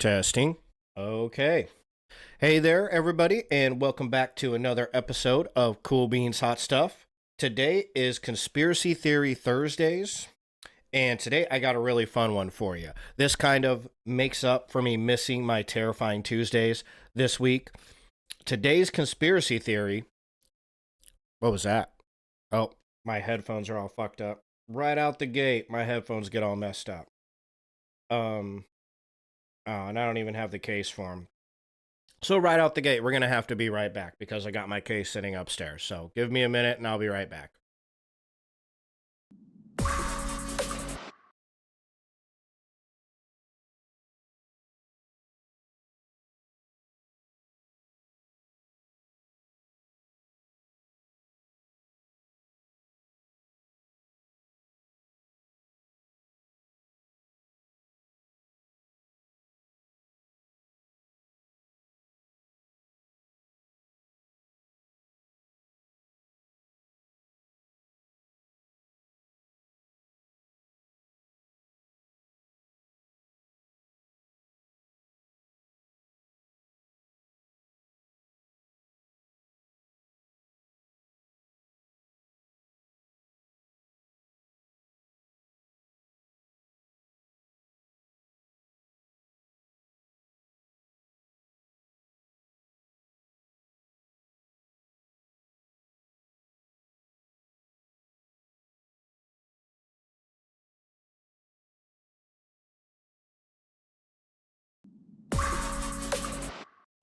Testing. Okay. Hey there, everybody, and welcome back to another episode of Cool Beans Hot Stuff. Today is Conspiracy Theory Thursdays, and today I got a really fun one for you. This kind of makes up for me missing my terrifying Tuesdays this week. Today's conspiracy theory. What was that? Oh, my headphones are all fucked up. Right out the gate, my headphones get all messed up. Um, and I don't even have the case for them. So right out the gate, we're going to have to be right back because I got my case sitting upstairs. So give me a minute and I'll be right back.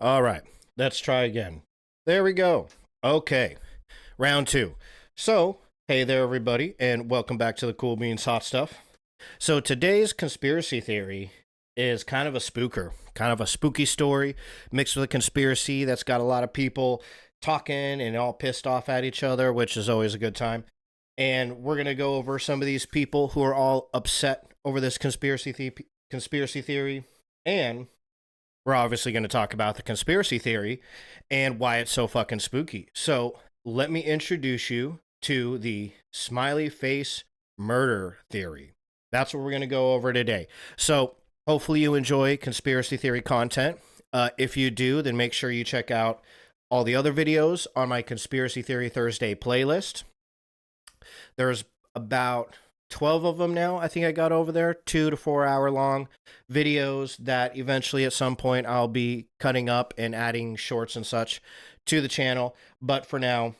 All right, let's try again. There we go. Okay, round two. So, hey there, everybody, and welcome back to the Cool Beans Hot Stuff. So, today's conspiracy theory is kind of a spooker, kind of a spooky story mixed with a conspiracy that's got a lot of people talking and all pissed off at each other, which is always a good time. And we're going to go over some of these people who are all upset over this conspiracy theory, and we're obviously going to talk about the conspiracy theory and why it's so fucking spooky. So, let me introduce you to the smiley face murder theory. That's what we're going to go over today. So, hopefully, you enjoy conspiracy theory content. If you do, then make sure you check out all the other videos on my Conspiracy Theory Thursday playlist. There's about 12 of them now. I think I got over there, 2 to 4 hour long videos that eventually at some point I'll be cutting up and adding shorts and such to the channel. But for now,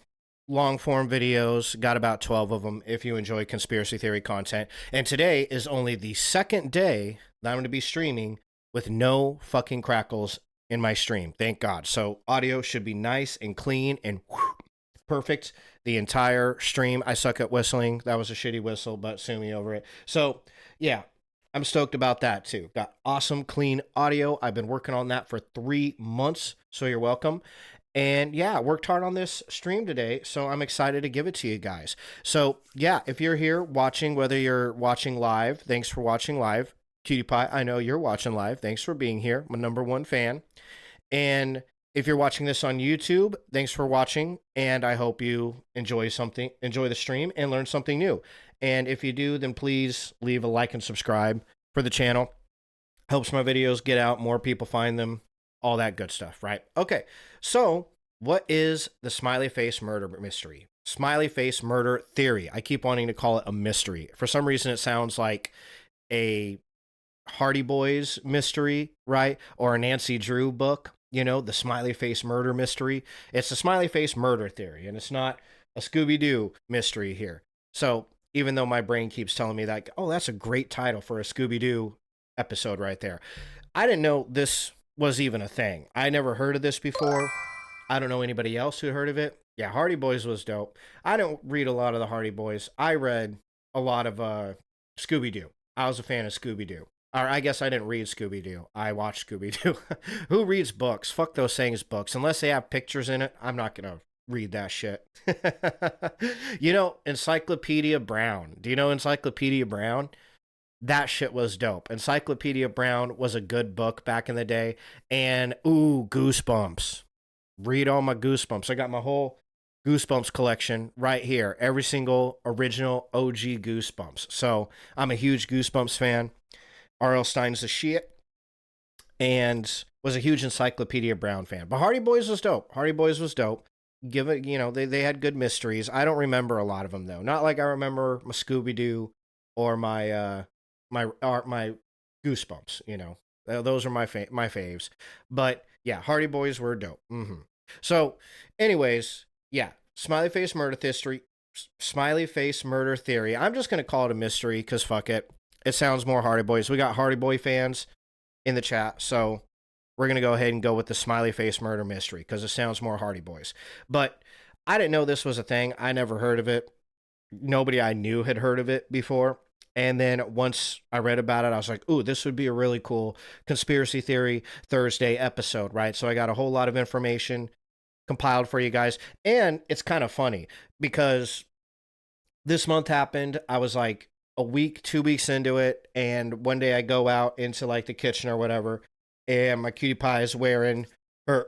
long form videos, got about 12 of them if you enjoy conspiracy theory content. And today is only the second day that I'm going to be streaming with no fucking crackles in my stream. Thank God. So audio should be nice and clean and perfect the entire stream. I suck at whistling. That was a shitty whistle, but sue me over it. So, yeah, I'm stoked about that too. Got awesome, clean audio. I've been working on that for 3 months, so you're welcome. And yeah, worked hard on this stream today, so I'm excited to give it to you guys. So, yeah, if you're here watching, whether you're watching live, thanks for watching live. Cutie Pie, I know you're watching live. Thanks for being here. My #1 fan. And if you're watching this on YouTube, thanks for watching, and I hope you enjoy the stream, and learn something new. And if you do, then please leave a like and subscribe for the channel. Helps my videos get out, more people find them, all that good stuff, right? Okay, so what is the smiley face murder mystery? Smiley face murder theory. I keep wanting to call it a mystery. For some reason, it sounds like a Hardy Boys mystery, right? Or a Nancy Drew book. You know, the smiley face murder mystery. It's the smiley face murder theory, and it's not a Scooby-Doo mystery here. So even though my brain keeps telling me that, oh, that's a great title for a Scooby-Doo episode right there. I didn't know this was even a thing. I never heard of this before. I don't know anybody else who heard of it. Yeah, Hardy Boys was dope. I don't read a lot of the Hardy Boys. I read a lot of Scooby-Doo. I was a fan of Scooby-Doo. Or I guess I didn't read Scooby-Doo. I watched Scooby-Doo. Who reads books? Fuck those things, books. Unless they have pictures in it, I'm not going to read that shit. You know, Encyclopedia Brown. Do you know Encyclopedia Brown? That shit was dope. Encyclopedia Brown was a good book back in the day. And, ooh, Goosebumps. Read all my Goosebumps. I got my whole Goosebumps collection right here. Every single original OG Goosebumps. So I'm a huge Goosebumps fan. R.L. Stein's the shit. and was a huge Encyclopedia Brown fan. But Hardy Boys was dope. Hardy Boys was dope. Give it, they had good mysteries. I don't remember a lot of them though. Not like I remember my Scooby Doo or my Goosebumps. Those are my faves. But yeah, Hardy Boys were dope. So, anyways, yeah, Smiley Face Murder Theory. I'm just gonna call it a mystery because fuck it. It sounds more Hardy Boys. We got Hardy Boy fans in the chat. So we're going to go ahead and go with the Smiley Face Murder Mystery because it sounds more Hardy Boys. But I didn't know this was a thing. I never heard of it. Nobody I knew had heard of it before. And then once I read about it, I was like, ooh, this would be a really cool conspiracy theory Thursday episode, right? So I got a whole lot of information compiled for you guys. And it's kind of funny because this month happened. I was like a week, 2 weeks into it, and one day I go out into like the kitchen or whatever, and my cutie pie is wearing her,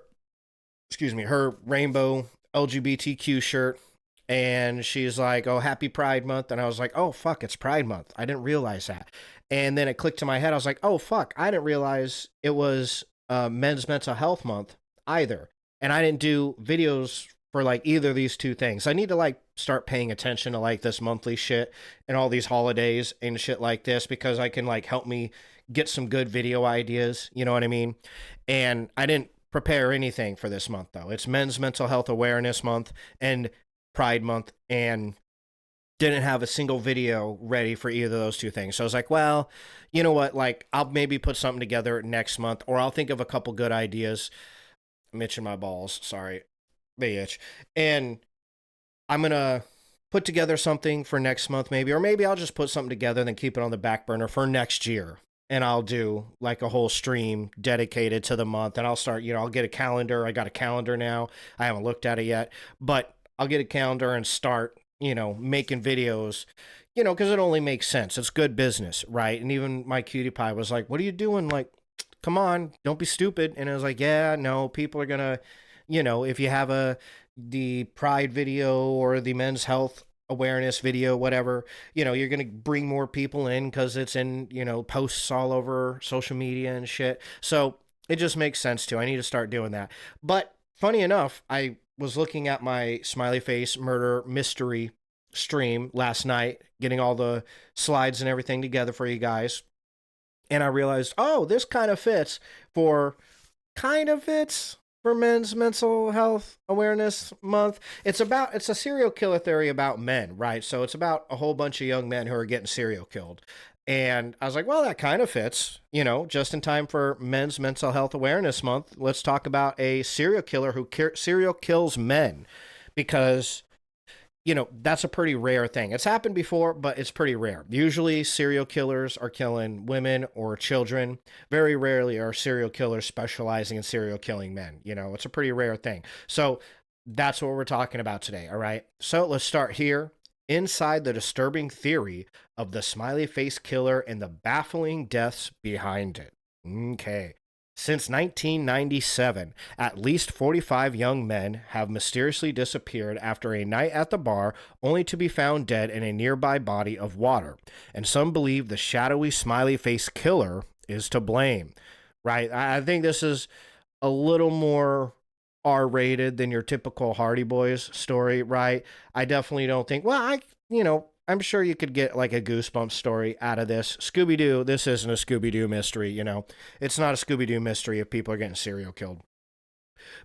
her rainbow LGBTQ shirt, and she's like, "Oh, happy Pride Month," and I was like, "Oh fuck, it's Pride Month. I didn't realize that." And then it clicked to my head. I was like, "Oh fuck, I didn't realize it was Men's Mental Health Month either." And I didn't do videos for like either of these two things. I need to like start paying attention to like this monthly shit and all these holidays and shit like this because I can like help me get some good video ideas, you know what I mean? And I didn't prepare anything for this month though. It's Men's Mental Health Awareness Month and Pride Month, and didn't have a single video ready for either of those two things. So I was like, well, you know what? Like, I'll maybe put something together next month, or I'll think of a couple good ideas. I'm itching my balls. Sorry. They itch. And I'm going to put together something for next month, maybe, or maybe I'll just put something together and then keep it on the back burner for next year. And I'll do like a whole stream dedicated to the month. And I'll start, I'll get a calendar. I got a calendar now. I haven't looked at it yet, but I'll get a calendar and start, making videos, because it only makes sense. It's good business, right? And even my cutie pie was like, what are you doing? Like, come on, don't be stupid. And I was like, yeah, no, people are going to, if you have the Pride video or the men's health awareness video, whatever, you're going to bring more people in because it's in, posts all over social media and shit. So it just makes sense too. I need to start doing that. But funny enough, I was looking at my Smiley Face Murder Mystery stream last night, getting all the slides and everything together for you guys. And I realized, oh, this kind of fits for Men's Mental Health Awareness Month. It's a serial killer theory about men, right? So it's about a whole bunch of young men who are getting serial killed. And I was like, well, that kind of fits, just in time for Men's Mental Health Awareness Month. Let's talk about a serial killer who serial kills men, because that's a pretty rare thing. It's happened before, but it's pretty rare. Usually serial killers are killing women or children. Very rarely are serial killers specializing in serial killing men. It's a pretty rare thing. So that's what we're talking about today. All right. So let's start here. Inside the disturbing theory of the Smiley Face Killer and the baffling deaths behind it. Okay. Since 1997, at least 45 young men have mysteriously disappeared after a night at the bar, only to be found dead in a nearby body of water. And some believe the shadowy Smiley Face Killer is to blame. Right? I think this is a little more R-rated than your typical Hardy Boys story, right? I definitely don't think, I'm sure you could get like a Goosebumps story out of this. Scooby-Doo, this isn't a Scooby-Doo mystery, It's not a Scooby-Doo mystery if people are getting serial killed.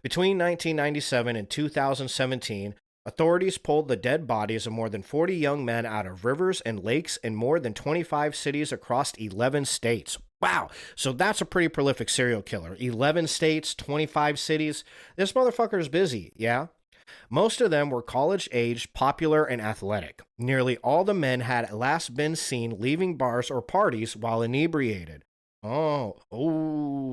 Between 1997 and 2017, authorities pulled the dead bodies of more than 40 young men out of rivers and lakes in more than 25 cities across 11 states. Wow. So that's a pretty prolific serial killer. 11 states, 25 cities. This motherfucker's busy, yeah? Most of them were college-aged, popular, and athletic. Nearly all the men had last been seen leaving bars or parties while inebriated. Oh,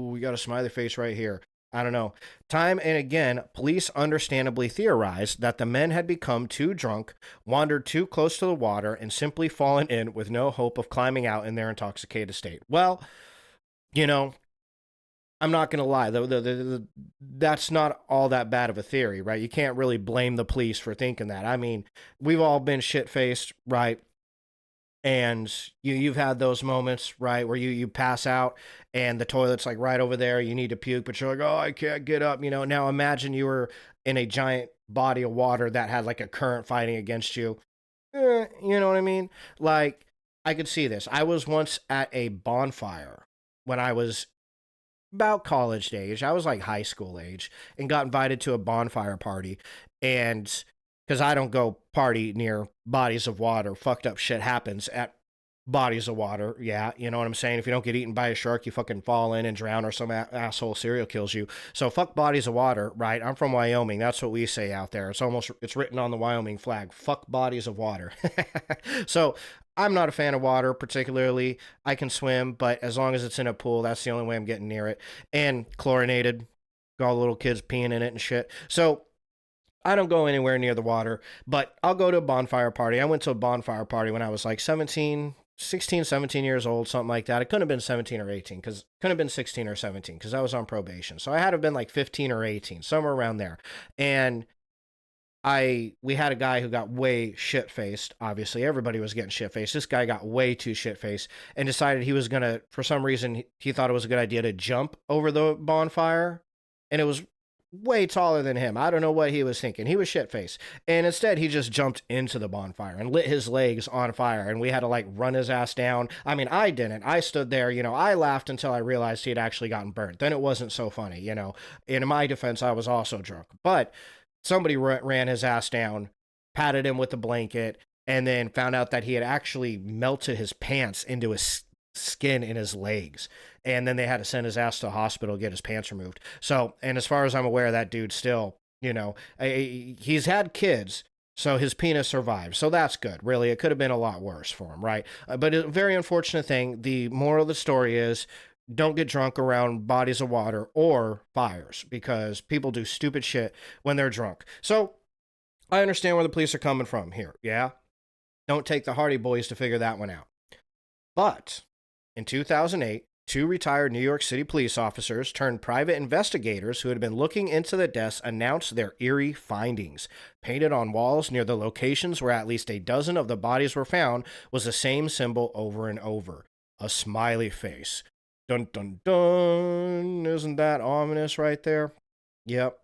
we got a smiley face right here. I don't know. Time and again, police understandably theorized that the men had become too drunk, wandered too close to the water, and simply fallen in with no hope of climbing out in their intoxicated state. Well, I'm not going to lie, that's not all that bad of a theory, right? You can't really blame the police for thinking that. I mean, we've all been shit-faced, right? And you've had those moments, right, where you pass out and the toilet's like right over there, you need to puke, but you're like, oh, I can't get up, you know. Now imagine you were in a giant body of water that had like a current fighting against you. You know what I mean? Like, I could see this. I was once at a bonfire when I was about college age. I was like high school age and got invited to a bonfire party. And because I don't go party near bodies of water, fucked up shit happens at bodies of water. Yeah, you know what I'm saying? If you don't get eaten by a shark, you fucking fall in and drown, or some asshole serial kills you. So fuck bodies of water, right? I'm from Wyoming. That's what we say out there. It's written on the Wyoming flag. Fuck bodies of water. So I'm not a fan of water particularly. I can swim, but as long as it's in a pool, that's the only way I'm getting near it. And chlorinated, got all the little kids peeing in it and shit. So I don't go anywhere near the water, but I'll go to a bonfire party. I went to a bonfire party when I was like 16, 17 years old, something like that. It couldn't have been 17 or 18 because it couldn't have been 16 or 17 because I was on probation. So I had to have been like 15 or 18, somewhere around there. And we had a guy who got way shit faced. Obviously, everybody was getting shit faced. This guy got way too shit faced and decided he was gonna, for some reason, he thought it was a good idea to jump over the bonfire, and it was way taller than him. I don't know what he was thinking. He was shit faced, and instead he just jumped into the bonfire and lit his legs on fire, and we had to like run his ass down. I mean, I didn't. I stood there, you know. I laughed until I realized he had actually gotten burnt. Then it wasn't so funny, you know. In my defense, I was also drunk, but somebody ran his ass down, patted him with a blanket, and then found out that he had actually melted his pants into his skin in his legs. And then they had to send his ass to the hospital, get his pants removed. So, and as far as I'm aware, that dude still, you know, he's had kids, so his penis survived. So that's good. Really, it could have been a lot worse for him, right? But a very unfortunate thing. The moral of the story is don't get drunk around bodies of water or fires because people do stupid shit when they're drunk. So I understand where the police are coming from here. Yeah. Don't take the Hardy Boys to figure that one out. But in 2008, two retired New York City police officers turned private investigators who had been looking into the deaths announced their eerie findings. Painted on walls near the locations where at least a dozen of the bodies were found was the same symbol over and over: a smiley face. Dun dun dun. Isn't that ominous right there? Yep.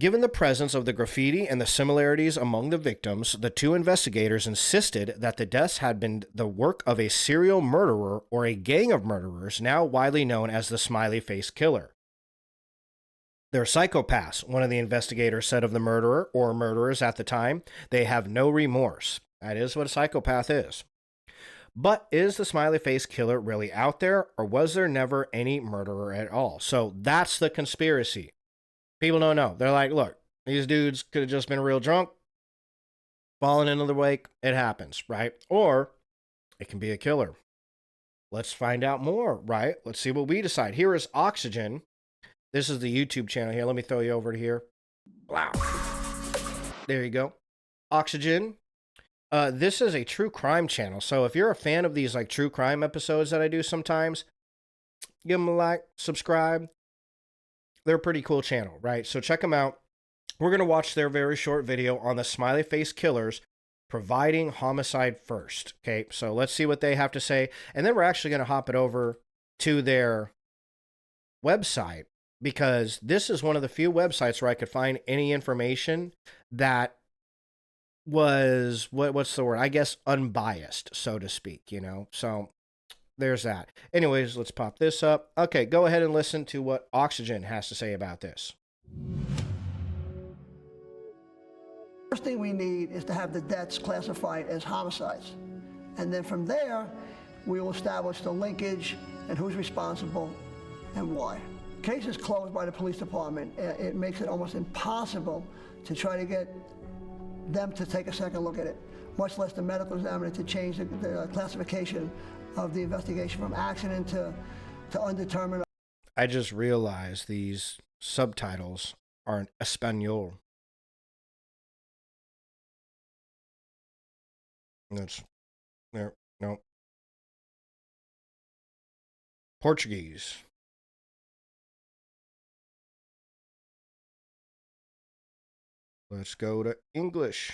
Given the presence of the graffiti and the similarities among the victims, the two investigators insisted that the deaths had been the work of a serial murderer or a gang of murderers now widely known as the Smiley Face Killer. They're psychopaths, one of the investigators said of the murderer or murderers at the time. They have no remorse. That is what a psychopath is. But is the Smiley Face Killer really out there, or was there never any murderer at all? So that's the conspiracy. People don't know. They're like, look, these dudes could have just been real drunk, fallen into the wake. It happens, right? Or it can be a killer. Let's find out more, right? Let's see what we decide. Here is Oxygen. This is the YouTube channel here. Let me throw you over to here. Wow. There you go. Oxygen. This is a true crime channel. So if you're a fan of these like true crime episodes that I do sometimes, give them a like, subscribe. They're a pretty cool channel, right? So check them out. We're going to watch their very short video on the Smiley Face Killers providing homicide first. Okay, so let's see what they have to say. And then we're actually going to hop it over to their website, because this is one of the few websites where I could find any information that was, what's the word? I guess unbiased, so to speak, you know? So there's that. Anyways, let's pop this up. Okay, go ahead and listen to what Oxygen has to say about this. First thing we need is to have the deaths classified as homicides. And then from there, we will establish the linkage and who's responsible and why. Case is closed by the police department. It makes it almost impossible to try to get them to take a second look at it, much less the medical examiner to change the classification of the investigation from accident to undetermined. I just realized these subtitles are in Espanol. That's there. No. Portuguese. Let's go to English.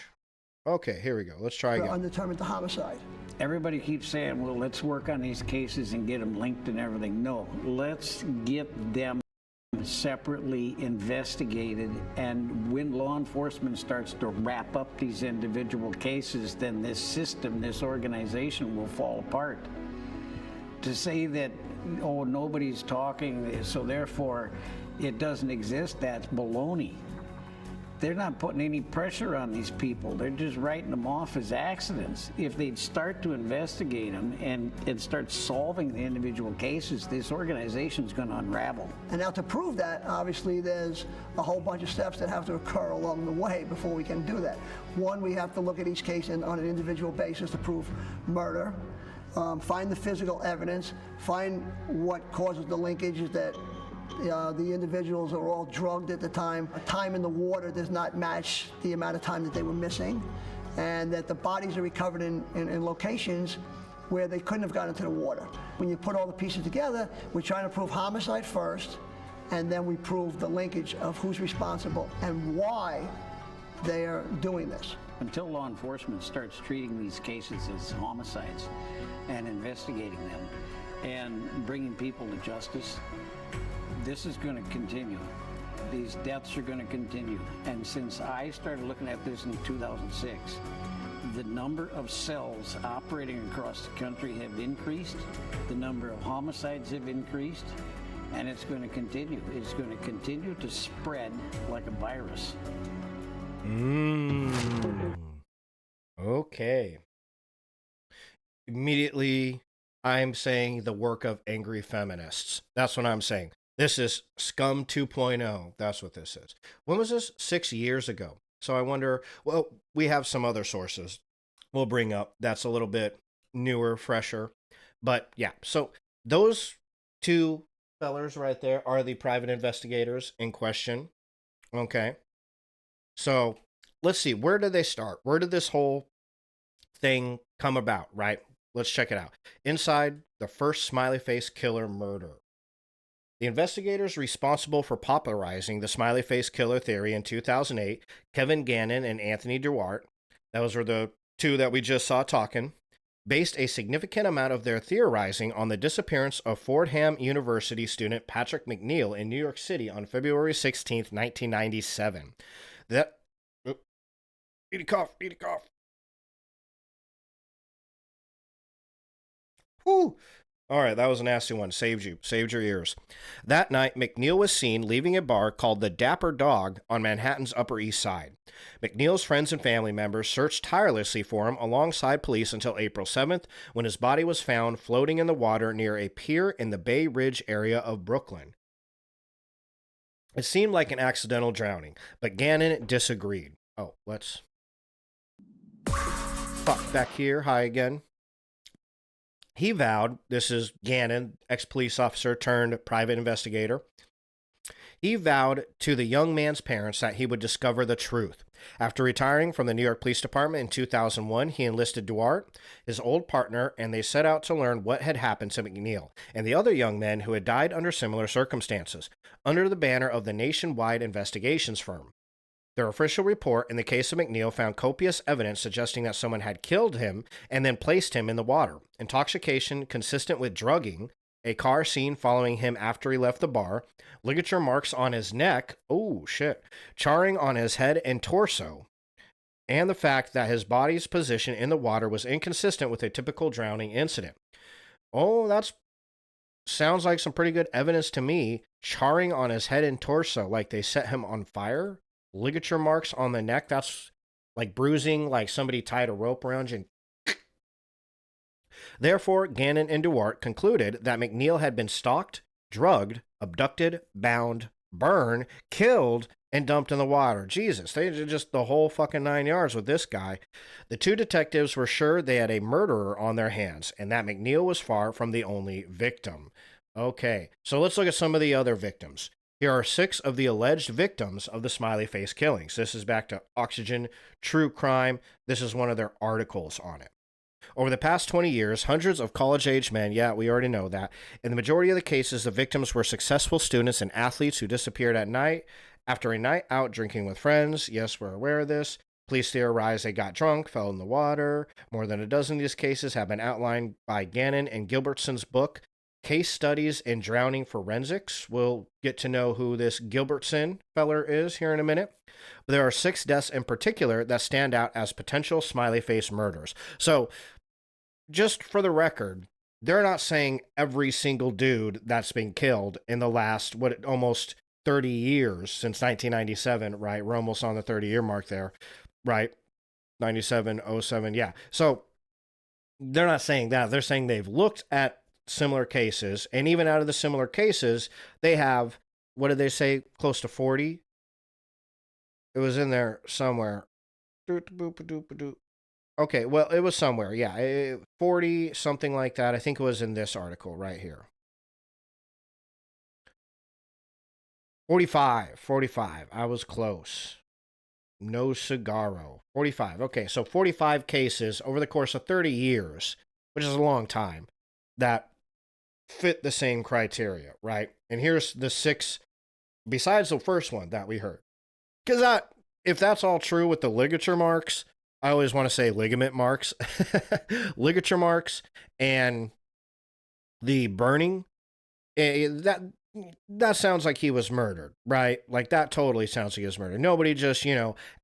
Okay, here we go. Let's try again. Undetermined to homicide. everybody keeps saying, well, let's work on these cases and get them linked and everything. No, let's get them separately investigated, and when law enforcement starts to wrap up these individual cases, then this system, this organization will fall apart. To say that, oh, nobody's talking, so therefore it doesn't exist, that's baloney. They're not putting any pressure on these people. They're just writing them off as accidents. If they'd start to investigate them and start solving the individual cases, this organization's going to unravel. And now to prove that, obviously there's a whole bunch of steps that have to occur along the way before we can do that. One, we have to look at each case on an individual basis to prove murder, find the physical evidence, find what causes the linkages that the individuals are all drugged at the time. Time in the water does not match the amount of time that they were missing, and that the bodies are recovered in locations where they couldn't have gotten into the water. When you put all the pieces together, we're trying to prove homicide first, and then we prove the linkage of who's responsible and why they are doing this. Until law enforcement starts treating these cases as homicides and investigating them and bringing people to justice, this is going to continue. These deaths are going to continue. And since I started looking at this in 2006, the number of cells operating across the country have increased, the number of homicides have increased, and it's going to continue. It's going to continue to spread like a virus. Okay. Immediately, I'm saying the work of angry feminists. That's what I'm saying. This is Scum 2.0. That's what this is. When was this? 6 years ago. So I wonder, well, we have some other sources we'll bring up that's a little bit newer, fresher. But yeah, so those two fellers right there are the private investigators in question. Okay. So let's see, where did they start? Where did this whole thing come about, right? Let's check it out. Inside the first Smiley Face Killer murder. The investigators responsible for popularizing the Smiley Face Killer theory in 2008, Kevin Gannon and Anthony Duarte, those were the two that we just saw talking, based a significant amount of their theorizing on the disappearance of Fordham University student Patrick McNeil in New York City on February 16, 1997. That... Eat a cough. Whew. All right, that was a nasty one. Saved your ears. That night, McNeil was seen leaving a bar called the Dapper Dog on Manhattan's Upper East Side. McNeil's friends and family members searched tirelessly for him alongside police until April 7th, when his body was found floating in the water near a pier in the Bay Ridge area of Brooklyn. It seemed like an accidental drowning, but Gannon disagreed. Oh, let's... Fuck, back here. Hi again. He vowed, this is Gannon, ex-police officer turned private investigator. He vowed to the young man's parents that he would discover the truth. After retiring from the New York Police Department in 2001, he enlisted Duarte, his old partner, and they set out to learn what had happened to McNeil and the other young men who had died under similar circumstances, under the banner of the nationwide investigations firm. Their official report in the case of McNeil found copious evidence suggesting that someone had killed him and then placed him in the water. Intoxication consistent with drugging, a car seen following him after he left the bar, ligature marks on his neck, oh shit, charring on his head and torso, and the fact that his body's position in the water was inconsistent with a typical drowning incident. Oh, that sounds like some pretty good evidence to me. Charring on his head and torso, like they set him on fire? Ligature marks on the neck, that's like bruising, like somebody tied a rope around you. Therefore, Gannon and Duarte concluded that McNeil had been stalked, drugged, abducted, bound, burned, killed, and dumped in the water. Jesus, they did just the whole fucking 9 yards with this guy. The two detectives were sure they had a murderer on their hands, and that McNeil was far from the only victim. Okay, so let's look at some of the other victims. Here are 6 of the alleged victims of the Smiley Face killings. This is back to Oxygen, True Crime. This is one of their articles on it. Over the past 20 years, hundreds of college-age men, yeah, we already know that. In the majority of the cases, the victims were successful students and athletes who disappeared at night after a night out drinking with friends. Yes, we're aware of this. Police theorize they got drunk, fell in the water. More than a dozen of these cases have been outlined by Gannon and Gilbertson's book, Case Studies in Drowning Forensics. We'll get to know who this Gilbertson feller is here in a minute. There are 6 deaths in particular that stand out as potential smiley face murders. So, just for the record, they're not saying every single dude that's been killed in the last, almost 30 years since 1997, right? We're almost on the 30-year mark there, right? 97, 07, yeah. So they're not saying that. They're saying they've looked at similar cases, and even out of the similar cases, they have, what did they say, close to 40? It was in there somewhere. Okay, well, it was somewhere, yeah. 40, something like that. I think it was in this article right here. 45. I was close. No cigarro. 45. Okay, so 45 cases over the course of 30 years, which is a long time, that fit the same criteria, right? And here's the 6, besides the first one that we heard. Because if that's all true with the ligature marks, I always want to say ligament marks, ligature marks, and the burning, that sounds like he was murdered, right? Like that totally sounds like he was murdered. Nobody just,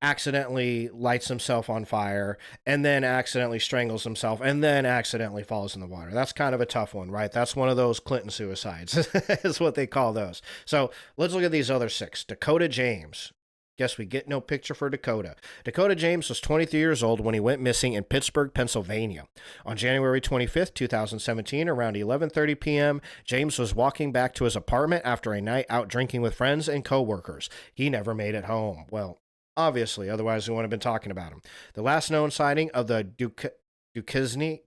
accidentally lights himself on fire and then accidentally strangles himself and then accidentally falls in the water. That's kind of a tough one, right? That's one of those Clinton suicides is what they call those. So let's look at these other 6. Dakota James. Guess we get no picture for Dakota. Dakota James was 23 years old when he went missing in Pittsburgh, Pennsylvania. On January 25th, 2017, around 11:30 p.m., James was walking back to his apartment after a night out drinking with friends and coworkers. He never made it home. Well, obviously, otherwise we wouldn't have been talking about him. The last known sighting of the Duquesne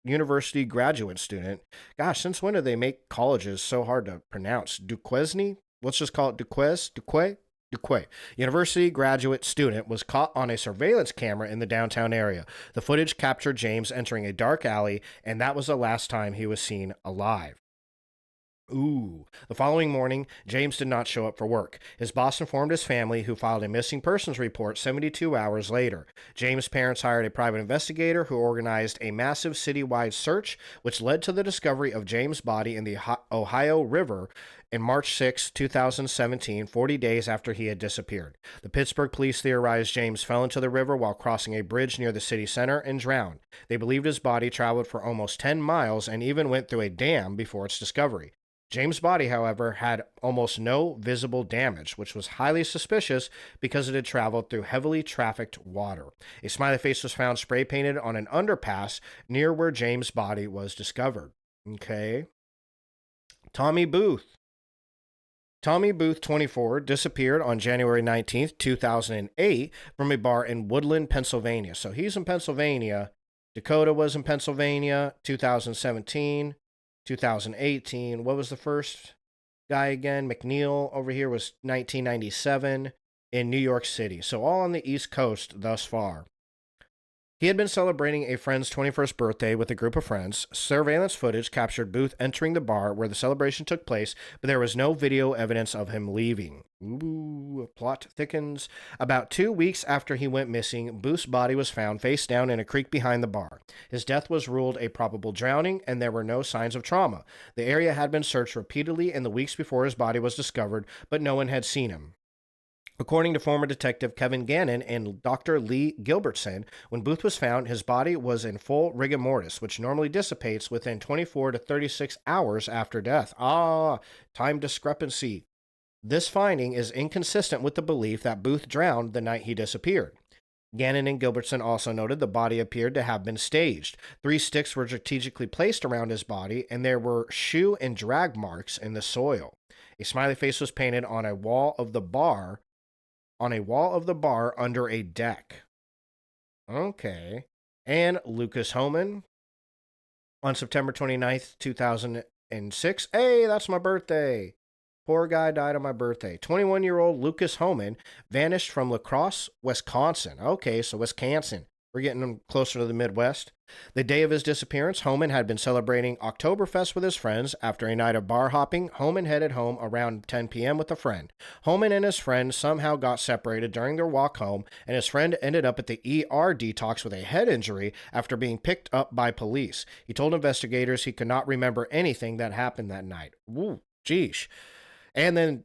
University graduate student. Gosh, since when do they make colleges so hard to pronounce? Duquesne? Let's just call it Duquesne. University graduate student was caught on a surveillance camera in the downtown area. The footage captured James entering a dark alley, and that was the last time he was seen alive. Ooh. The following morning, James did not show up for work. His boss informed his family, who filed a missing persons report 72 hours later. James' parents hired a private investigator who organized a massive citywide search, which led to the discovery of James' body in the Ohio River in March 6, 2017, 40 days after he had disappeared. The Pittsburgh police theorized James fell into the river while crossing a bridge near the city center and drowned. They believed his body traveled for almost 10 miles and even went through a dam before its discovery. James' body, however, had almost no visible damage, which was highly suspicious because it had traveled through heavily trafficked water. A smiley face was found spray painted on an underpass near where James' body was discovered. Okay. Tommy Booth, 24, disappeared on January 19th, 2008 from a bar in Woodland, Pennsylvania. So he's in Pennsylvania. Dakota was in Pennsylvania, 2017. 2018. What was the first guy again? McNeil over here was 1997 in New York City. So all on the East Coast thus far. He had been celebrating a friend's 21st birthday with a group of friends. Surveillance footage captured Booth entering the bar where the celebration took place, but there was no video evidence of him leaving. Ooh, plot thickens. About 2 weeks after he went missing, Booth's body was found face down in a creek behind the bar. His death was ruled a probable drowning, and there were no signs of trauma. The area had been searched repeatedly in the weeks before his body was discovered, but no one had seen him. According to former detective Kevin Gannon and Dr. Lee Gilbertson, when Booth was found, his body was in full rigor mortis, which normally dissipates within 24 to 36 hours after death. Time discrepancy. This finding is inconsistent with the belief that Booth drowned the night he disappeared. Gannon and Gilbertson also noted the body appeared to have been staged. 3 sticks were strategically placed around his body, and there were shoe and drag marks in the soil. A smiley face was painted on a wall of the bar under a deck. Okay. And Lucas Homan on September 29th, 2006. Hey, that's my birthday. Poor guy died on my birthday. 21-year-old Lucas Homan vanished from La Crosse, Wisconsin. Okay, so Wisconsin. We're getting him closer to the Midwest. The day of his disappearance, Homan had been celebrating Oktoberfest with his friends. After a night of bar hopping, Homan headed home around 10 p.m. with a friend. Homan and his friend somehow got separated during their walk home, and his friend ended up at the ER detox with a head injury after being picked up by police. He told investigators he could not remember anything that happened that night. Ooh, geesh. And then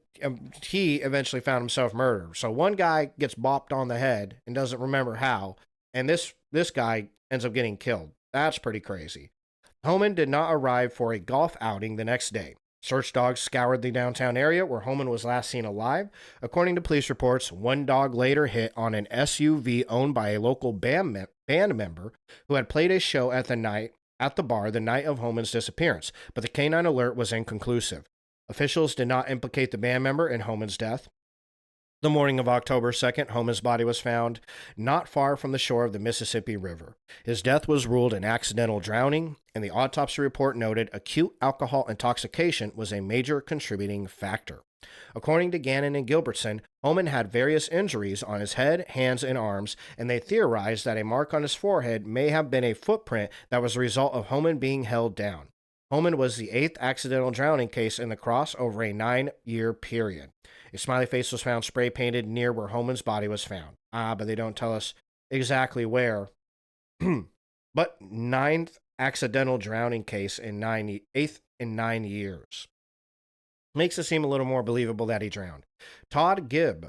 he eventually found himself murdered. So one guy gets bopped on the head and doesn't remember how, and this guy ends up getting killed. That's pretty crazy. Homan did not arrive for a golf outing the next day. Search dogs scoured the downtown area where Homan was last seen alive. According to police reports, one dog later hit on an SUV owned by a local band member who had played a show at the bar the night of Homan's disappearance, but the canine alert was inconclusive. Officials did not implicate the band member in Homan's death. The morning of October 2nd, Homan's body was found not far from the shore of the Mississippi River. His death was ruled an accidental drowning, and the autopsy report noted acute alcohol intoxication was a major contributing factor. According to Gannon and Gilbertson, Homan had various injuries on his head, hands, and arms, and they theorized that a mark on his forehead may have been a footprint that was a result of Homan being held down. Homan was the 8th accidental drowning case in the Cross over a 9-year period. A smiley face was found spray painted near where Homan's body was found. But they don't tell us exactly where. But 9th accidental drowning case in 8th in 9 years. Makes it seem a little more believable that he drowned. Todd Gibb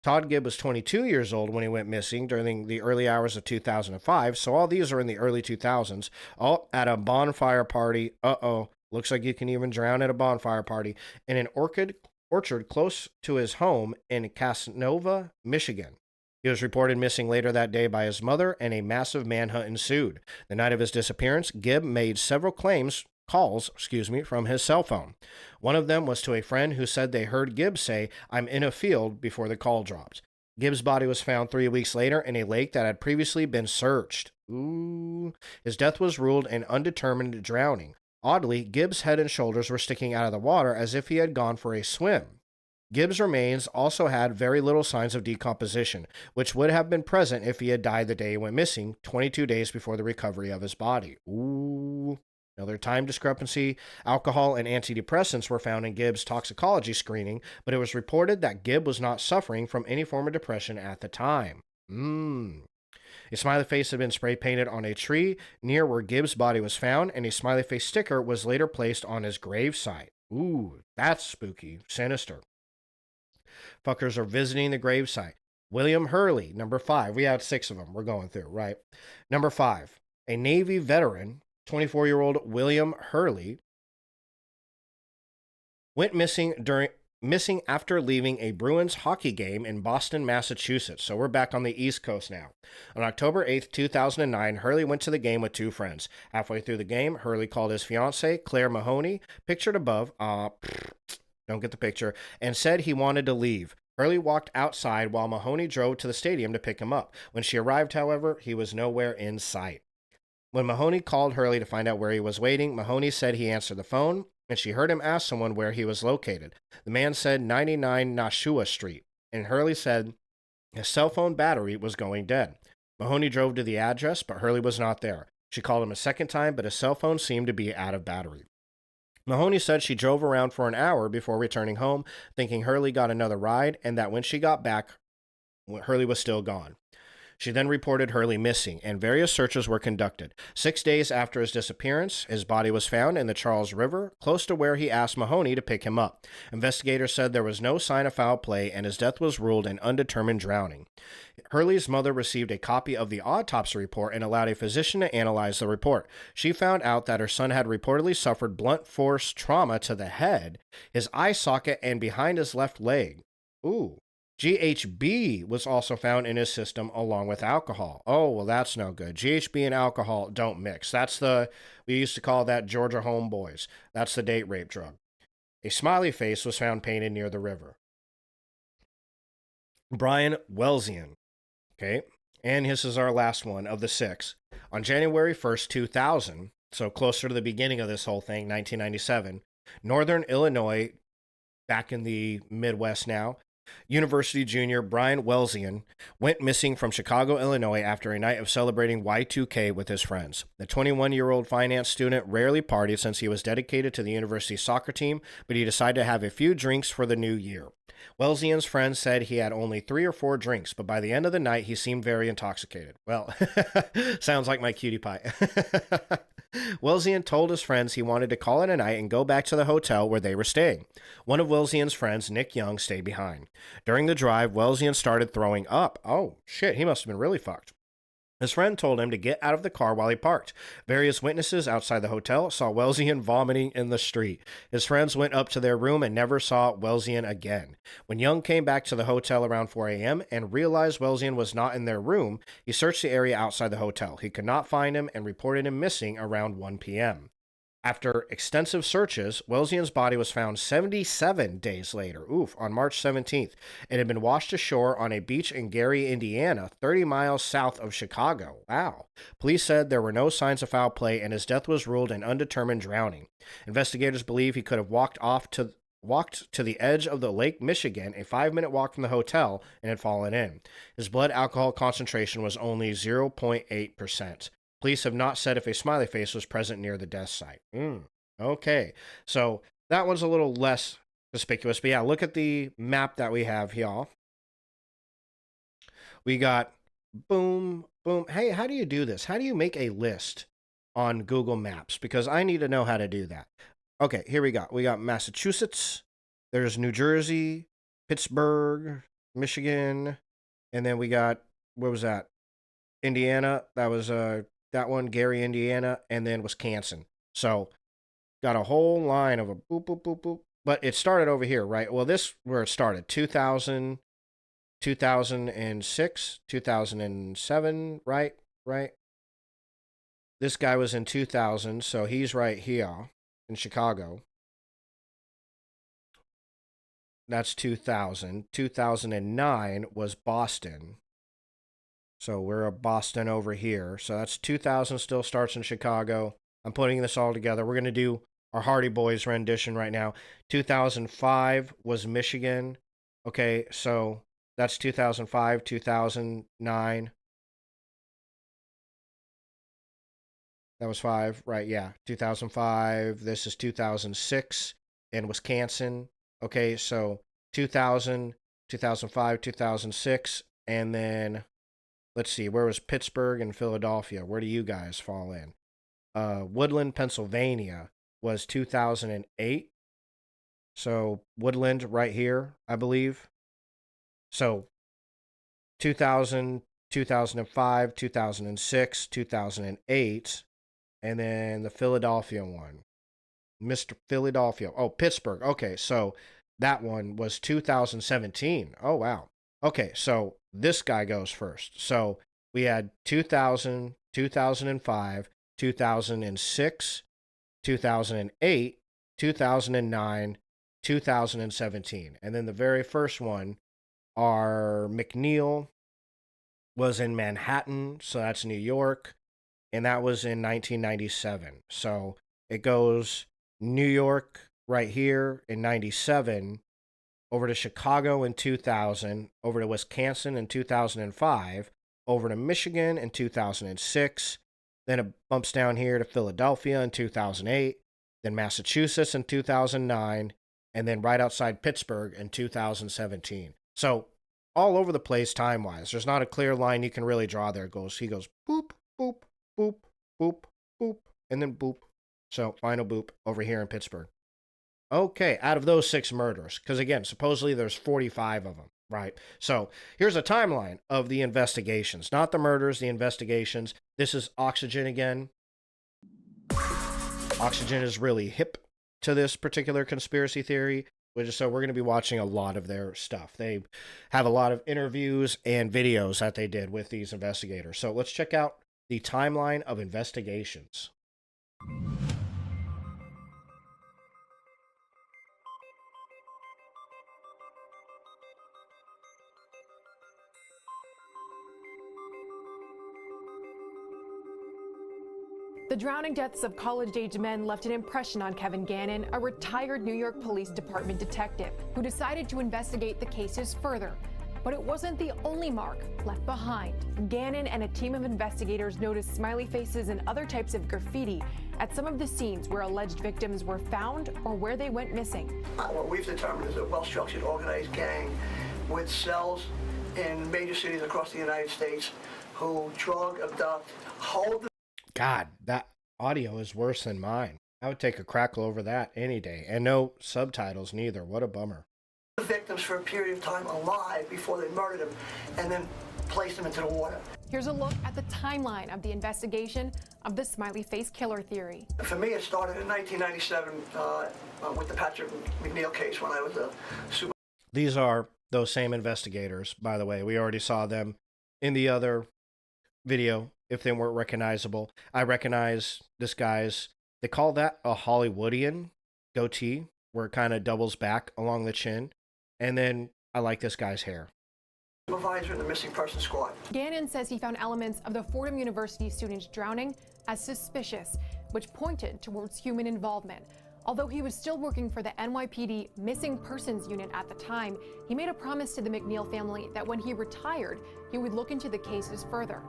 was 22 years old when he went missing during the early hours of 2005, so all these are in the early 2000s, all at a bonfire party. Looks like you can even drown at a bonfire party in an orchard close to his home in Casanova, Michigan. He was reported missing later that day by his mother, and a massive manhunt ensued. The night of his disappearance, Gibb made several calls from his cell phone. One of them was to a friend who said they heard Gibb say, "I'm in a field," before the call dropped. Gibb's body was found 3 weeks later in a lake that had previously been searched. His death was ruled an undetermined drowning. Oddly, Gibb's head and shoulders were sticking out of the water as if he had gone for a swim. Gibb's remains also had very little signs of decomposition, which would have been present if he had died the day he went missing, 22 days before the recovery of his body. Another time discrepancy. Alcohol and antidepressants were found in Gibb's toxicology screening, but it was reported that Gibb was not suffering from any form of depression at the time. A smiley face had been spray painted on a tree near where Gibb's body was found, and a smiley face sticker was later placed on his gravesite. That's spooky. Sinister. Fuckers are visiting the gravesite. William Hurley, number 5. We had 6 of them we're going through, right? Number 5. A Navy veteran, 24-year-old William Hurley, went missing after leaving a Bruins hockey game in Boston, Massachusetts. So we're back on the East Coast now. On October 8th, 2009, Hurley went to the game with 2 friends. Halfway through the game, Hurley called his fiancée, Claire Mahoney, pictured above, don't get the picture, and said he wanted to leave. Hurley walked outside while Mahoney drove to the stadium to pick him up. When she arrived, however, he was nowhere in sight. When Mahoney called Hurley to find out where he was waiting, Mahoney said he answered the phone, and she heard him ask someone where he was located. The man said 99 Nashua Street, and Hurley said his cell phone battery was going dead. Mahoney drove to the address, but Hurley was not there. She called him a second time, but his cell phone seemed to be out of battery. Mahoney said she drove around for an hour before returning home, thinking Hurley got another ride, and that when she got back, Hurley was still gone. She then reported Hurley missing, and various searches were conducted. 6 days after his disappearance, his body was found in the Charles River, close to where he asked Mahoney to pick him up. Investigators said there was no sign of foul play, and his death was ruled an undetermined drowning. Hurley's mother received a copy of the autopsy report and allowed a physician to analyze the report. She found out that her son had reportedly suffered blunt force trauma to the head, his eye socket, and behind his left leg. GHB was also found in his system along with alcohol. Oh, well, that's no good. GHB and alcohol don't mix. We used to call that Georgia homeboys. That's the date rape drug. A smiley face was found painted near the river. Brian Welzian. Okay. And this is our last one of the 6. On January 1st, 2000, so closer to the beginning of this whole thing, 1997, Northern Illinois, back in the Midwest now, University junior Brian Welzian went missing from Chicago, Illinois after a night of celebrating Y2K with his friends. The 21-year-old finance student rarely partied since he was dedicated to the university soccer team, but he decided to have a few drinks for the new year. Welzian's friends said he had only 3 or 4 drinks, but by the end of the night, he seemed very intoxicated. Well, sounds like my cutie pie. Welzian told his friends he wanted to call it a night and go back to the hotel where they were staying. One of Welzian's friends, Nick Young, stayed behind. During the drive, Welzian started throwing up. Oh, shit, he must have been really fucked. His friend told him to get out of the car while he parked. Various witnesses outside the hotel saw Welzian vomiting in the street. His friends went up to their room and never saw Welzian again. When Young came back to the hotel around 4 a.m. and realized Welzian was not in their room, he searched the area outside the hotel. He could not find him and reported him missing around 1 p.m. After extensive searches, Welzian's body was found 77 days later, on March 17th. It had been washed ashore on a beach in Gary, Indiana, 30 miles south of Chicago. Wow. Police said there were no signs of foul play and his death was ruled an undetermined drowning. Investigators believe he could have walked to the edge of the Lake Michigan, a 5-minute walk from the hotel, and had fallen in. His blood alcohol concentration was only 0.8%. Police have not said if a smiley face was present near the death site. Okay, so that one's a little less conspicuous. But yeah, look at the map that we have here. We got boom, boom. Hey, how do you do this? How do you make a list on Google Maps? Because I need to know how to do that. Okay, here we go. We got Massachusetts. There's New Jersey, Pittsburgh, Michigan. And then we got, where was that? Indiana. That was that one, Gary, Indiana, and then Wisconsin. So got a whole line of a boop, boop, boop, boop. But it started over here, right? Well, this where it started, 2000, 2006, 2007, right? Right? This guy was in 2000, so he's right here in Chicago. That's 2000. 2009 was Boston. So we're a Boston over here. So that's 2000 still starts in Chicago. I'm putting this all together. We're going to do our Hardy Boys rendition right now. 2005 was Michigan. Okay, so that's 2005, 2009. That was 5, right? Yeah, 2005. This is 2006 in Wisconsin. Okay, so 2000, 2005, 2006, and then let's see, where was Pittsburgh and Philadelphia? Where do you guys fall in? Woodland, Pennsylvania was 2008. So Woodland right here, I believe. So 2000, 2005, 2006, 2008, and then the Philadelphia one. Mr. Philadelphia. Oh, Pittsburgh. Okay, so that one was 2017. Oh, wow. Okay, so this guy goes first. So we had 2000, 2005, 2006, 2008, 2009, 2017. And then the very first one, our McNeil was in Manhattan, so that's New York, and that was in 1997. So it goes New York right here in 97, over to Chicago in 2000, over to Wisconsin in 2005, over to Michigan in 2006, then it bumps down here to Philadelphia in 2008, then Massachusetts in 2009, and then right outside Pittsburgh in 2017. So all over the place time-wise. There's not a clear line you can really draw there. He goes boop, boop, boop, boop, boop, and then boop. So final boop over here in Pittsburgh. Okay, out of those 6 murders, because again, supposedly there's 45 of them, right? So here's a timeline of the investigations, not the murders, the investigations. This is Oxygen again. Oxygen is really hip to this particular conspiracy theory, so we're going to be watching a lot of their stuff. They have a lot of interviews and videos that they did with these investigators. So let's check out the timeline of investigations. The drowning deaths of college-age men left an impression on Kevin Gannon, a retired New York Police Department detective who decided to investigate the cases further. But it wasn't the only mark left behind. Gannon and a team of investigators noticed smiley faces and other types of graffiti at some of the scenes where alleged victims were found or where they went missing. What we've determined is a well-structured, organized gang with cells in major cities across the United States who drug, abduct, hold. God, that audio is worse than mine. I would take a crackle over that any day. And no subtitles neither. What a bummer. The victims for a period of time alive before they murdered them and then placed them into the water. Here's a look at the timeline of the investigation of the smiley face killer theory. For me, it started in 1997 with the Patrick McNeil case when I was a super. These are those same investigators, by the way. We already saw them in the other video. If they weren't recognizable, I recognize this guy's, they call that a Hollywoodian goatee, where it kind of doubles back along the chin. And then I like this guy's hair. Supervisor in the missing person squad. Gannon says he found elements of the Fordham University students drowning as suspicious, which pointed towards human involvement. Although he was still working for the NYPD Missing Persons Unit at the time, he made a promise to the McNeil family that when he retired, he would look into the cases further.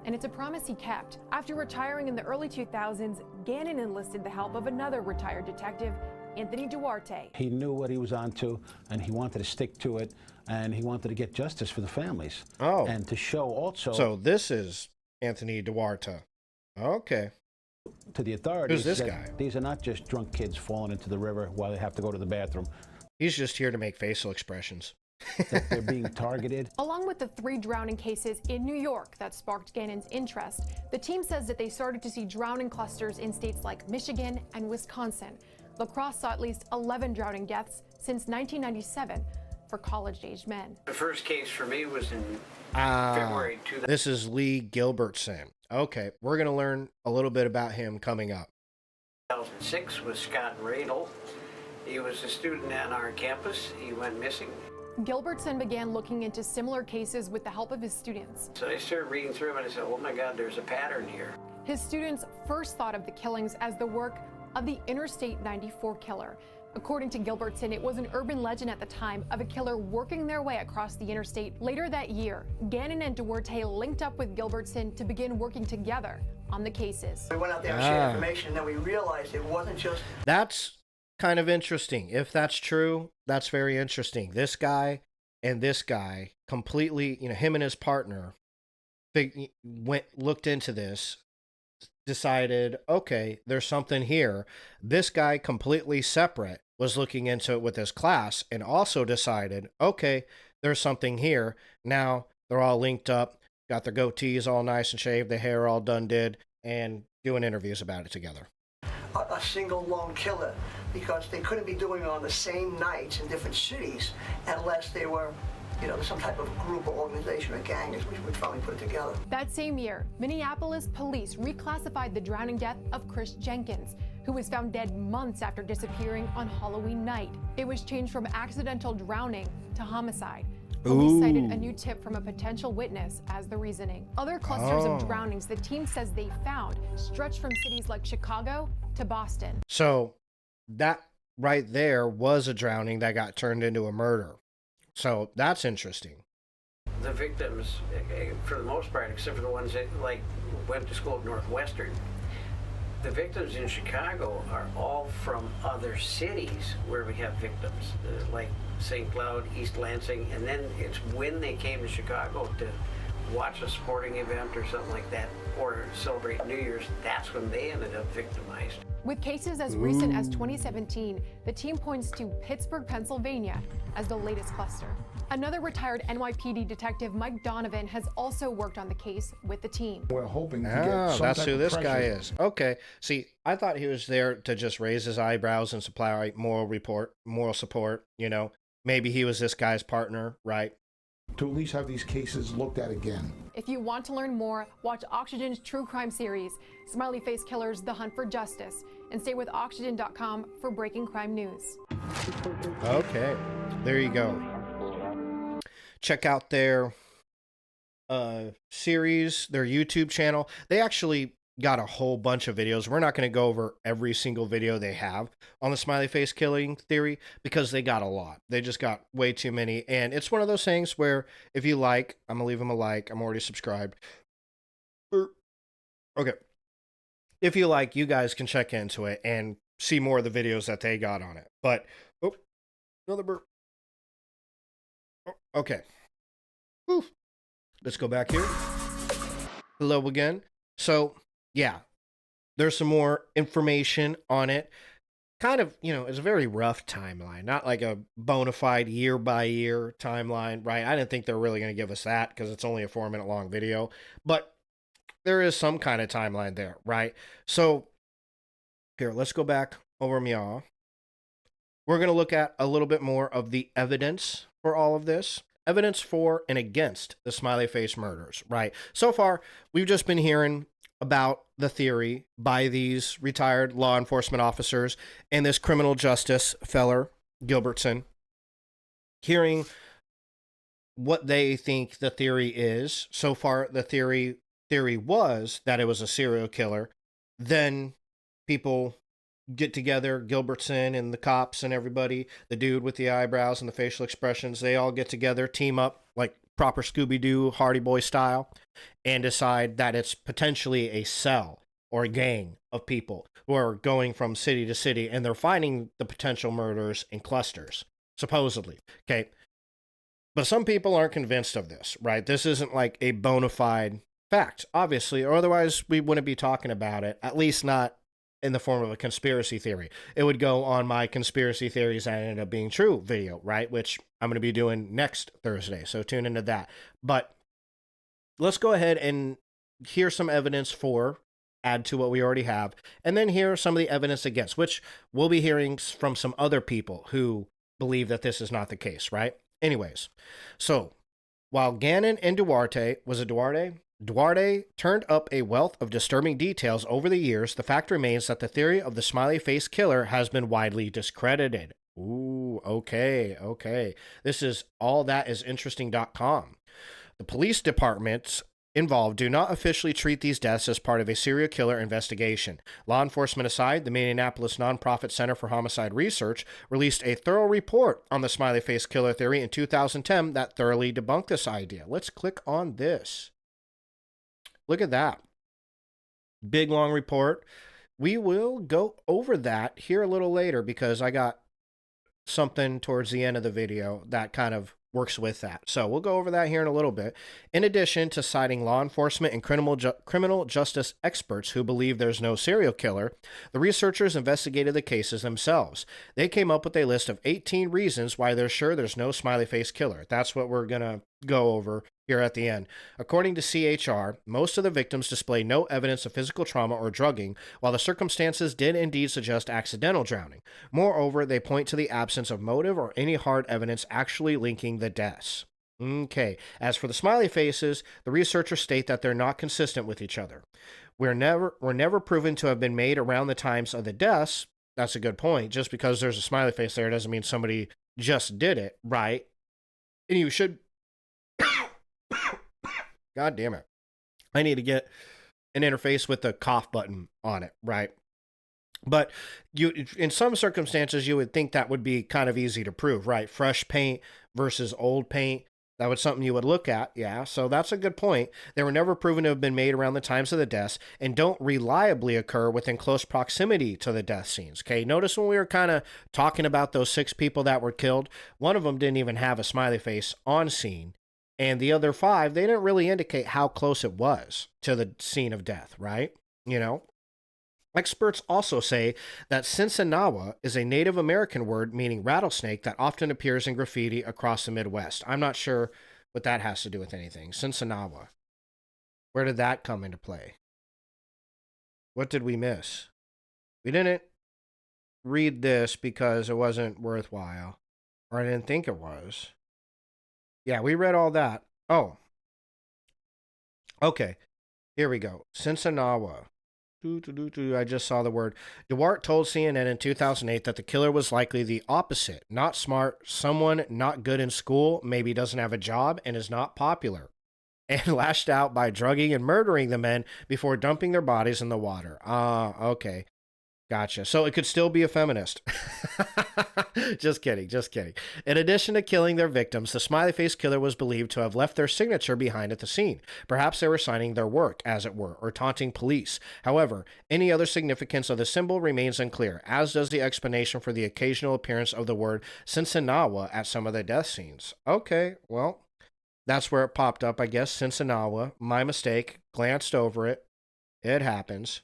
And it's a promise he kept. After retiring in the early 2000s, Gannon enlisted the help of another retired detective, Anthony Duarte. He knew what he was onto, and he wanted to stick to it, and he wanted to get justice for the families. Oh. And to show also So this is Anthony Duarte. Okay. to the authorities Who's this that guy? these are not just drunk kids falling into the river while they have to go to the bathroom. He's just here to make facial expressions. That they're being targeted. Along with the 3 drowning cases in New York that sparked Gannon's interest, the team says that they started to see drowning clusters in states like Michigan and Wisconsin. La Crosse saw at least 11 drowning deaths since 1997 for college-aged men. The first case for me was in February 2000. This is Lee Gilbertson. Okay, we're going to learn a little bit about him coming up. 2006 was Scott Radel. He was a student on our campus. He went missing. Gilbertson began looking into similar cases with the help of his students. So I started reading through them and I said, oh my God, there's a pattern here. His students first thought of the killings as the work of the Interstate 94 killer. According to Gilbertson, it was an urban legend at the time of a killer working their way across the interstate. Later that year, Gannon and Duarte linked up with Gilbertson to begin working together on the cases. We went out there and shared information, and then we realized it wasn't just. That's kind of interesting. If that's true, that's very interesting. This guy and this guy completely, him and his partner looked into this, decided, okay, there's something here. This guy, completely separate, was looking into it with his class and also decided, okay, there's something here. Now they're all linked up, got their goatees all nice and shaved, the hair all done did, and doing interviews about it together. A single lone killer, because they couldn't be doing it on the same nights in different cities unless they were, some type of group or organization or gang, as we would finally put it together. That same year, Minneapolis police reclassified the drowning death of Chris Jenkins, who was found dead months after disappearing on Halloween night. It was changed from accidental drowning to homicide. Police cited a new tip from a potential witness as the reasoning. Other clusters of drownings the team says they found stretch from cities like Chicago to Boston. So that right there was a drowning that got turned into a murder. So that's interesting. The victims, for the most part, except for the ones that went to school at Northwestern, the victims in Chicago are all from other cities where we have victims, like St. Cloud, East Lansing, and then it's when they came to Chicago to watch a sporting event or something like that, or celebrate New Year's, that's when they ended up victimized. With cases as recent as 2017, the team points to Pittsburgh, Pennsylvania as the latest cluster. Another retired NYPD detective, Mike Donovan, has also worked on the case with the team. We're hoping to get some that's type who of this pressure. guy is. Okay. See, I thought he was there to just raise his eyebrows and supply moral support, Maybe he was this guy's partner, right? To at least have these cases looked at again. If you want to learn more, watch Oxygen's true crime series, Smiley Face Killers: The Hunt for Justice, and stay with Oxygen.com for breaking crime news. Okay. There you go. Check out their series, their YouTube channel. They actually got a whole bunch of videos. We're not going to go over every single video they have on the smiley face killing theory because they got a lot. They just got way too many. And it's one of those things where if you like, I'm going to leave them a like. I'm already subscribed. Okay. If you like, you guys can check into it and see more of the videos that they got on it. But, oh, another burp. Oh, okay. Whew. Let's go back here. Hello again. So, yeah, there's some more information on it. Kind of, it's a very rough timeline, not like a bona fide year by year timeline, right? I didn't think they were really going to give us that because it's only a 4-minute long video, but there is some kind of timeline there, right? So, here, let's go back over Meow. We're going to look at a little bit more of the evidence for all of this. Evidence for and against the smiley face murders, right? So far, we've just been hearing about the theory by these retired law enforcement officers and this criminal justice feller, Gilbertson, hearing what they think the theory is. So far, the theory was that it was a serial killer. Then people get together, Gilbertson and the cops and everybody, the dude with the eyebrows and the facial expressions, they all get together, team up like proper Scooby-Doo Hardy Boy style, and decide that it's potentially a cell or a gang of people who are going from city to city, and they're finding the potential murders in clusters, supposedly. Okay. But some people aren't convinced of this, right? This isn't like a bona fide fact, obviously, or otherwise we wouldn't be talking about it, at least not in the form of a conspiracy theory. It would go on my conspiracy theories that ended up being true video, right? Which I'm going to be doing next Thursday. So tune into that. But let's go ahead and hear some evidence for, add to what we already have, and then hear some of the evidence against, which we'll be hearing from some other people who believe that this is not the case, right? Anyways, so while Gannon and Duarte turned up a wealth of disturbing details over the years, the fact remains that the theory of the smiley face killer has been widely discredited. Ooh, okay. This is allthatisinteresting.com. The police departments involved do not officially treat these deaths as part of a serial killer investigation. Law enforcement aside, the Minneapolis nonprofit Center for Homicide Research released a thorough report on the smiley face killer theory in 2010 that thoroughly debunked this idea. Let's click on this. Look at that. Big, long report. We will go over that here a little later because I got something towards the end of the video that kind of works with that. So we'll go over that here in a little bit. In addition to citing law enforcement and criminal justice experts who believe there's no serial killer, the researchers investigated the cases themselves. They came up with a list of 18 reasons why they're sure there's no smiley face killer. That's what we're going to go over here at the end. According to CHR, most of the victims display no evidence of physical trauma or drugging, while the circumstances did indeed suggest accidental drowning. Moreover, they point to the absence of motive or any hard evidence actually linking the deaths. Okay, as for the smiley faces, the researchers state that they're not consistent with each other. Were never proven to have been made around the times of the deaths. That's a good point. Just because there's a smiley face there doesn't mean somebody just did it, right? And you should God damn it. I need to get an interface with the cough button on it, right? But in some circumstances, you would think that would be kind of easy to prove, right? Fresh paint versus old paint. That was something you would look at, yeah. So that's a good point. They were never proven to have been made around the times of the deaths and don't reliably occur within close proximity to the death scenes, okay? Notice when we were kind of talking about those 6 people that were killed, one of them didn't even have a smiley face on scene. And the other 5, they didn't really indicate how close it was to the scene of death, right? Experts also say that Sinsinawa is a Native American word meaning rattlesnake that often appears in graffiti across the Midwest. I'm not sure what that has to do with anything. Sinsinawa. Where did that come into play? What did we miss? We didn't read this because it wasn't worthwhile. Or I didn't think it was. Yeah, we read all that. Oh. Okay. Here we go. Sinsinawa. I just saw the word. Duarte told CNN in 2008 that the killer was likely the opposite. Not smart, someone not good in school, maybe doesn't have a job, and is not popular. and lashed out by drugging and murdering the men before dumping their bodies in the water. Ah, okay. Gotcha. So it could still be a feminist. Just kidding, just kidding. In addition to killing their victims, the smiley face killer was believed to have left their signature behind at the scene. Perhaps they were signing their work, as it were, or taunting police. However, any other significance of the symbol remains unclear, as does the explanation for the occasional appearance of the word Sinsinawa at some of the death scenes. Okay, well, that's where it popped up, I guess. Sinsinawa. My mistake. Glanced over it. It happens.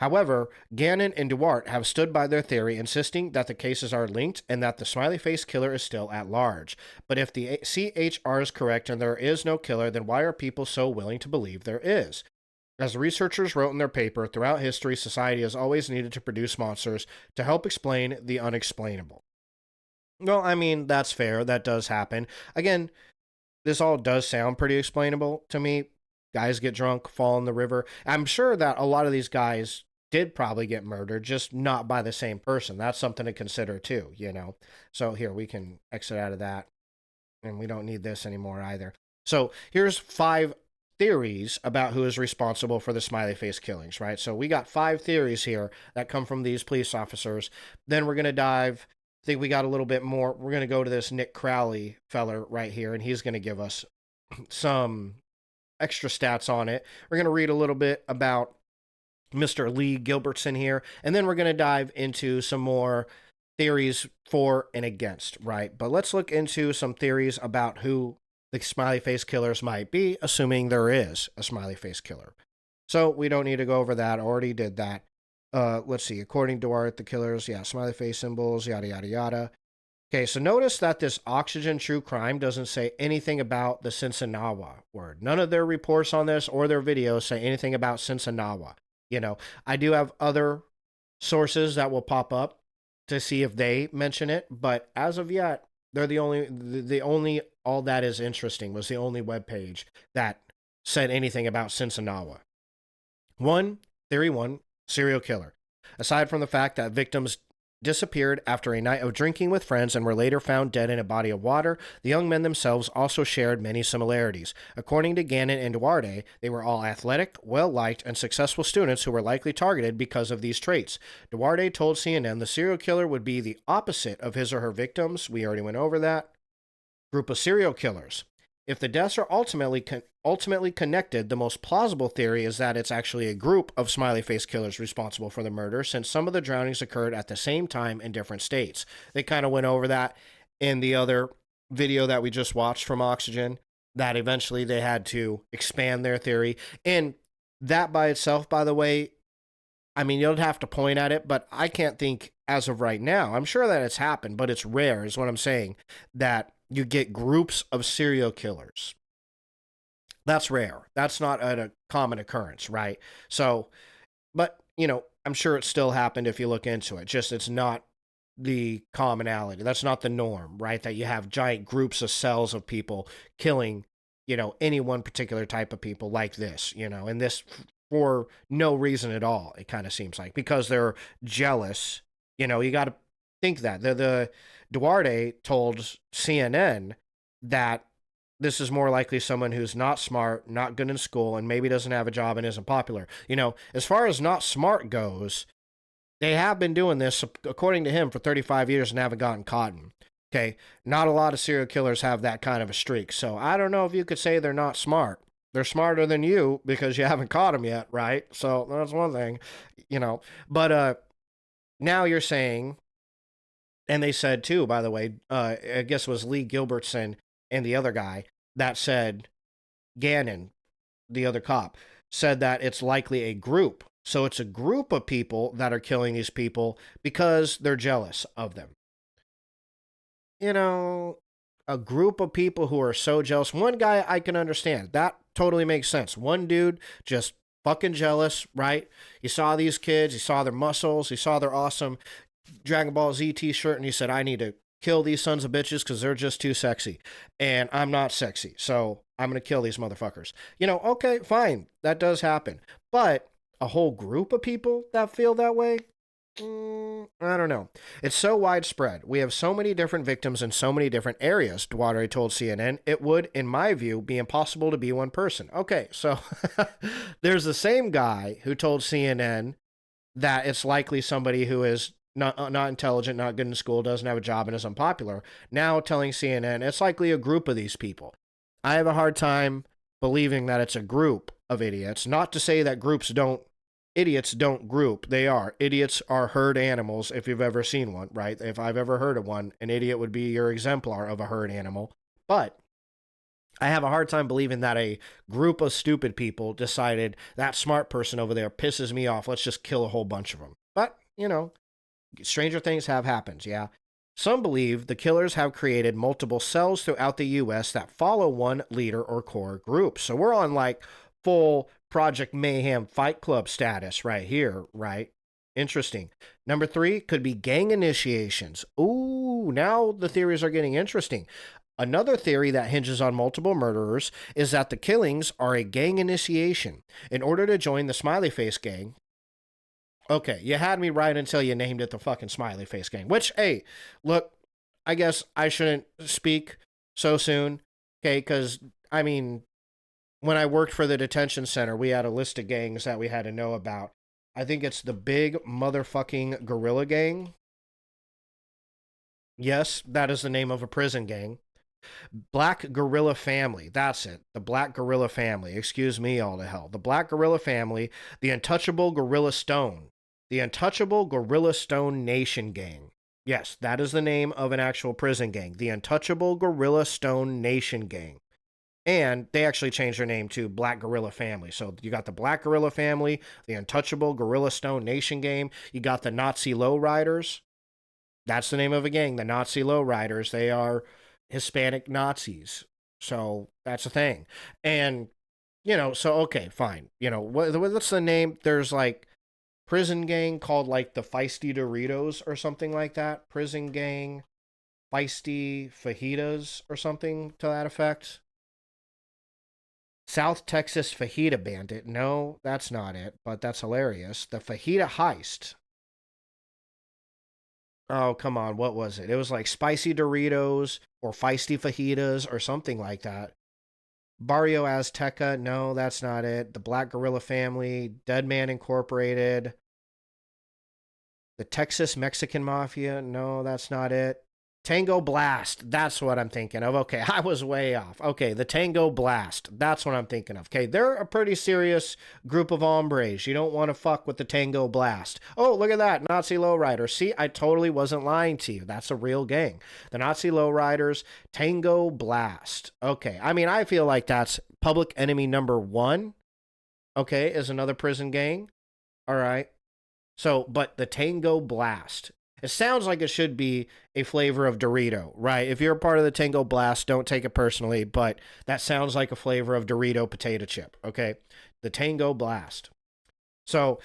However, Gannon and Duarte have stood by their theory, insisting that the cases are linked and that the smiley face killer is still at large. But if the CHR is correct and there is no killer, then why are people so willing to believe there is? As the researchers wrote in their paper, throughout history, society has always needed to produce monsters to help explain the unexplainable. Well, I mean, that's fair. That does happen. Again, this all does sound pretty explainable to me. Guys get drunk, fall in the river. I'm sure that a lot of these guys did probably get murdered, just not by the same person. That's something to consider too, you know? So here, we can exit out of that, and we don't need this anymore either. So here's 5 theories about who is responsible for the smiley face killings, right? So we got 5 theories here that come from these police officers. Then we're going to dive, I think we got a little bit more. We're going to go to this Nick Crowley feller right here, and he's going to give us some extra stats on it. We're going to read a little bit about Mr. Lee Gilbertson here, and then we're going to dive into some more theories for and against, right? But let's look into some theories about who the smiley face killers might be, assuming there is a smiley face killer. So we don't need to go over that. I already did that. Let's see. According to Duarte, the killers, yeah, smiley face symbols, yada, yada, yada. Okay, so notice that this Oxygen True Crime doesn't say anything about the Sinsinawa word. None of their reports on this or their videos say anything about Sinsinawa. You know, I do have other sources that will pop up to see if they mention it, but as of yet, they're the only all that is interesting was the only webpage that said anything about Sinsinawa. Theory 1, serial killer. Aside from the fact that victims disappeared after a night of drinking with friends and were later found dead in a body of water, the young men themselves also shared many similarities. According to Gannon and Duarte, they were all athletic, well-liked, and successful students who were likely targeted because of these traits. Duarte told CNN the serial killer would be the opposite of his or her victims. We already went over that. Group of serial killers. If the deaths are ultimately connected, the most plausible theory is that it's actually a group of smiley face killers responsible for the murder, since some of the drownings occurred at the same time in different states. They kind of went over that in the other video that we just watched from Oxygen, that eventually they had to expand their theory. And that by itself, by the way, I mean, you'll have to point at it, but I can't think as of right now. I'm sure that it's happened, but it's rare, is what I'm saying, that you get groups of serial killers. That's rare. That's not a common occurrence, right? So, but, you know, I'm sure it still happened if you look into it. Just it's not the commonality. That's not the norm, right? That you have giant groups of cells of people killing, you know, any one particular type of people like this, you know, and this for no reason at all, it kind of seems like, because they're jealous. You know, you got to think that. The Duarte told CNN that this is more likely someone who's not smart, not good in school, and maybe doesn't have a job and isn't popular. You know, as far as not smart goes, they have been doing this, according to him, for 35 years and haven't gotten caught. Okay, not a lot of serial killers have that kind of a streak. So I don't know if you could say they're not smart. They're smarter than you because you haven't caught them yet, right? So that's one thing, you know. But now you're saying, and they said too, by the way, I guess it was Lee Gilbertson and the other guy that said, Gannon, the other cop, said that it's likely a group. So it's a group of people that are killing these people because they're jealous of them. You know, a group of people who are so jealous. One guy I can understand. That totally makes sense. One dude just fucking jealous, right? You saw these kids, you saw their muscles, you saw their awesome Dragon Ball Z t-shirt, and you said, I need to kill these sons of bitches because they're just too sexy. And I'm not sexy, so I'm going to kill these motherfuckers. You know, okay, fine. That does happen. But a whole group of people that feel that way? I don't know. It's so widespread. We have so many different victims in so many different areas, Duarte told CNN. It would, in my view, be impossible to be one person. Okay, so there's the same guy who told CNN that it's likely somebody who is not intelligent, not good in school, doesn't have a job, and is unpopular. Now telling CNN it's likely a group of these people. I have a hard time believing that it's a group of idiots. Not to say that idiots don't group. They are. Idiots are herd animals if you've ever seen one, right? If I've ever heard of one, an idiot would be your exemplar of a herd animal. But I have a hard time believing that a group of stupid people decided that smart person over there pisses me off. Let's just kill a whole bunch of them. But, stranger things have happened, yeah. Some believe the killers have created multiple cells throughout the U.S. that follow one leader or core group. So we're on like full Project Mayhem Fight Club status right here, right? Interesting. Number 3 could be gang initiations. Ooh, now the theories are getting interesting. Another theory that hinges on multiple murderers is that the killings are a gang initiation. In order to join the Smiley Face gang, okay, you had me right until you named it the fucking Smiley Face gang, which, hey, look, I guess I shouldn't speak so soon, okay, because, I mean, when I worked for the detention center, we had a list of gangs that we had to know about. I think it's the Big Motherfucking Gorilla Gang. Yes, that is the name of a prison gang. Black Gorilla Family. That's it. The Black Gorilla Family. Excuse me, all to hell. The Black Gorilla Family. The Untouchable Gorilla Stone. The Untouchable Gorilla Stone Nation Gang. Yes, that is the name of an actual prison gang. The Untouchable Gorilla Stone Nation Gang. And they actually changed their name to Black Gorilla Family. So you got the Black Gorilla Family, the Untouchable Gorilla Stone Nation Gang. You got the Nazi Lowriders. That's the name of a gang, the Nazi Lowriders. They are Hispanic Nazis. So that's a thing. And, so, okay, fine. What's the name? There's like prison gang called like the Feisty Doritos or something like that. Prison gang, Feisty Fajitas or something to that effect. South Texas Fajita Bandit. No, that's not it, but that's hilarious. The Fajita Heist. Oh, come on. What was it? It was like Spicy Doritos or Feisty Fajitas or something like that. Barrio Azteca. No, that's not it. The Black Gorilla Family. Dead Man Incorporated. The Texas Mexican Mafia. No, that's not it. Tango Blast. That's what I'm thinking of. Okay, I was way off. Okay, the Tango Blast. That's what I'm thinking of. Okay, they're a pretty serious group of hombres. You don't want to fuck with the Tango Blast. Oh, look at that. Nazi Lowrider. See, I totally wasn't lying to you. That's a real gang. The Nazi Lowriders, Tango Blast. Okay, I mean, I feel like that's Public Enemy number 1. Okay, is another prison gang. All right. So, but the Tango Blast. It sounds like it should be a flavor of Dorito, right? If you're a part of the Tango Blast, don't take it personally, but that sounds like a flavor of Dorito potato chip, okay? The Tango Blast. So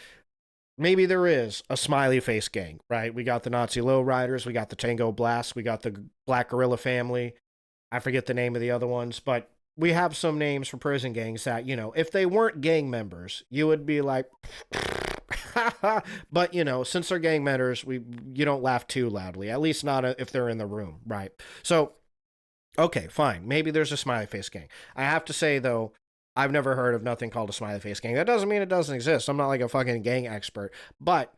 maybe there is a Smiley Face gang, right? We got the Nazi Lowriders, we got the Tango Blast, we got the Black Gorilla Family. I forget the name of the other ones, but we have some names for prison gangs that, if they weren't gang members, you would be like... But since they're gang members, you don't laugh too loudly, at least not if they're in the room, right? So okay, fine, maybe there's a Smiley Face gang. I have to say though, I've never heard of nothing called a Smiley Face gang. That doesn't mean it doesn't exist. I'm not like a fucking gang expert, but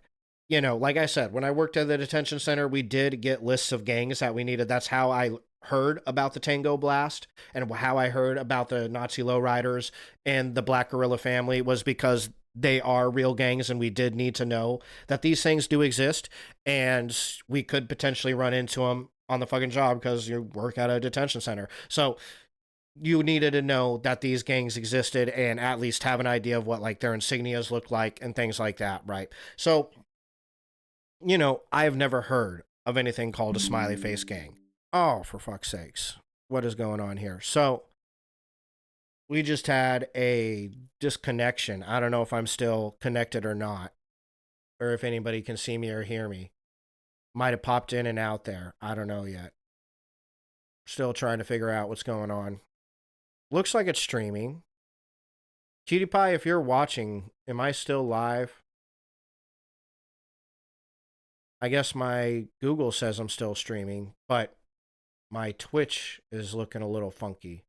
like I said, when I worked at the detention center, we did get lists of gangs that we needed. That's how I heard about the Tango Blast and how I heard about the Nazi Lowriders and the Black Gorilla Family was because they are real gangs, and we did need to know that these things do exist, and we could potentially run into them on the fucking job because you work at a detention center. So you needed to know that these gangs existed and at least have an idea of what like their insignias look like and things like that, right? So, I've never heard of anything called a Smiley Face gang. Oh, for fuck's sakes. What is going on here? So we just had a disconnection. I don't know if I'm still connected or not, or if anybody can see me or hear me. Might have popped in and out there. I don't know yet. Still trying to figure out what's going on. Looks like it's streaming. Cutie Pie, if you're watching, am I still live? I guess my Google says I'm still streaming, but my Twitch is looking a little funky.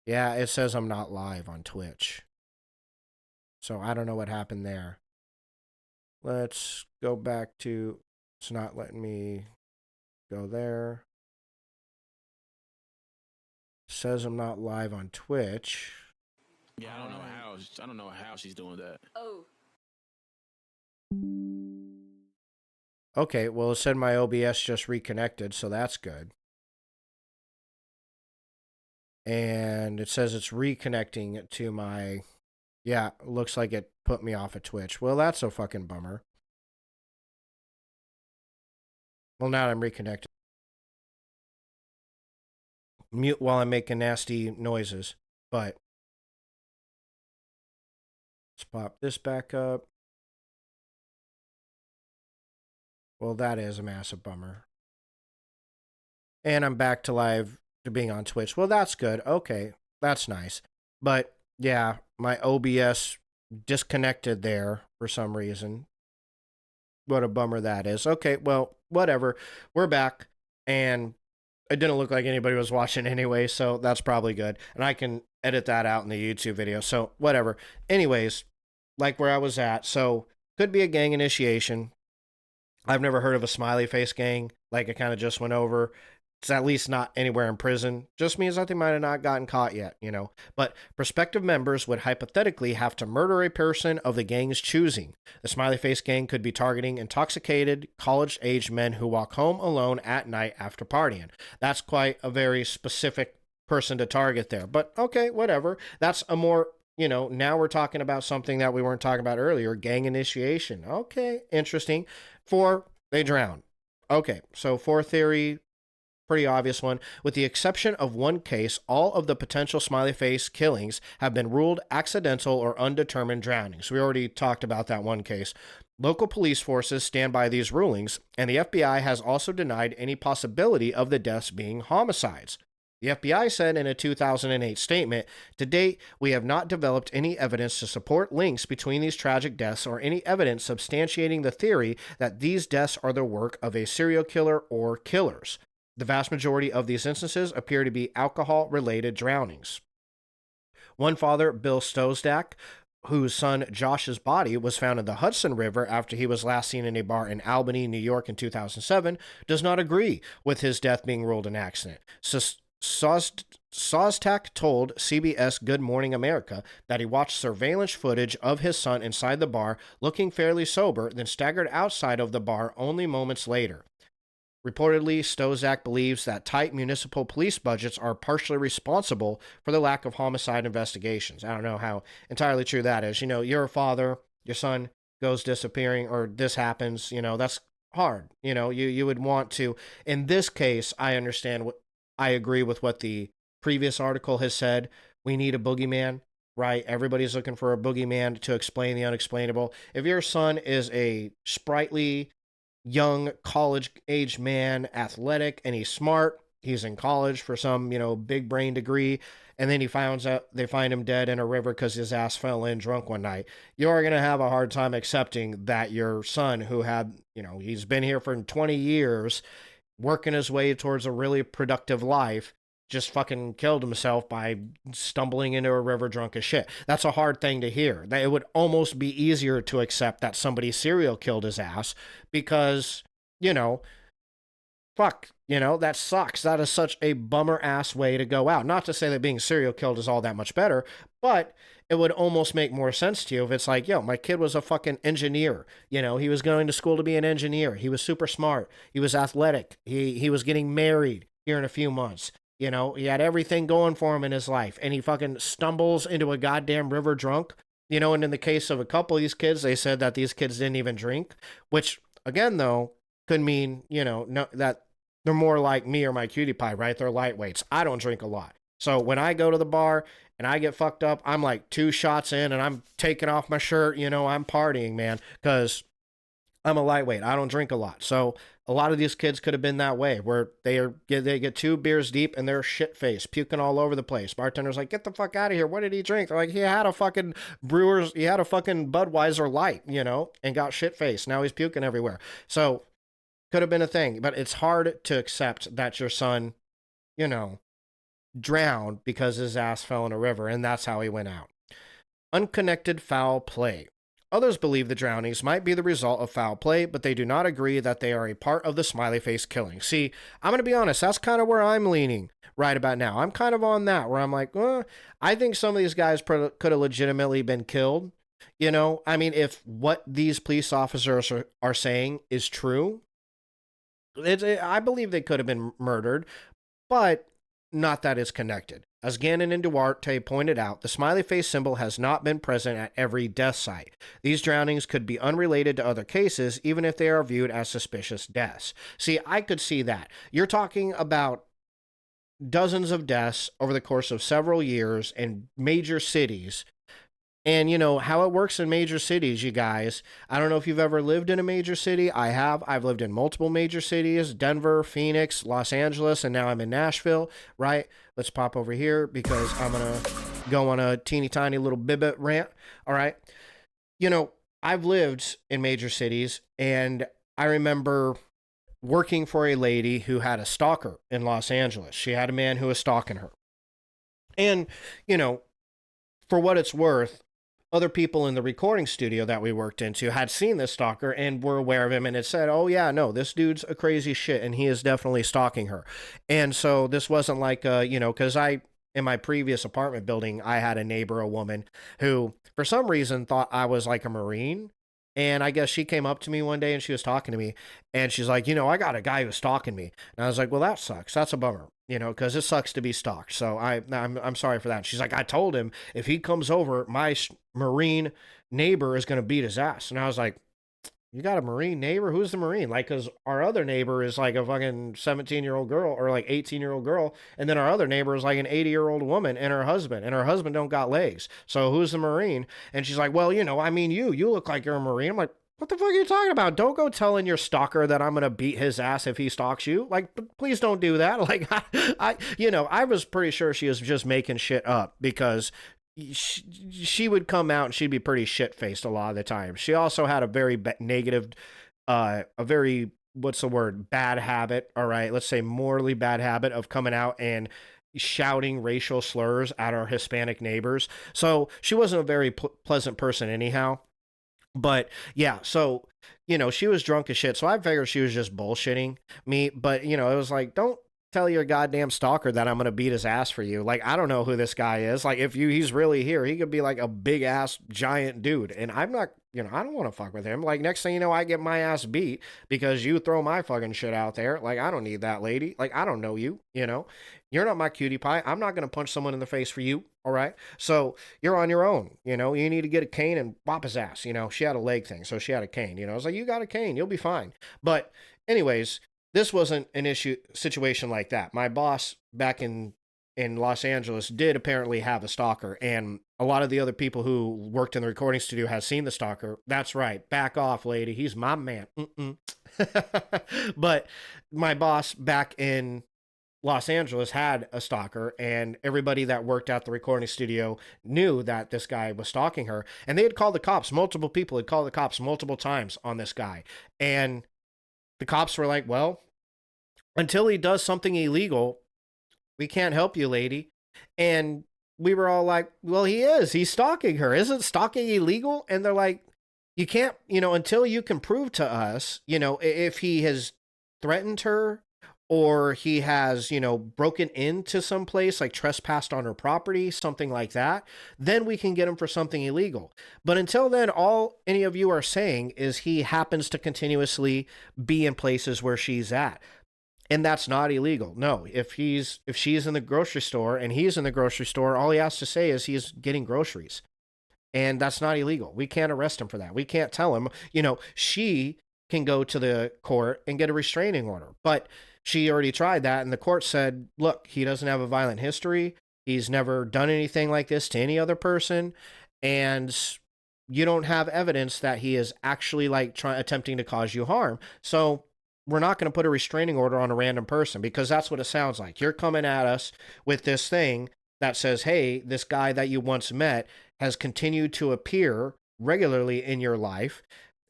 Yeah, it says I'm not live on Twitch. So I don't know what happened there. Let's go back to, it's not letting me go there. It says I'm not live on Twitch. Yeah, I don't know how she's doing that. Oh. Okay, well, it said my OBS just reconnected, so that's good. And it says it's reconnecting to my, yeah, looks like it put me off of Twitch. Well, that's a fucking bummer. Well, now I'm reconnected. Mute while I'm making nasty noises, but let's pop this back up. Well, that is a massive bummer. And I'm back to live to being on Twitch. Well, that's good. Okay, that's nice. But yeah, my OBS disconnected there for some reason. What a bummer that is. Okay, well, whatever. We're back, and it didn't look like anybody was watching anyway, so that's probably good. And I can edit that out in the YouTube video, so whatever. Anyways, like where I was at, so could be a gang initiation. I've never heard of a smiley face gang, like I kind of just went over. It's at least not anywhere in prison. Just means that they might have not gotten caught yet, you know. But prospective members would hypothetically have to murder a person of the gang's choosing. The smiley face gang could be targeting intoxicated, college-aged men who walk home alone at night after partying. That's quite a very specific person to target there. But okay, whatever. That's a more, you know, now we're talking about something that we weren't talking about earlier, gang initiation. Okay, interesting. 4, they drown. Okay, so 4 theory, pretty obvious one. With the exception of one case, all of the potential smiley face killings have been ruled accidental or undetermined drownings. We already talked about that one case. Local police forces stand by these rulings, and the FBI has also denied any possibility of the deaths being homicides. The FBI said in a 2008 statement, "To date, we have not developed any evidence to support links between these tragic deaths or any evidence substantiating the theory that these deaths are the work of a serial killer or killers. The vast majority of these instances appear to be alcohol-related drownings." One father, Bill Stosdak, whose son Josh's body was found in the Hudson River after he was last seen in a bar in Albany, New York in 2007, does not agree with his death being ruled an accident. Sostak told CBS Good Morning America that he watched surveillance footage of his son inside the bar looking fairly sober, then staggered outside of the bar only moments later. Reportedly, Stozak believes that tight municipal police budgets are partially responsible for the lack of homicide investigations. I don't know how entirely true that is. You know, you're a father, your son goes disappearing, or this happens, you know, that's hard. You know, you would want to, in this case, I understand what, I agree with what the previous article has said. We need a boogeyman, right? Everybody's looking for a boogeyman to explain the unexplainable. If your son is a sprightly, young, college-age man, athletic, and he's smart, he's in college for some, you know, big brain degree, and then he finds out they find him dead in a river because his ass fell in drunk one night, you're going to have a hard time accepting that your son, who had, you know, he's been here for 20 years, working his way towards a really productive life, just fucking killed himself by stumbling into a river drunk as shit. That's a hard thing to hear. That it would almost be easier to accept that somebody serial killed his ass because, you know, fuck, you know, that sucks. That is such a bummer ass way to go out. Not to say that being serial killed is all that much better, but it would almost make more sense to you if it's like, yo, my kid was a fucking engineer. You know, he was going to school to be an engineer. He was super smart. He was athletic. He was getting married here in a few months. You know, he had everything going for him in his life, and he fucking stumbles into a goddamn river drunk. You know, and in the case of a couple of these kids, they said that these kids didn't even drink, which, again, though, could mean, you know, no, that they're more like me or my cutie pie, right? They're lightweights. I don't drink a lot. So when I go to the bar and I get fucked up, I'm like 2 shots in and I'm taking off my shirt, you know, I'm partying, man, because I'm a lightweight. I don't drink a lot. So a lot of these kids could have been that way, where they get 2 beers deep and they're shit-faced, puking all over the place. Bartender's like, get the fuck out of here. What did he drink? They're like, he had a fucking Budweiser Light, you know, and got shit-faced. Now he's puking everywhere. So Could have been a thing, but it's hard to accept that your son, you know, drowned because his ass fell in a river and that's how he went out. Unconnected foul play. Others believe the drownings might be the result of foul play, but they do not agree that they are a part of the Smiley Face killing. See, I'm going to be honest, that's kind of where I'm leaning right about now. I'm kind of on that, where I'm like, I think some of these guys could have legitimately been killed. You know, I mean, if what these police officers are saying is true, I believe they could have been murdered, but not that it's connected. As Gannon and Duarte pointed out, the smiley face symbol has not been present at every death site. These drownings could be unrelated to other cases, even if they are viewed as suspicious deaths. See, I could see that. You're talking about dozens of deaths over the course of several years in major cities. And you know how it works in major cities, you guys. I don't know if you've ever lived in a major city. I have. I've lived in multiple major cities: Denver, Phoenix, Los Angeles, and now I'm in Nashville, right? Let's pop over here because I'm going to go on a teeny tiny little bibbit rant, all right? You know, I've lived in major cities, and I remember working for a lady who had a stalker in Los Angeles. She had a man who was stalking her. And, you know, for what it's worth, other people in the recording studio that we worked into had seen this stalker and were aware of him and had said, oh yeah, no, this dude's a crazy shit and he is definitely stalking her. And so this wasn't like, you know, because in my previous apartment building, I had a neighbor, a woman, who for some reason thought I was like a Marine. And I guess she came up to me one day and she was talking to me and she's like, you know, I got a guy who's stalking me. And I was like, well, that sucks. That's a bummer, you know, because it sucks to be stalked. So I'm sorry for that. She's like, I told him if he comes over, my Marine neighbor is going to beat his ass. And I was like, you got a Marine neighbor? Who's the Marine? Like, because our other neighbor is like a fucking 17-year-old girl or like 18-year-old girl. And then our other neighbor is like an 80-year-old woman and her husband don't got legs. So who's the Marine? And she's like, well, you know, I mean, you look like you're a Marine. I'm like, what the fuck are you talking about? Don't go telling your stalker that I'm going to beat his ass if he stalks you. Like, please don't do that. Like, you know, I was pretty sure she was just making shit up because she would come out and she'd be pretty shit-faced a lot of the time. She also had a very negative, a very, what's the word, bad habit, all right, let's say morally bad habit of coming out and shouting racial slurs at our Hispanic neighbors. So she wasn't a very pleasant person anyhow. But yeah, so, you know, she was drunk as shit. So I figured she was just bullshitting me. But, you know, it was like, don't tell your goddamn stalker that I'm going to beat his ass for you. Like, I don't know who this guy is. Like, if he's really here, he could be like a big ass giant dude. And I'm not, you know, I don't want to fuck with him. Like, next thing you know, I get my ass beat because you throw my fucking shit out there. Like, I don't need that lady. Like, I don't know you, you know. You're not my cutie pie. I'm not going to punch someone in the face for you. All right. So you're on your own. You know, you need to get a cane and bop his ass. You know, she had a leg thing. So she had a cane. You know, I was like, you got a cane. You'll be fine. But, anyways, this wasn't an situation like that. My boss back in Los Angeles did apparently have a stalker. And a lot of the other people who worked in the recording studio has seen the stalker. That's right. Back off, lady. He's my man. But my boss back in Los Angeles had a stalker, and everybody that worked at the recording studio knew that this guy was stalking her. And they had called the cops. Multiple people had called the cops multiple times on this guy. And the cops were like, well, until he does something illegal, we can't help you, lady. And we were all like, well, he is. He's stalking her. Isn't stalking illegal? And they're like, you can't, you know, until you can prove to us, you know, if he has threatened her, or he has, you know, broken into some place, like trespassed on her property, something like that, then we can get him for something illegal. But until then, all any of you are saying is he happens to continuously be in places where she's at. And that's not illegal. No, if she's in the grocery store and he's in the grocery store, all he has to say is he's getting groceries. And that's not illegal. We can't arrest him for that. We can't tell him, you know, she can go to the court and get a restraining order. But she already tried that, and the court said, look, he doesn't have a violent history. He's never done anything like this to any other person, and you don't have evidence that he is actually like attempting to cause you harm. So we're not going to put a restraining order on a random person, because that's what it sounds like. You're coming at us with this thing that says, hey, this guy that you once met has continued to appear regularly in your life,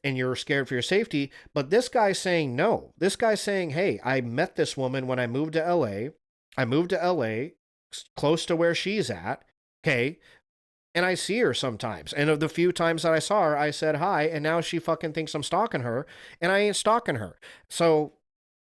and you're scared for your safety. But this guy's saying no. This guy's saying, hey, I met this woman when I moved to LA. I moved to LA close to where she's at. Okay. And I see her sometimes. And of the few times that I saw her, I said hi. And now she fucking thinks I'm stalking her. And I ain't stalking her. So,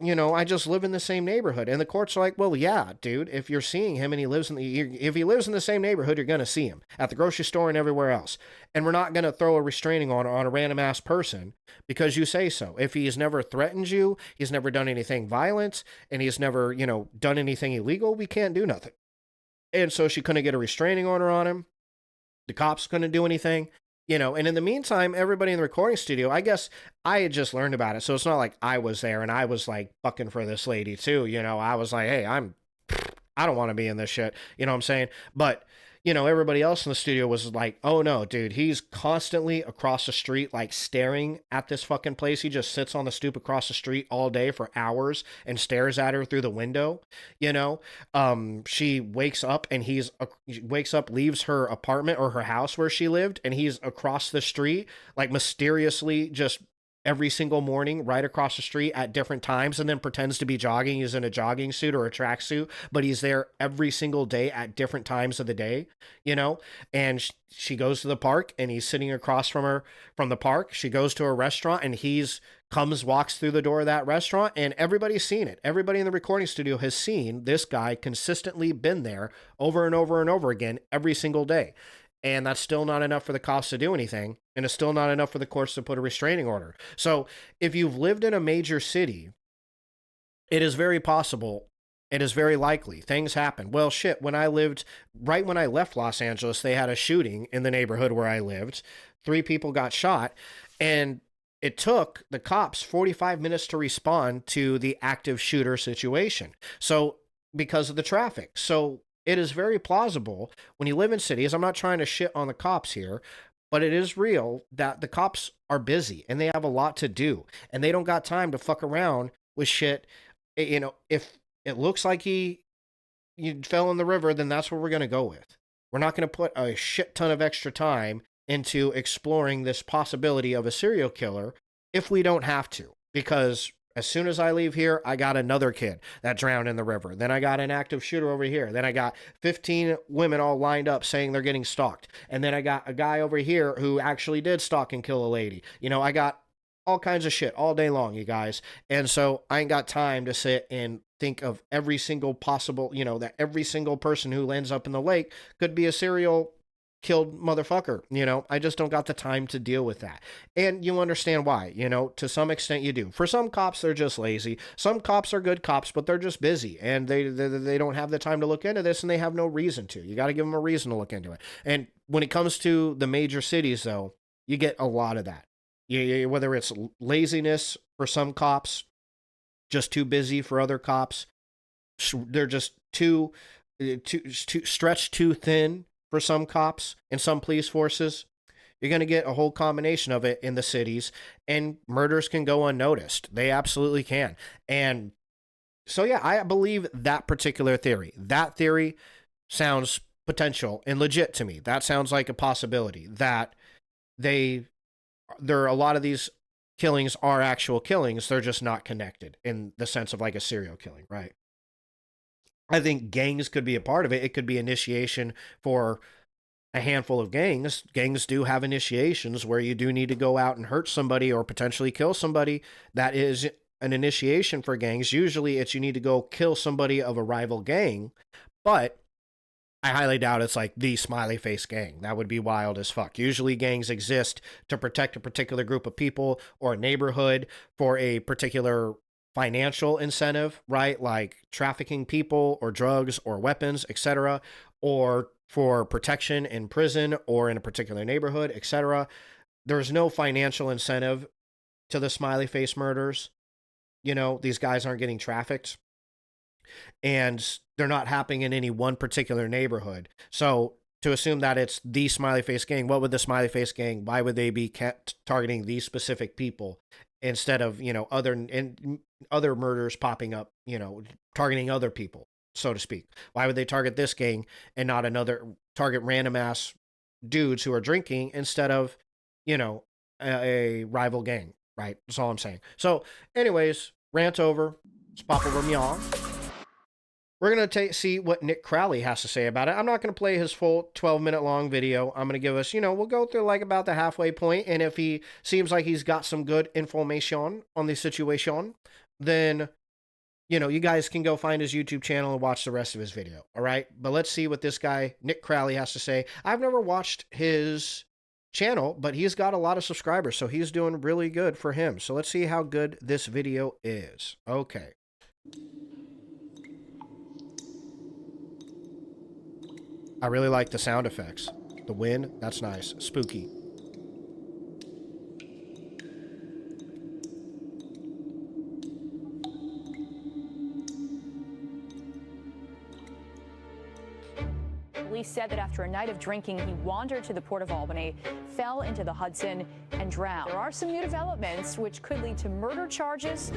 I just live in the same neighborhood. And the courts are like, well, yeah, dude, if you're seeing him and if he lives in the same neighborhood, you're going to see him at the grocery store and everywhere else. And we're not going to throw a restraining order on a random ass person because you say so. If he's never threatened you, he's never done anything violent, and he's never, done anything illegal, we can't do nothing. And so she couldn't get a restraining order on him. The cops couldn't do anything, and in the meantime, everybody in the recording studio, I guess I had just learned about it. So it's not like I was there and I was like fucking for this lady too. I was like, hey, I don't want to be in this shit. You know what I'm saying? But, everybody else in the studio was like, oh no, dude, he's constantly across the street, like staring at this fucking place. He just sits on the stoop across the street all day for hours and stares at her through the window. She wakes up and leaves her apartment or her house where she lived, and he's across the street, like mysteriously just every single morning right across the street at different times, and then pretends to be jogging. He's in a jogging suit or a tracksuit, but he's there every single day at different times of the day, and she goes to the park and he's sitting across from her from the park. She goes to a restaurant and walks through the door of that restaurant, and everybody's seen it. Everybody in the recording studio has seen this guy consistently been there over and over and over again every single day. And that's still not enough for the cops to do anything. And it's still not enough for the courts to put a restraining order. So if you've lived in a major city, it is very possible. It is very likely things happen. Well, shit, when I left Los Angeles, they had a shooting in the neighborhood where I lived. 3 people got shot, and it took the cops 45 minutes to respond to the active shooter situation. So because of the traffic. So it is very plausible when you live in cities. I'm not trying to shit on the cops here, but it is real that the cops are busy and they have a lot to do, and they don't got time to fuck around with shit. If it looks like you fell in the river, then that's what we're going to go with. We're not going to put a shit ton of extra time into exploring this possibility of a serial killer if we don't have to, because as soon as I leave here, I got another kid that drowned in the river. Then I got an active shooter over here. Then I got 15 women all lined up saying they're getting stalked. And then I got a guy over here who actually did stalk and kill a lady. I got all kinds of shit all day long, you guys. And so I ain't got time to sit and think of every single possible, that every single person who lands up in the lake could be a serial killed motherfucker. I just don't got the time to deal with that. And you understand why, to some extent you do. For some cops, they're just lazy. Some cops are good cops, but they're just busy, and they don't have the time to look into this, and they have no reason to. You got to give them a reason to look into it. And when it comes to the major cities, though, you get a lot of that. Whether it's laziness for some cops, just too busy for other cops, they're just too stretched too thin for some cops and some police forces. You're going to get a whole combination of it in the cities, and murders can go unnoticed. They absolutely can. And so, yeah, I believe that particular theory. That theory sounds potential and legit to me. That sounds like a possibility that there are a lot of these killings are actual killings. They're just not connected in the sense of like a serial killing, right? I think gangs could be a part of it. It could be initiation for a handful of gangs. Gangs do have initiations where you do need to go out and hurt somebody or potentially kill somebody. That is an initiation for gangs. Usually it's you need to go kill somebody of a rival gang, but I highly doubt it's like the Smiley Face gang. That would be wild as fuck. Usually gangs exist to protect a particular group of people or a neighborhood for a particular financial incentive, right? Like trafficking people or drugs or weapons, etc., or for protection in prison or in a particular neighborhood, etc. There's no financial incentive to the Smiley Face murders. These guys aren't getting trafficked, and they're not happening in any one particular neighborhood. So to assume that it's the Smiley Face gang, what would the Smiley Face gang, why would they be targeting these specific people instead of, other murders popping up, targeting other people, so to speak? Why would they target this gang and not target random ass dudes who are drinking instead of, a rival gang, right? That's all I'm saying. So, anyways, rant over. Let's pop over meow. We're going to see what Nick Crowley has to say about it. I'm not going to play his full 12-minute long video. I'm going to give us, we'll go through like about the halfway point, and if he seems like he's got some good information on the situation, then, you guys can go find his YouTube channel and watch the rest of his video, all right? But let's see what this guy, Nick Crowley, has to say. I've never watched his channel, but he's got a lot of subscribers, so he's doing really good for him. So let's see how good this video is. Okay. I really like the sound effects. The wind, that's nice. Spooky. Police said that after a night of drinking, he wandered to the Port of Albany, fell into the Hudson, and drowned. There are some new developments which could lead to murder charges.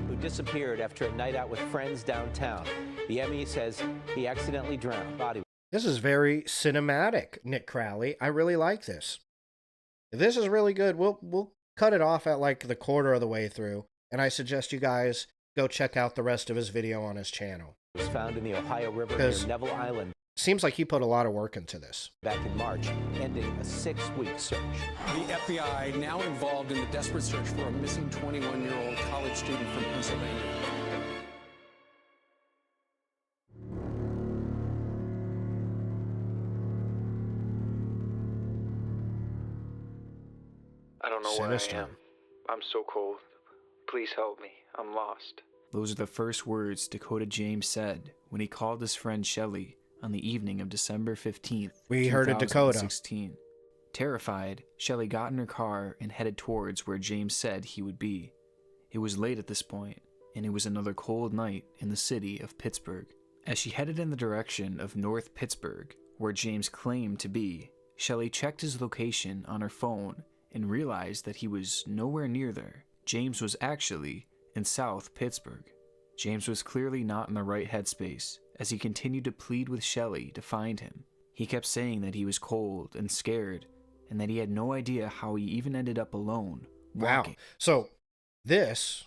Who disappeared after a night out with friends downtown. The ME says he accidentally drowned. Body. This is very cinematic, Nick Crowley. I really like this. This is really good. We'll cut it off at like the quarter of the way through, and I suggest you guys go check out the rest of his video on his channel. It was found in the Ohio River near Neville Island. Seems like he put a lot of work into this. Back in March, ending a 6-week search. The FBI now involved in the desperate search for a missing 21-year-old college student from Pennsylvania. I don't know Sinister. where I am. I'm so cold. Please help me. I'm lost. Those are the first words Dakota James said when he called his friend Shelley on the evening of December 15th, We heard it, Dakota. 2016. Terrified, Shelley got in her car and headed towards where James said he would be. It was late at this point, and it was another cold night in the city of Pittsburgh. As she headed in the direction of North Pittsburgh, where James claimed to be, Shelley checked his location on her phone and realized that he was nowhere near there. James was actually in South Pittsburgh. James was clearly not in the right headspace as he continued to plead with Shelley to find him. He kept saying that he was cold and scared and that he had no idea how he even ended up alone walking. Wow. So this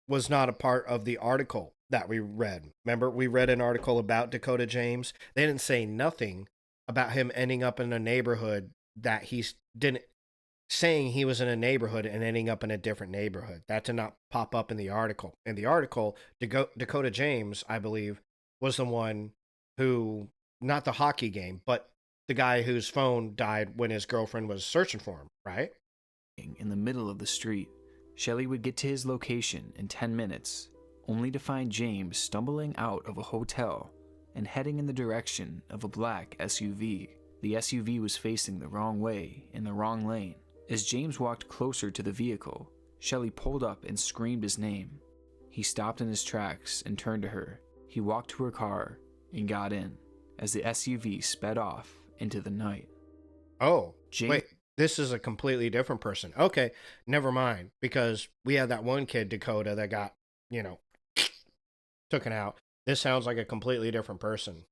was not a part of the article that we read. Remember, we read an article about Dakota James. They didn't say nothing about him ending up in a neighborhood that he didn't, saying he was in a neighborhood and ending up in a different neighborhood. That did not pop up in the article. In the article, Dakota James, I believe, was the one who, not the hockey game, but the guy whose phone died when his girlfriend was searching for him, right? In the middle of the street, Shelley would get to his location in 10 minutes, only to find James stumbling out of a hotel and heading in the direction of a black SUV. The SUV was facing the wrong way in the wrong lane. As James walked closer to the vehicle, Shelley pulled up and screamed his name. He stopped in his tracks and turned to her. He walked to her car and got in as the SUV sped off into the night. Oh, wait, this is a completely different person. Okay, never mind, because we had that one kid, Dakota, that got, taken out. This sounds like a completely different person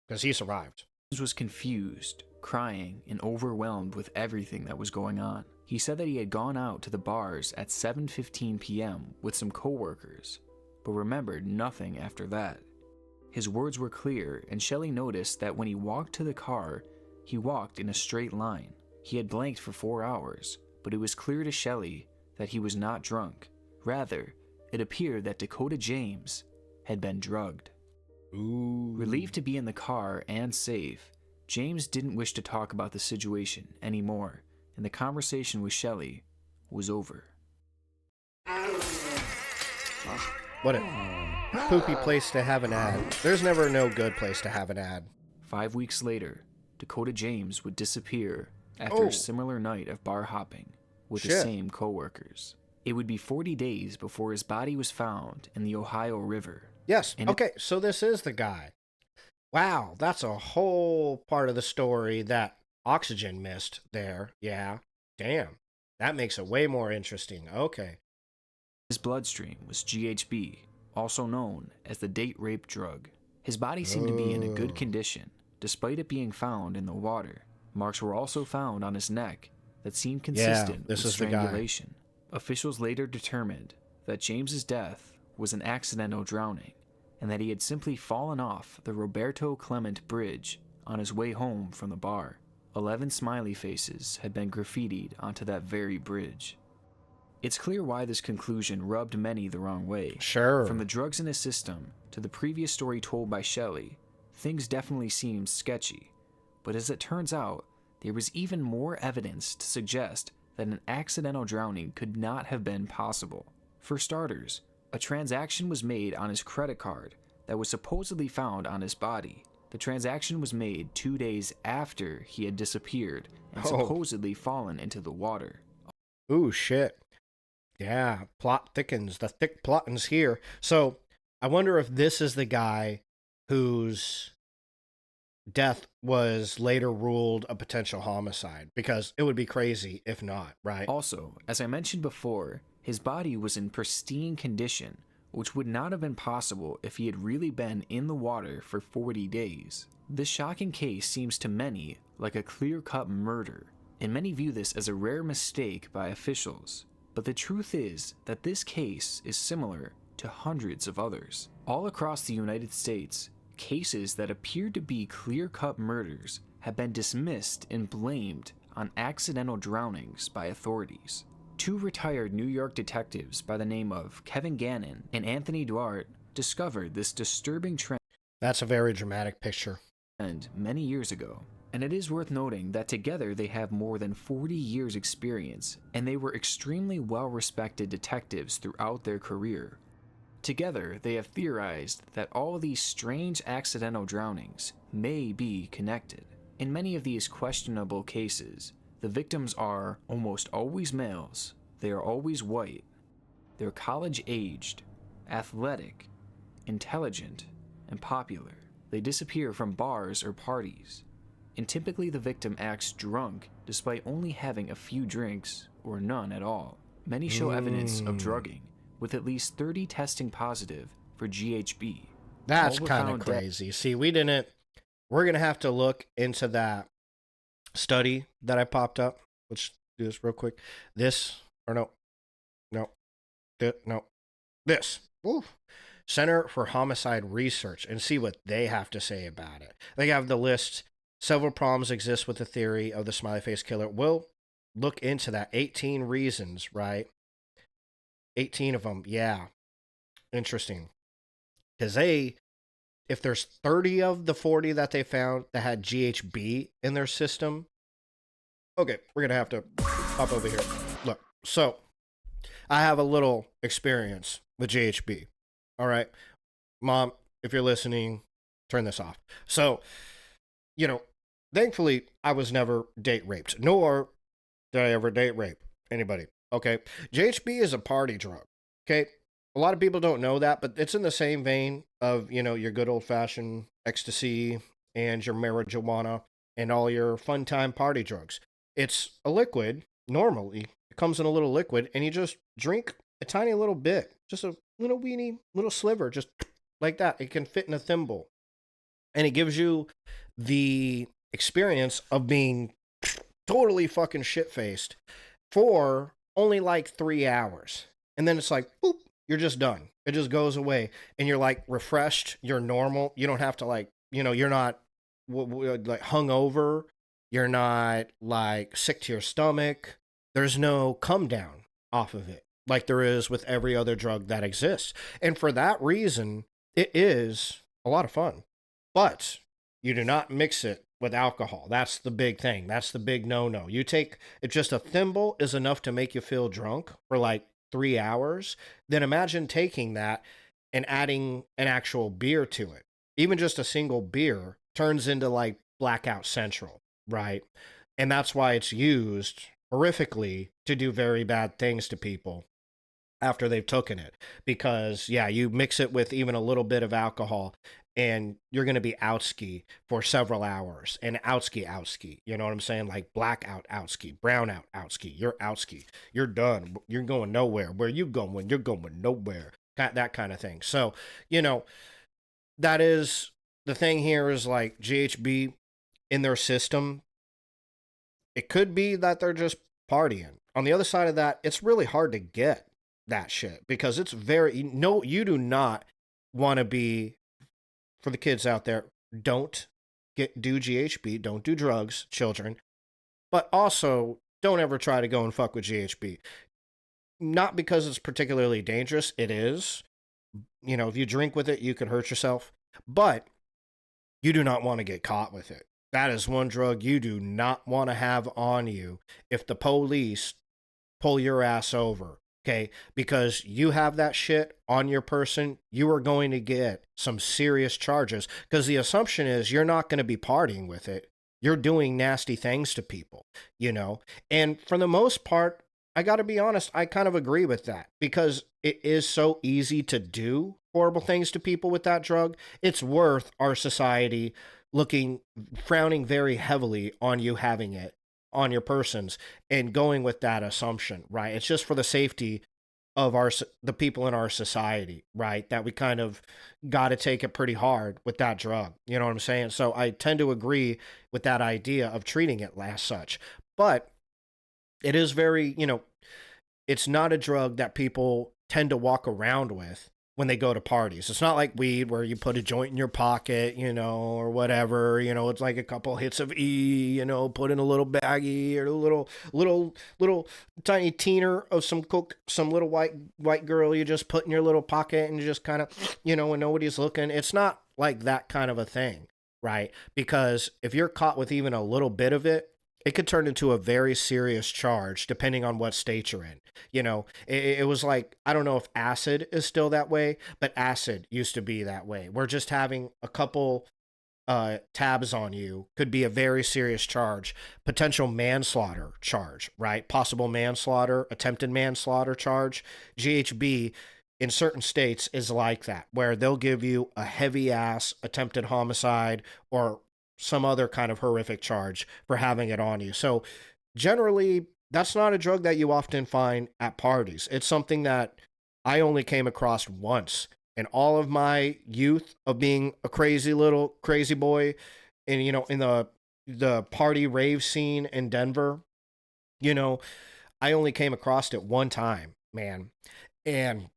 because he survived. James was confused, crying, and overwhelmed with everything that was going on. He said that he had gone out to the bars at 7:15 p.m. with some coworkers, but remembered nothing after that. His words were clear, and Shelley noticed that when he walked to the car, he walked in a straight line. He had blanked for 4 hours, but it was clear to Shelley that he was not drunk. Rather, it appeared that Dakota James had been drugged. Ooh. Relieved to be in the car and safe, James didn't wish to talk about the situation anymore, and the conversation with Shelley was over. What a poopy place to have an ad. There's never no good place to have an ad. 5 weeks later, Dakota James would disappear after a similar night of bar hopping with the same coworkers. It would be 40 days before his body was found in the Ohio River. Yes. Okay, so this is the guy. Wow, that's a whole part of the story that Oxygen missed there. Yeah. Damn. That makes it way more interesting. Okay. His bloodstream was GHB, also known as the date rape drug. His body seemed to be in a good condition, despite it being found in the water. Marks were also found on his neck that seemed consistent this with is the guy. strangulation. Officials later determined that James's death was an accidental drowning and that he had simply fallen off the Roberto Clement Bridge on his way home from the bar. 11 smiley faces had been graffitied onto that very bridge. It's clear why this conclusion rubbed many the wrong way. Sure. From the drugs in his system to the previous story told by Shelley, things definitely seemed sketchy. But as it turns out, there was even more evidence to suggest that an accidental drowning could not have been possible. For starters, a transaction was made on his credit card that was supposedly found on his body. The transaction was made 2 days after he had disappeared and supposedly fallen into the water. Ooh, shit. Yeah, plot thickens. The thick plotting's here. So, I wonder if this is the guy whose death was later ruled a potential homicide, because it would be crazy if not, right? Also, as I mentioned before, his body was in pristine condition, which would not have been possible if he had really been in the water for 40 days. This shocking case seems to many like a clear-cut murder, and many view this as a rare mistake by officials. But the truth is that this case is similar to hundreds of others. All across the United States, cases that appeared to be clear-cut murders have been dismissed and blamed on accidental drownings by authorities. 2 retired New York detectives by the name of Kevin Gannon and Anthony Duarte discovered this disturbing trend. That's a very dramatic picture. Many years ago. And it is worth noting that together they have more than 40 years experience, and they were extremely well-respected detectives throughout their career. Together, they have theorized that all these strange accidental drownings may be connected. In many of these questionable cases, the victims are almost always males, they are always white, they're college-aged, athletic, intelligent, and popular. They disappear from bars or parties, and typically the victim acts drunk despite only having a few drinks or none at all. Many show evidence of drugging, with at least 30 testing positive for GHB. That's kind of crazy. See, we're going to have to look into that study that I popped up. Let's do this real quick. This Ooh. Center for Homicide Research, and see what they have to say about it. They have the list. Several problems exist with the theory of the smiley face killer. We'll look into that. 18 reasons, right? 18 of them. Yeah. Interesting. Because if there's 30 of the 40 that they found that had GHB in their system, okay, we're going to have to hop over here. Look, so I have a little experience with GHB. All right. Mom, if you're listening, turn this off. So, thankfully, I was never date raped, nor did I ever date rape anybody. Okay. GHB is a party drug. Okay. A lot of people don't know that, but it's in the same vein of, your good old fashioned ecstasy and your marijuana and all your fun time party drugs. It's a liquid. Normally, it comes in a little liquid, and you just drink a tiny little bit, just a little weeny little sliver, just like that. It can fit in a thimble, and it gives you the experience of being totally fucking shit-faced for only like 3 hours. And then it's like, boop, you're just done. It just goes away. And you're like refreshed. You're normal. You don't have to you're not like hungover. You're not like sick to your stomach. There's no come down off of it like there is with every other drug that exists. And for that reason, it is a lot of fun. But you do not mix it with alcohol. That's the big thing. That's the big no-no. If just a thimble is enough to make you feel drunk for like 3 hours, then imagine taking that and adding an actual beer to it. Even just a single beer turns into like blackout central, right? And that's why it's used horrifically to do very bad things to people after they've taken it. Because, yeah, you mix it with even a little bit of alcohol, and you're going to be outski for several hours. And outski. You know what I'm saying? Like blackout outski, brownout outski. You're outski. You're done. You're going nowhere. Where you going? You're going nowhere. That kind of thing. So, that is the thing here is like GHB in their system. It could be that they're just partying. On the other side of that, it's really hard to get that shit because it's very, no, you do not want to be, for the kids out there, don't do GHB, don't do drugs, children, but also don't ever try to go and fuck with GHB. Not because it's particularly dangerous, it is. You know, if you drink with it, you could hurt yourself, but you do not want to get caught with it. That is one drug you do not want to have on you if the police pull your ass over, okay? Because you have that shit on your person, you are going to get some serious charges because the assumption is you're not going to be partying with it. You're doing nasty things to people, you know? And for the most part, I got to be honest, I kind of agree with that because it is so easy to do horrible things to people with that drug. It's worth our society frowning very heavily on you having it on your persons and going with that assumption, right? It's just for the safety of the people in our society, right? That we kind of got to take it pretty hard with that drug. You know what I'm saying? So I tend to agree with that idea of treating it as such. But it is very, you know, it's not a drug that people tend to walk around with when they go to parties. It's not like weed where you put a joint in your pocket, you know, or whatever, you know, it's like a couple hits of E, you know, put in a little baggie or a little tiny teener of some coke, some little white girl you just put in your little pocket and you just kind of, you know, when nobody's looking. It's not like that kind of a thing, right? Because if you're caught with even a little bit of it, it could turn into a very serious charge depending on what state you're in. You know, it was like, I don't know if acid is still that way, but acid used to be that way. We're just having a couple tabs on you could be a very serious charge, potential manslaughter charge, right? Possible manslaughter, attempted manslaughter charge. GHB in certain states is like that, where they'll give you a heavy ass attempted homicide or some other kind of horrific charge for having it on you. So generally, that's not a drug that you often find at parties. It's something that I only came across once in all of my youth of being a crazy boy and, you know, in the party rave scene in Denver. You know, I only came across it one time, man. And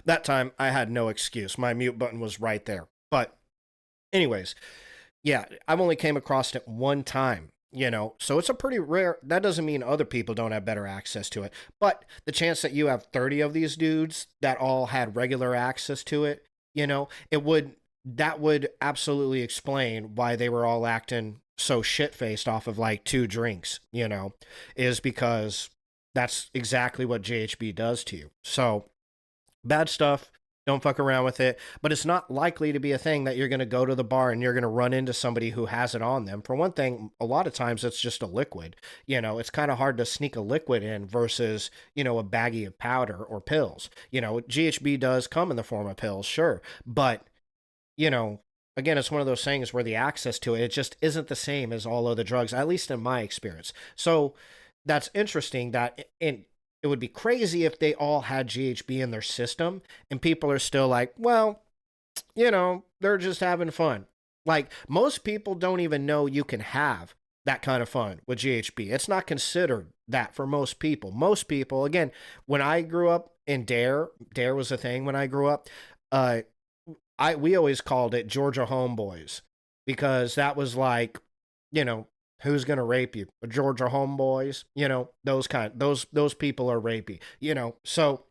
that time I had no excuse. My mute button was right there. But anyways, yeah, I've only came across it one time, you know, so it's a pretty rare. That doesn't mean other people don't have better access to it, but the chance that you have 30 of these dudes that all had regular access to it, you know, that would absolutely explain why they were all acting so shit-faced off of like 2 drinks, you know, is because that's exactly what GHB does to you. So bad stuff. Don't fuck around with it. But it's not likely to be a thing that you're going to go to the bar and you're going to run into somebody who has it on them. For one thing, a lot of times it's just a liquid. You know, it's kind of hard to sneak a liquid in versus, you know, a baggie of powder or pills. You know, GHB does come in the form of pills, sure. But, you know, again, it's one of those things where the access to it just isn't the same as all other drugs, at least in my experience. So that's interesting that it would be crazy if they all had GHB in their system and people are still like, well, you know, they're just having fun. Like, most people don't even know you can have that kind of fun with GHB. It's not considered that for most people. Most people, again, when I grew up in Dare was a thing when I grew up, we always called it Georgia Homeboys because that was like, you know, who's gonna rape you? The Georgia homeboys, you know, those people are rapey, you know. So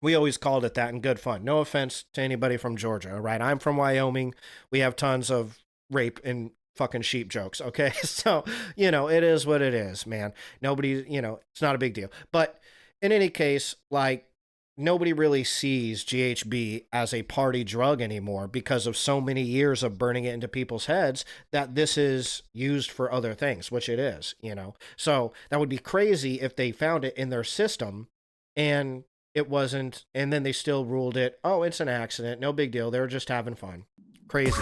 we always called it that in good fun. No offense to anybody from Georgia, right? I'm from Wyoming. We have tons of rape and fucking sheep jokes, okay? So, you know, it is what it is, man. Nobody, you know, it's not a big deal. But in any case, like, nobody really sees GHB as a party drug anymore because of so many years of burning it into people's heads that this is used for other things, which it is, you know. So that would be crazy if they found it in their system and it wasn't, and then they still ruled it, oh, it's an accident, no big deal, they were just having fun. Crazy.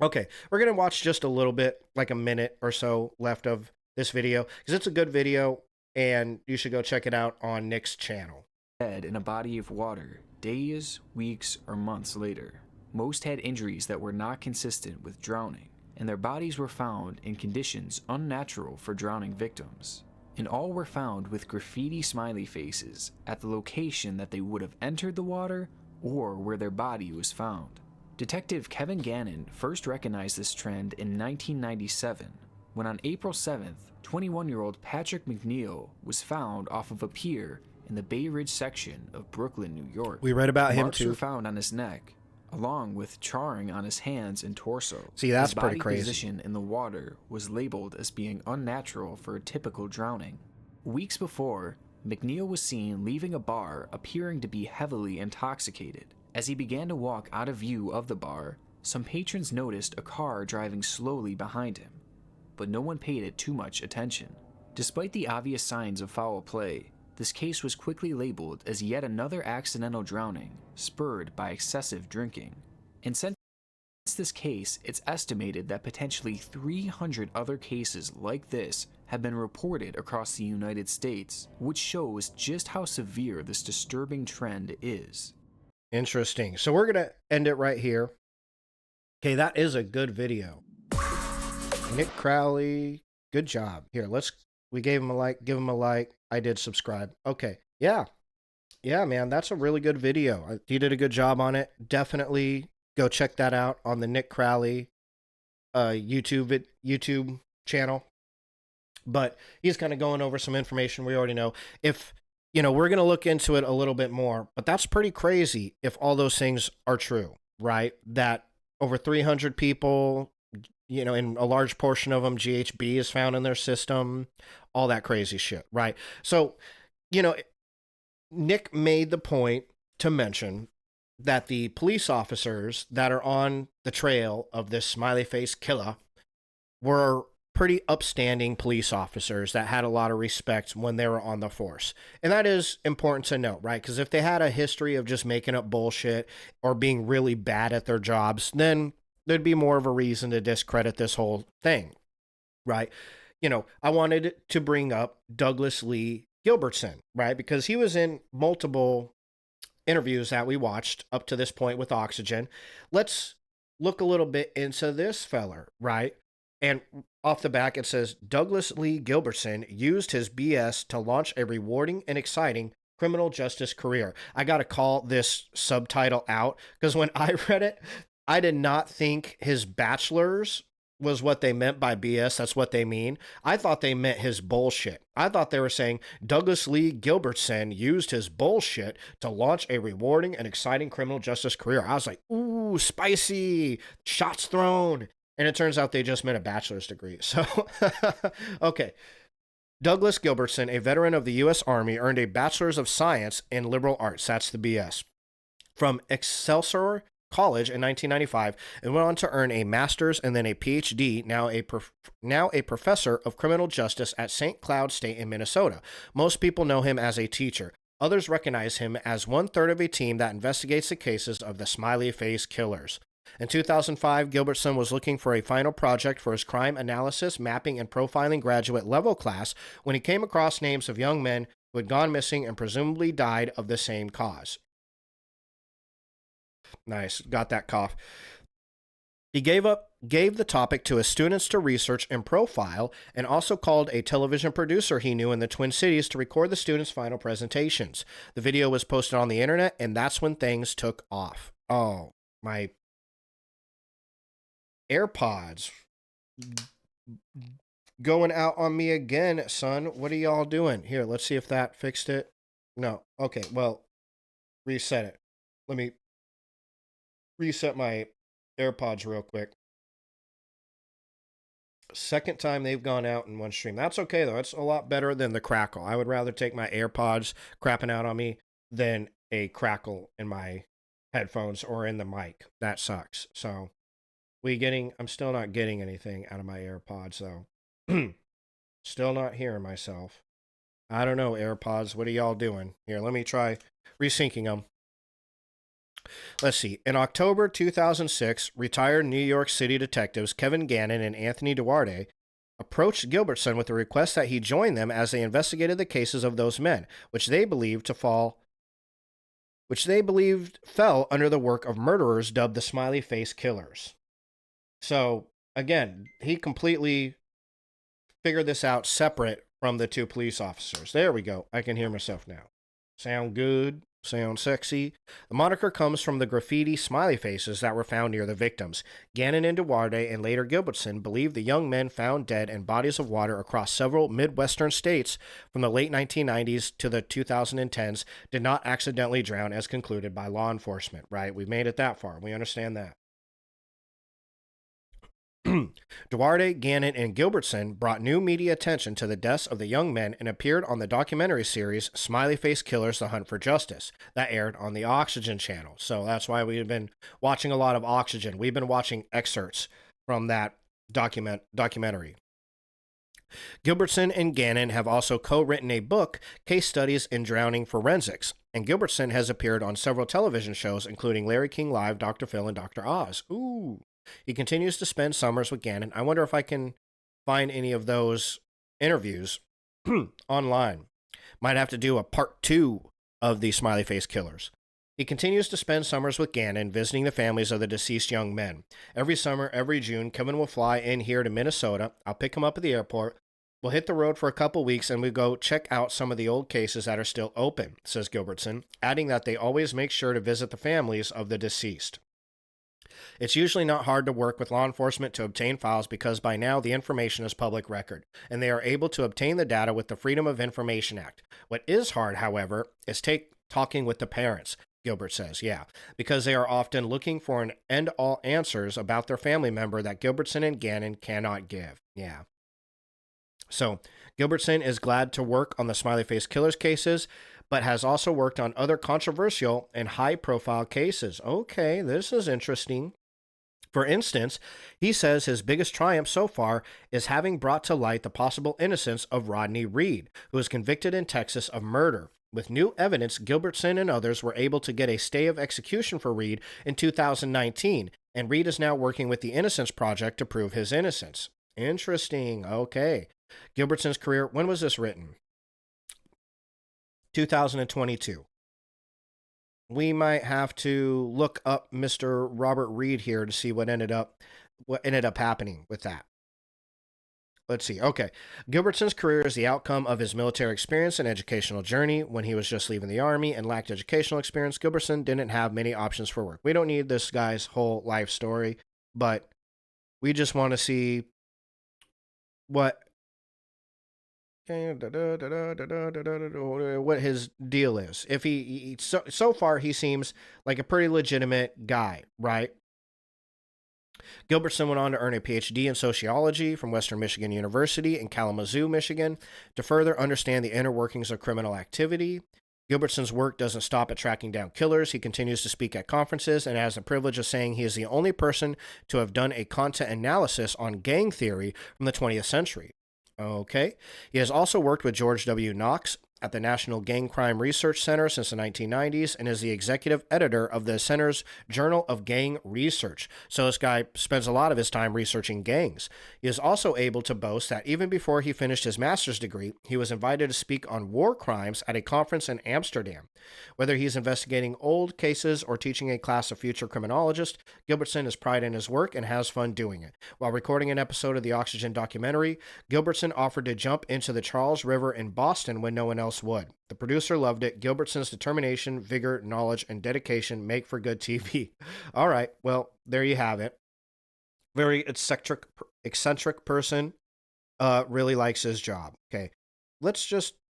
Okay, we're going to watch just a little bit, like a minute or so left of this video, because it's a good video, and you should go check it out on Nick's channel. Dead in a body of water, days, weeks, or months later. most had injuries that were not consistent with drowning, and their bodies were found in conditions unnatural for drowning victims. And all were found with graffiti smiley faces at the location that they would have entered the water or where their body was found. Detective Kevin Gannon first recognized this trend in 1997 when on April 7th, 21-year-old Patrick McNeil was found off of a pier in the Bay Ridge section of Brooklyn, New York. We read about him Marks too. were found on his neck, along with charring on his hands and torso. See, that's his pretty body crazy. position in the water was labeled as being unnatural for a typical drowning. Weeks before, McNeil was seen leaving a bar appearing to be heavily intoxicated. As he began to walk out of view of the bar, some patrons noticed a car driving slowly behind him, but no one paid it too much attention. Despite the obvious signs of foul play, this case was quickly labeled as yet another accidental drowning spurred by excessive drinking. And since this case, it's estimated that potentially 300 other cases like this have been reported across the United States, which shows just how severe this disturbing trend is. Interesting. So we're going to end it right here. Okay, that is a good video. Nick Crowley, good job. Here, we gave him a like, give him a like. I did subscribe. Okay, yeah. Yeah, man, that's a really good video. You did a good job on it. Definitely go check that out on the Nick Crowley YouTube channel. But he's kind of going over some information we already know. If, we're going to look into it a little bit more, but that's pretty crazy if all those things are true, right? That over 300 people, in a large portion of them, GHB is found in their system, all that crazy shit, right? So, Nick made the point to mention that the police officers that are on the trail of this smiley face killer were pretty upstanding police officers that had a lot of respect when they were on the force. And that is important to note, right? Because if they had a history of just making up bullshit or being really bad at their jobs, then there'd be more of a reason to discredit this whole thing, right? I wanted to bring up Douglas Lee Gilbertson, right? Because he was in multiple interviews that we watched up to this point with Oxygen. Let's look a little bit into this feller, right? And off the back, it says, Douglas Lee Gilbertson used his BS to launch a rewarding and exciting criminal justice career. I got to call this subtitle out because when I read it, I did not think his bachelor's was what they meant by BS. That's what they mean. I thought they meant his bullshit. I thought they were saying Douglas Lee Gilbertson used his bullshit to launch a rewarding and exciting criminal justice career. I was like, ooh, spicy, shots thrown. And it turns out they just meant a bachelor's degree. So, okay. Douglas Gilbertson, a veteran of the U.S. Army, earned a bachelor's of science in liberal arts. That's the BS. From Excelsior College in 1995, and went on to earn a master's and then a PhD, now a professor of criminal justice at St. Cloud State in Minnesota. Most people know him as a teacher. Others recognize him as one-third of a team that investigates the cases of the smiley face killers. In 2005, Gilbertson was looking for a final project for his crime analysis, mapping, and profiling graduate level class when he came across names of young men who had gone missing and presumably died of the same cause. Nice, got that cough. He gave the topic to his students to research and profile, and also called a television producer he knew in the Twin Cities to record the students' final presentations. The video was posted on the internet, and that's when things took off. Oh, my AirPods going out on me again, son. What are y'all doing? Here, let's see if that fixed it. No. Okay, well, reset it. Let me reset my AirPods real quick. Second time they've gone out in one stream. That's okay, though. It's a lot better than the crackle. I would rather take my AirPods crapping out on me than a crackle in my headphones or in the mic. That sucks. So, I'm still not getting anything out of my AirPods, though. Still not hearing myself. I don't know, AirPods. What are y'all doing? Here, let me try resyncing them. Let's see. In October 2006, retired New York City detectives Kevin Gannon and Anthony Duarte approached Gilbertson with a request that he join them as they investigated the cases of those men, which they believed to fall which they believed fell under the work of murderers dubbed the Smiley Face Killers. So, again, he completely figured this out separate from the two police officers. There we go. I can hear myself now. Sound good? Sound sexy? The moniker comes from the graffiti smiley faces that were found near the victims. Gannon and Duarte and later Gilbertson believe the young men found dead in bodies of water across several Midwestern states from the late 1990s to the 2010s did not accidentally drown as concluded by law enforcement, right? We've made it that far. We understand that. Duarte, Gannon, and Gilbertson brought new media attention to the deaths of the young men and appeared on the documentary series Smiley Face Killers: The Hunt for Justice that aired on the Oxygen channel. So that's why we've been watching a lot of Oxygen. We've been watching excerpts from that documentary. Gilbertson and Gannon have also co-written a book, Case Studies in Drowning Forensics, and Gilbertson has appeared on several television shows, including Larry King Live, Dr. Phil, and Dr. Oz. Ooh. He continues to spend summers with Gannon. I wonder if I can find any of those interviews online. Might have to do a part 2 of the Smiley Face Killers. He continues to spend summers with Gannon, visiting the families of the deceased young men. Every summer, every June, Kevin will fly in here to Minnesota. I'll pick him up at the airport. We'll hit the road for a couple weeks and we go check out some of the old cases that are still open, says Gilbertson, adding that they always make sure to visit the families of the deceased. It's usually not hard to work with law enforcement to obtain files because by now the information is public record, and they are able to obtain the data with the Freedom of Information Act. What is hard, however, is talking with the parents, Gilbert says, because they are often looking for an end-all answers about their family member that Gilbertson and Gannon cannot give. So, Gilbertson is glad to work on the Smiley Face Killers cases, but has also worked on other controversial and high-profile cases. Okay, this is interesting. For instance, he says his biggest triumph so far is having brought to light the possible innocence of Rodney Reed, who was convicted in Texas of murder. With new evidence, Gilbertson and others were able to get a stay of execution for Reed in 2019, and Reed is now working with the Innocence Project to prove his innocence. Interesting. Okay. Gilbertson's career, when was this written? 2022. We might have to look up Mr. Robert Reed here to see what ended up happening with that. Let's see. Okay. Gilbertson's career is the outcome of his military experience and educational journey. When he was just leaving the Army and lacked educational experience, Gilbertson didn't have many options for work. We don't need this guy's whole life story, but we just want to see what his deal is. If he so far he seems like a pretty legitimate guy, right? Gilbertson went on to earn a PhD in sociology from Western Michigan University in Kalamazoo, Michigan, to further understand the inner workings of criminal activity. Gilbertson's work doesn't stop at tracking down killers. He continues to speak at conferences and has the privilege of saying he is the only person to have done a content analysis on gang theory from the 20th century. Okay. He has also worked with George W. Knox at the National Gang Crime Research Center since the 1990s and is the executive editor of the center's Journal of Gang Research. So this guy spends a lot of his time researching gangs. He is also able to boast that even before he finished his master's degree, he was invited to speak on war crimes at a conference in Amsterdam. Whether he's investigating old cases or teaching a class of future criminologists, Gilbertson is pride in his work and has fun doing it. While recording an episode of the Oxygen documentary, Gilbertson offered to jump into the Charles River in Boston when no one else would. The producer loved it. Gilbertson's determination, vigor, knowledge, and dedication make for good TV. All right, well, there you have it. Very eccentric person. Really likes his job. Okay,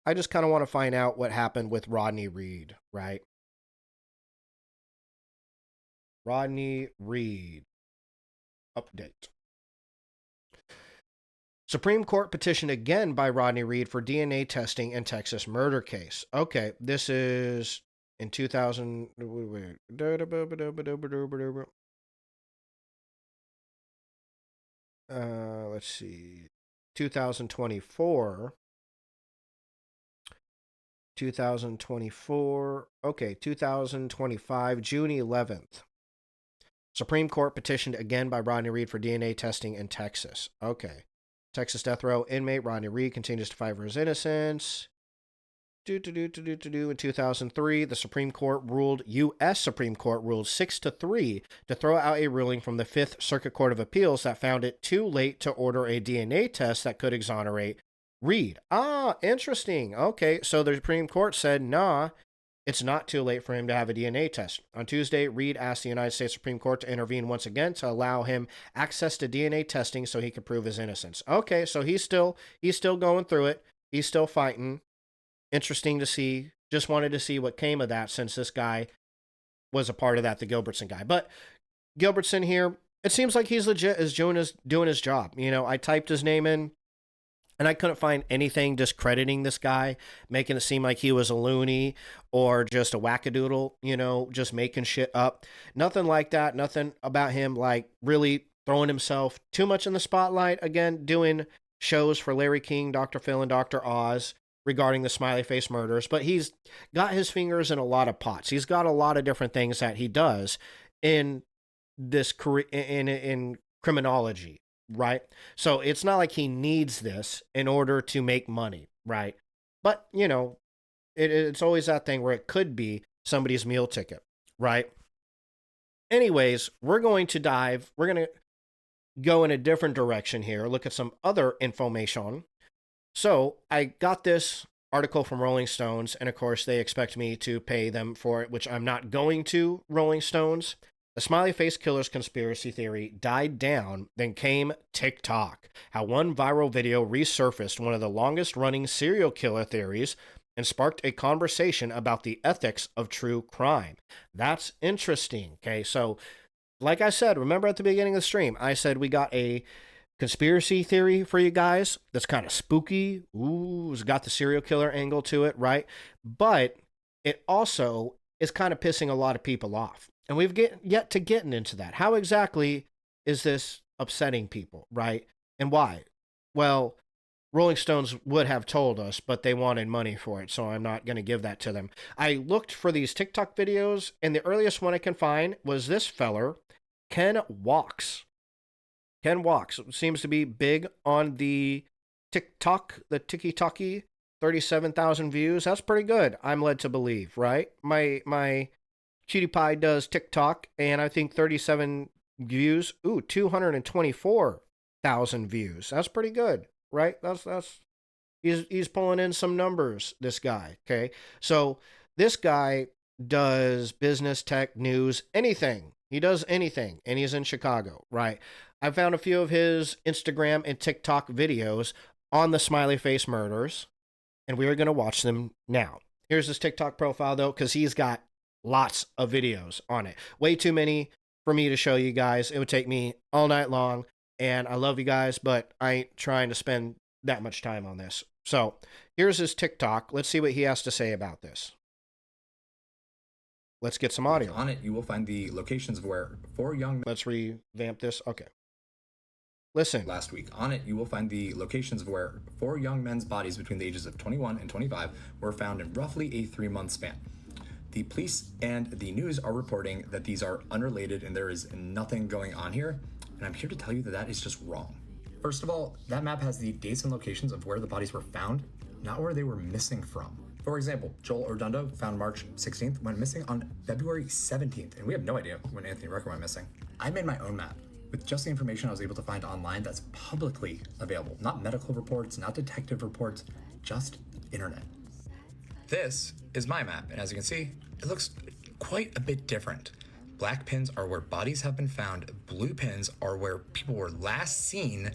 I just kind of want to find out what happened with Rodney Reed, right? Rodney Reed. Update. Supreme Court petitioned again by Rodney Reed for DNA testing in Texas murder case. Okay, this is in 2000. Let's see. 2024. 2024. Okay, 2025, June 11th. Supreme Court petitioned again by Rodney Reed for DNA testing in Texas. Okay. Texas death row inmate Rodney Reed continues to fight for his innocence. In 2003, the U.S. Supreme Court ruled 6-3 to throw out a ruling from the Fifth Circuit Court of Appeals that found it too late to order a DNA test that could exonerate Reed. Ah, interesting. Okay, so the Supreme Court said, nah, it's not too late for him to have a DNA test. On Tuesday, Reed asked the United States Supreme Court to intervene once again to allow him access to DNA testing so he could prove his innocence. Okay, so he's still going through it. He's still fighting. Interesting to see. Just wanted to see what came of that since this guy was a part of that, the Gilbertson guy. But Gilbertson here, it seems like he's legit is doing his job. You know, I typed his name in, and I couldn't find anything discrediting this guy, making it seem like he was a loony or just a wackadoodle, you know, just making shit up. Nothing like that. Nothing about him, like, really throwing himself too much in the spotlight. Again, doing shows for Larry King, Dr. Phil, and Dr. Oz regarding the Smiley Face murders. But he's got his fingers in a lot of pots. He's got a lot of different things that he does in this career, in criminology. Right? So it's not like he needs this in order to make money, right? But, you know, it's always that thing where it could be somebody's meal ticket, right? Anyways, we're going to go in a different direction here, look at some other information. So I got this article from Rolling Stones, and of course they expect me to pay them for it, which I'm not going to, Rolling Stones. The Smiley Face Killer's conspiracy theory died down, then came TikTok. How one viral video resurfaced one of the longest-running serial killer theories and sparked a conversation about the ethics of true crime. That's interesting, okay? So, like I said, remember at the beginning of the stream, I said we got a conspiracy theory for you guys that's kind of spooky. Ooh, it's got the serial killer angle to it, right? But it also is kind of pissing a lot of people off. And we've yet to get into that. How exactly is this upsetting people, right? And why? Well, Rolling Stones would have told us, but they wanted money for it, so I'm not going to give that to them. I looked for these TikTok videos, and the earliest one I can find was this feller, Ken Walks. Ken Walks seems to be big on the TikTok, the Tiki-Taki, 37,000 views. That's pretty good, I'm led to believe, right? My Cutie Pie does TikTok, and I think 37 views. Ooh, 224,000 views. That's pretty good, right? He's pulling in some numbers, this guy, okay? So this guy does business, tech, news, anything. He does anything, and he's in Chicago, right? I found a few of his Instagram and TikTok videos on the Smiley Face murders, and we are going to watch them now. Here's his TikTok profile, though, because he's got lots of videos on it. Way too many for me to show you guys. It would take me all night long, and I love you guys, but I ain't trying to spend that much time on this. So here's his TikTok. Let's see what he has to say about this. Let's get some audio. On it, you will find the locations of where 4 young... Let's revamp this. Okay. Listen. Last week. On it, you will find the locations of where 4 young men's bodies between the ages of 21 and 25 were found in roughly a 3-month span. The police and the news are reporting that these are unrelated and there is nothing going on here, and I'm here to tell you that that is just wrong. First of all, that map has the dates and locations of where the bodies were found, not where they were missing from. For example, Joel Ordundo found March 16th, went missing on February 17th, and we have no idea when Anthony Rucker went missing. I made my own map with just the information I was able to find online that's publicly available. Not medical reports, not detective reports, just internet. This is my map, and as you can see, it looks quite a bit different. Black pins are where bodies have been found, blue pins are where people were last seen,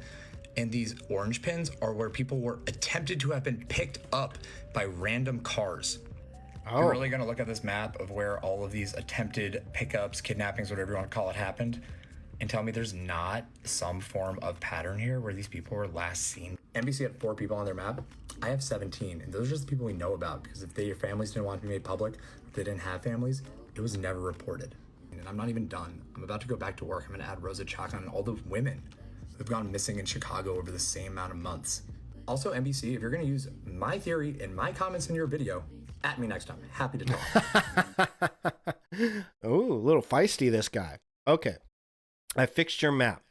and these orange pins are where people were attempted to have been picked up by random cars. Oh. You're really gonna look at this map of where all of these attempted pickups, kidnappings, whatever you want to call it, happened, and tell me there's not some form of pattern here where these people were last seen? NBC had 4 people on their map. I have 17, and those are just the people we know about, because if their families didn't want to be made public, if they didn't have families, it was never reported. And I'm not even done. I'm about to go back to work. I'm gonna add Rosa Chaka and all the women who've gone missing in Chicago over the same amount of months. Also, NBC, if you're gonna use my theory and my comments in your video, at me next time. Happy to talk. Ooh, a little feisty, this guy. Okay, I fixed your map.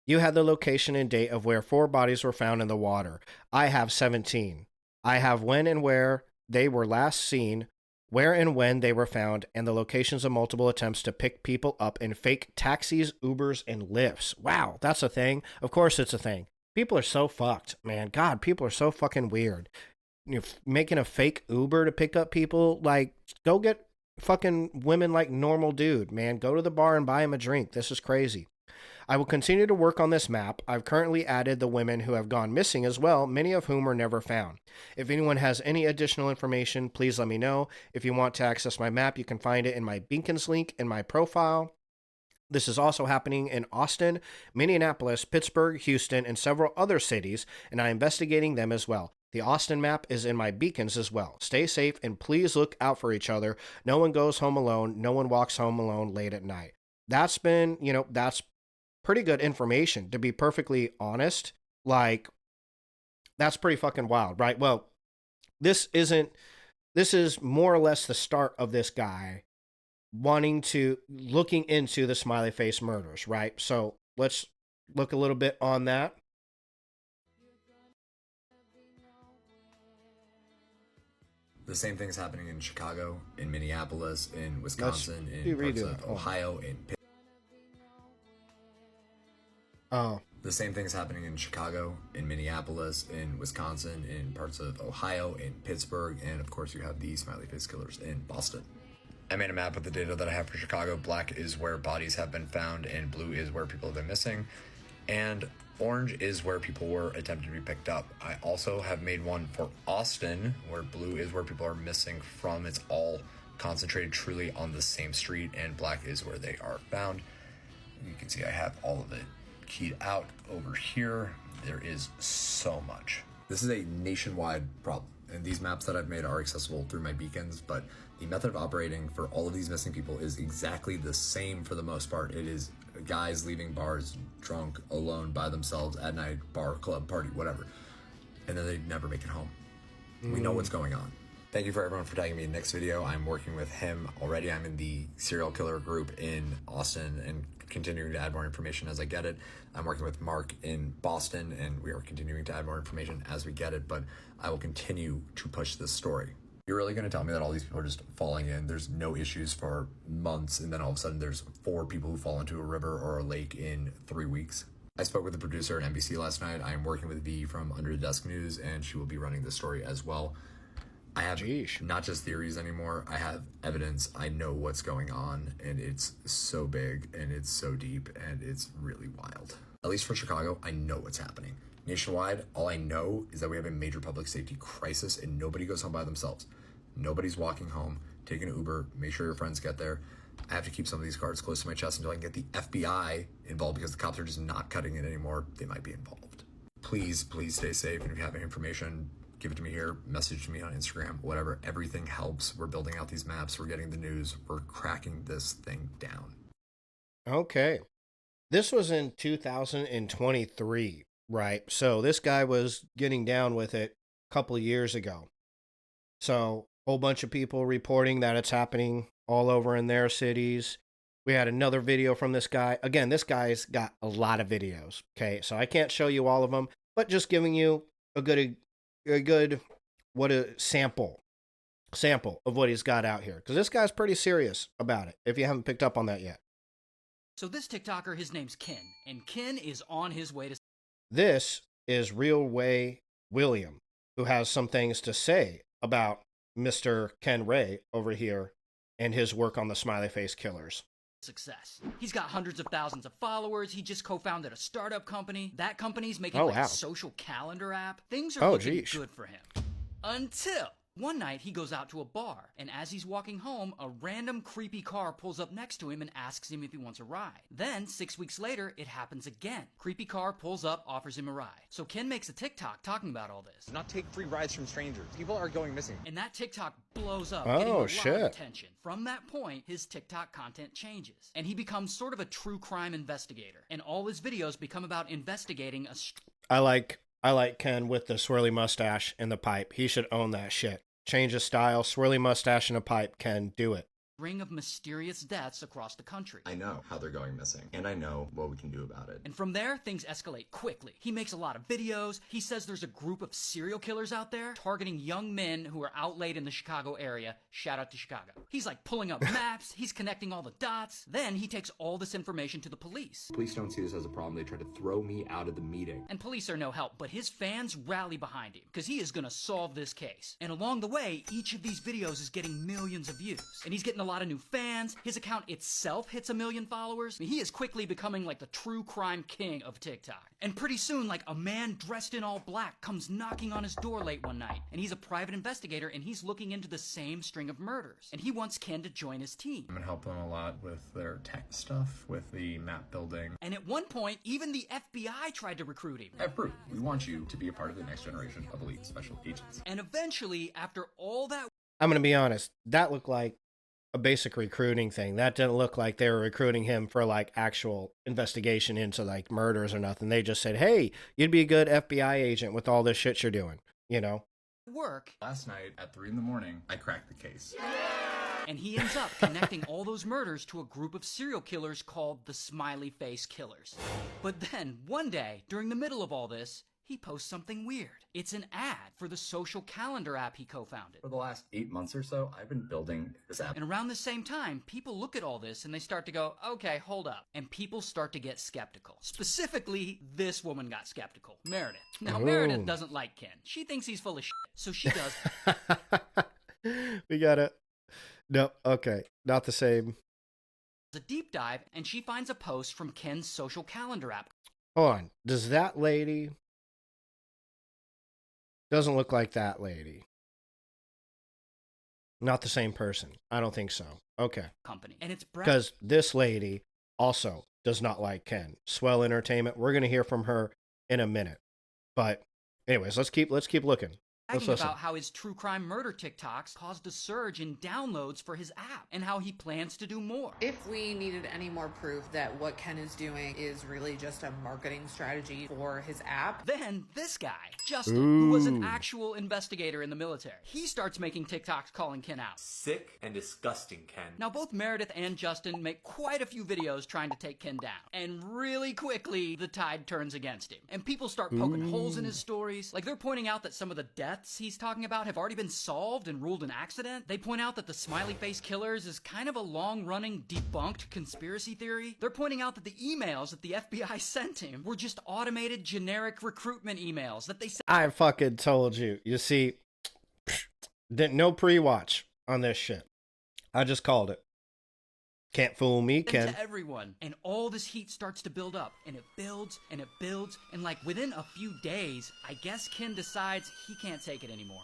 You had the location and date of where 4 bodies were found in the water. I have 17. I have when and where they were last seen, where and when they were found, and the locations of multiple attempts to pick people up in fake taxis, Ubers, and Lyfts. Wow, that's a thing. Of course it's a thing. People are so fucked, man. God, people are so fucking weird. You're making a fake Uber to pick up people. Like, go get fucking women like normal dude, man. Go to the bar and buy him a drink. This is crazy. I will continue to work on this map. I've currently added the women who have gone missing as well, many of whom were never found. If anyone has any additional information, please let me know. If you want to access my map, you can find it in my beacons link in my profile. This is also happening in Austin, Minneapolis, Pittsburgh, Houston, and several other cities, and I'm investigating them as well. The Austin map is in my beacons as well. Stay safe and please look out for each other. No one goes home alone. No one walks home alone late at night. That's been, that's pretty good information, to be perfectly honest. Like, that's pretty fucking wild, right? Well, this is more or less the start of this guy looking into the Smiley Face murders, right? So let's look a little bit on that. The same thing's happening in Chicago, in Minneapolis, in Wisconsin, in parts of Ohio, in The same thing's happening in Chicago, in Minneapolis, in Wisconsin, in parts of Ohio, in Pittsburgh, and of course you have the Smiley Face killers in Boston. I made a map with the data that I have for Chicago. Black is where bodies have been found, and blue is where people have been missing, and orange is where people were attempted to be picked up. I also have made one for Austin, where blue is where people are missing from. It's all concentrated truly on the same street, and black is where they are found. You can see I have all of it keyed out over here. There is so much. This is a nationwide problem, and these maps that I've made are accessible through my beacons, but the method of operating for all of these missing people is exactly the same for the most part. It is guys leaving bars drunk, alone, by themselves, at night, bar, club, party, whatever, and then they never make it home. We know what's going on. Thank you for everyone for tagging me in the next video. I'm working with him already. I'm in the serial killer group in Austin and continuing to add more information as I get it. I'm working with Mark in Boston, and we are continuing to add more information as we get it, but I will continue to push this story. You're really going to tell me that all these people are just falling in, there's no issues for months, and then all of a sudden there's 4 people who fall into a river or a lake in 3 weeks? I spoke with the producer at NBC last night. I am working with V from Under the Desk News, and she will be running this story as well. I have not just theories anymore. I have evidence. I know what's going on, and it's so big, and it's so deep, and it's really wild. At least for Chicago, I know what's happening. Nationwide, all I know is that we have a major public safety crisis, and nobody goes home by themselves. Nobody's walking home, taking an Uber, make sure your friends get there. I have to keep some of these cards close to my chest until I can get the FBI involved, because the cops are just not cutting it anymore. They might be involved. Please, please stay safe, and if you have any information, give it to me here, message me on Instagram, whatever. Everything helps. We're building out these maps. We're getting the news. We're cracking this thing down. Okay. This was in 2023, right? So this guy was getting down with it a couple of years ago. So a whole bunch of people reporting that it's happening all over in their cities. We had another video from this guy. Again, this guy's got a lot of videos. Okay. So I can't show you all of them, but just giving you a good sample of what he's got out here, because this guy's pretty serious about it, if you haven't picked up on that yet. So this TikToker, his name's Ken, and Ken is on his way to... This is Real Way William, who has some things to say about Mr. Ken Ray over here and his work on the Smiley Face killers. Success. He's got hundreds of thousands of followers. He just co-founded a startup company. That company's making a social calendar app. Things are looking good for him. Until one night he goes out to a bar, and as he's walking home, a random creepy car pulls up next to him and asks him if he wants a ride. Then 6 weeks later, it happens again. Creepy car pulls up, offers him a ride. So Ken makes a TikTok talking about all this. Not take free rides from strangers. People are going missing. And that TikTok blows up, getting a lot of attention. From that point, his TikTok content changes, and he becomes sort of a true crime investigator. And all his videos become about investigating a... I like Ken with the swirly mustache and the pipe. He should own that shit. Change of style, swirly mustache and a pipe. Ken, do it. string of mysterious deaths across the country. I know how they're going missing, and I know what we can do about it. And from there, things escalate quickly. He makes a lot of videos. He says there's a group of serial killers out there targeting young men who are out late in the Chicago area. Shout out to Chicago. He's like pulling up maps. He's connecting all the dots. Then he takes all this information to the police. Police don't see this as a problem. They try to throw me out of the meeting. And police are no help, but his fans rally behind him because he is going to solve this case. And along the way, each of these videos is getting millions of views. And he's getting a lot of new fans. His account itself hits 1 million followers. I mean, he is quickly becoming like the true crime king of TikTok. And pretty soon, like a man dressed in all black comes knocking on his door late one night. And he's a private investigator and he's looking into the same string of murders. And he wants Ken to join his team. I'm gonna help them a lot with their tech stuff, with the map building. And at one point, even the FBI tried to recruit him. I have proof. We want you to be a part of the next generation of elite special agents. And eventually, after all that... I'm going to be honest, that looked like a basic recruiting thing. That didn't look like they were recruiting him for like actual investigation into like murders or nothing. They just said, hey, you'd be a good FBI agent with all this shit you're doing, you know? Work. Last night at 3 a.m, I cracked the case. And he ends up connecting all those murders to a group of serial killers called the Smiley Face Killers. But then, one day, during the middle of all this, he posts something weird. It's an ad for the social calendar app he co-founded. For the last 8 months or so, I've been building this app. And around the same time, people look at all this and they start to go, okay, hold up. And people start to get skeptical. Specifically, this woman got skeptical, Meredith. Now, Meredith doesn't like Ken. She thinks he's full of shit, so she does. We got it. No, okay, not the same. A deep dive, and she finds a post from Ken's social calendar app. Hold on, does that lady... Doesn't look like that lady. Not the same person. I don't think so. Okay. Company. And it's because this lady also does not like Ken. Swell Entertainment. We're going to hear from her in a minute. But anyways, let's keep looking. About how his true crime murder TikToks caused a surge in downloads for his app and how he plans to do more. If we needed any more proof that what Ken is doing is really just a marketing strategy for his app, then this guy, Justin, who was an actual investigator in the military, he starts making TikToks calling Ken out. Sick and disgusting, Ken. Now, both Meredith and Justin make quite a few videos trying to take Ken down. And really quickly, the tide turns against him. And people start poking holes in his stories. Like, they're pointing out that some of the deaths he's talking about have already been solved and ruled an accident. They point out that the Smiley Face Killers is kind of a long-running debunked conspiracy theory. They're pointing out that the emails that the FBI sent him were just automated generic recruitment emails that they sent. I fucking told you. You see, no pre-watch on this shit. I just called it. Can't fool me, Ken. To everyone. And all this heat starts to build up, and it builds, and it builds, and like within a few days, I guess Ken decides he can't take it anymore.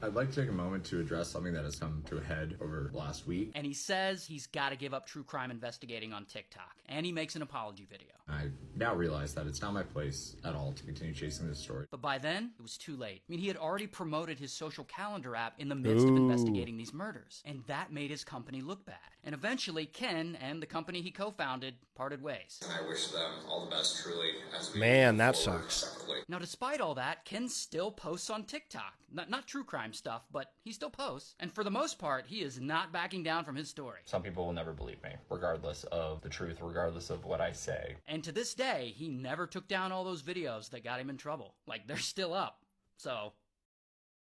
I'd like to take a moment to address something that has come to a head over the last week. And he says he's got to give up true crime investigating on TikTok. And he makes an apology video. I now realize that it's not my place at all to continue chasing this story. But by then, it was too late. I mean, he had already promoted his social calendar app in the midst of investigating these murders. And that made his company look bad. And eventually, Ken and the company he co-founded parted ways. I wish them all the best, truly. As we Man, that sucks. Separately. Now, despite all that, Ken still posts on TikTok. Not true crime stuff, but he still posts. And for the most part, he is not backing down from his story. Some people will never believe me, regardless of the truth, regardless of what I say. And to this day, he never took down all those videos that got him in trouble. Like, they're still up. So.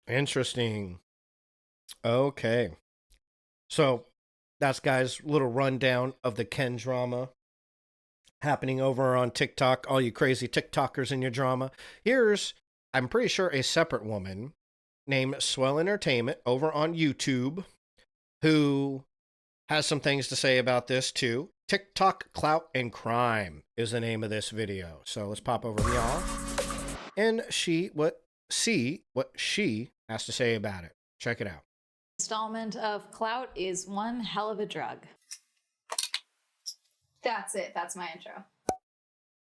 Interesting. Okay. So, that's guys' little rundown of the Ken drama happening over on TikTok. All you crazy TikTokers in your drama. Here's, I'm pretty sure, a separate woman named Swell Entertainment over on YouTube who has some things to say about this too. TikTok Clout and Crime is the name of this video. So let's pop over to y'all and see what she has to say about it. Check it out. Installment of Clout is one hell of a drug. That's it. That's my intro.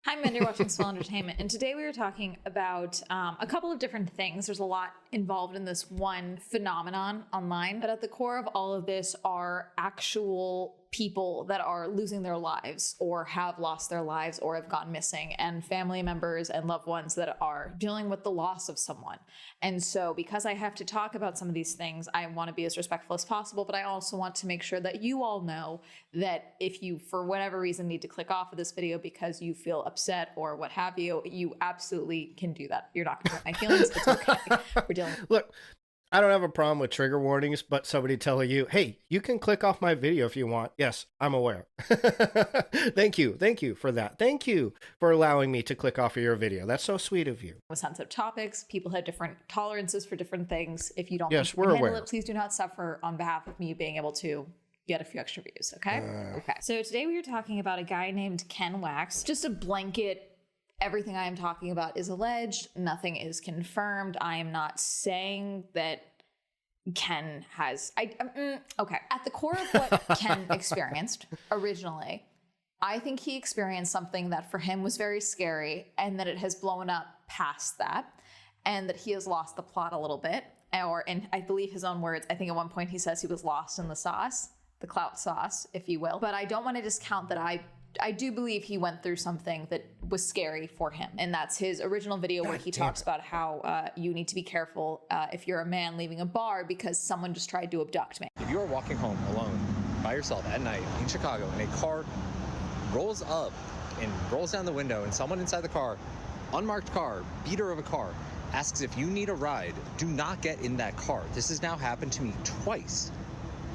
Hi, Mindy, watching Small Entertainment, and today we were talking about a couple of different things. There's a lot involved in this one phenomenon online, but at the core of all of this are actual people that are losing their lives or have lost their lives or have gone missing, and family members and loved ones that are dealing with the loss of someone. And so because I have to talk about some of these things, I want to be as respectful as possible, but I also want to make sure that you all know that if you, for whatever reason, need to click off of this video because you feel upset or what have you, you absolutely can do that. You're not going to hurt my feelings. It's okay. We're dealing. Look, I don't have a problem with trigger warnings, but somebody telling you, hey, you can click off my video if you want. Yes, I'm aware. Thank you. Thank you for that. Thank you for allowing me to click off of your video. That's so sweet of you. With sensitive topics, people have different tolerances for different things. If you don't yes, think you can we're handle aware. it, please do not suffer on behalf of me being able to get a few extra views, okay? Okay. So today we are talking about a guy named Ken Wax. Just a blanket, everything I am talking about is alleged. Nothing is confirmed. I am not saying that Ken has... okay. At the core of what Ken experienced originally, I think he experienced something that for him was very scary, and that it has blown up past that, and that he has lost the plot a little bit. Or, in I believe his own words, I think at one point he says he was lost in the sauce, the clout sauce, if you will. But I don't want to discount that I do believe he went through something that was scary for him. And that's his original video where he talks about how you need to be careful if you're a man leaving a bar because someone just tried to abduct me. If you are walking home alone by yourself at night in Chicago and a car rolls up and rolls down the window and someone inside the car, unmarked car, beater of a car, asks if you need a ride, do not get in that car. This has now happened to me twice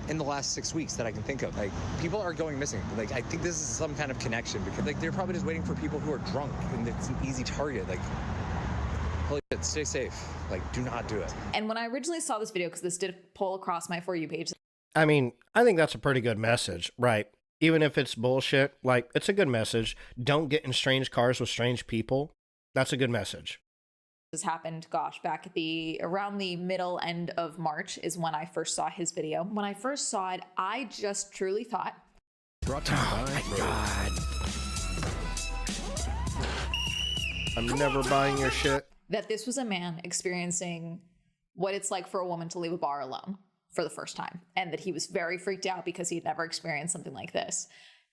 in the last 6 weeks that I can think of. Like, people are going missing. Like, I think this is some kind of connection because, like, they're probably just waiting for people who are drunk and it's an easy target. Like, holy shit, stay safe. Like, do not do it. And when I originally saw this video, because this did pull across my For You page. I mean, I think that's a pretty good message, right? Even if it's bullshit, like, it's a good message. Don't get in strange cars with strange people. That's a good message. This happened, gosh, back at around the middle end of March is when I first saw his video. When I first saw it, I just truly thought, oh my God. I'm never buying your shit. That this was a man experiencing what it's like for a woman to leave a bar alone for the first time. And that he was very freaked out because he'd never experienced something like this.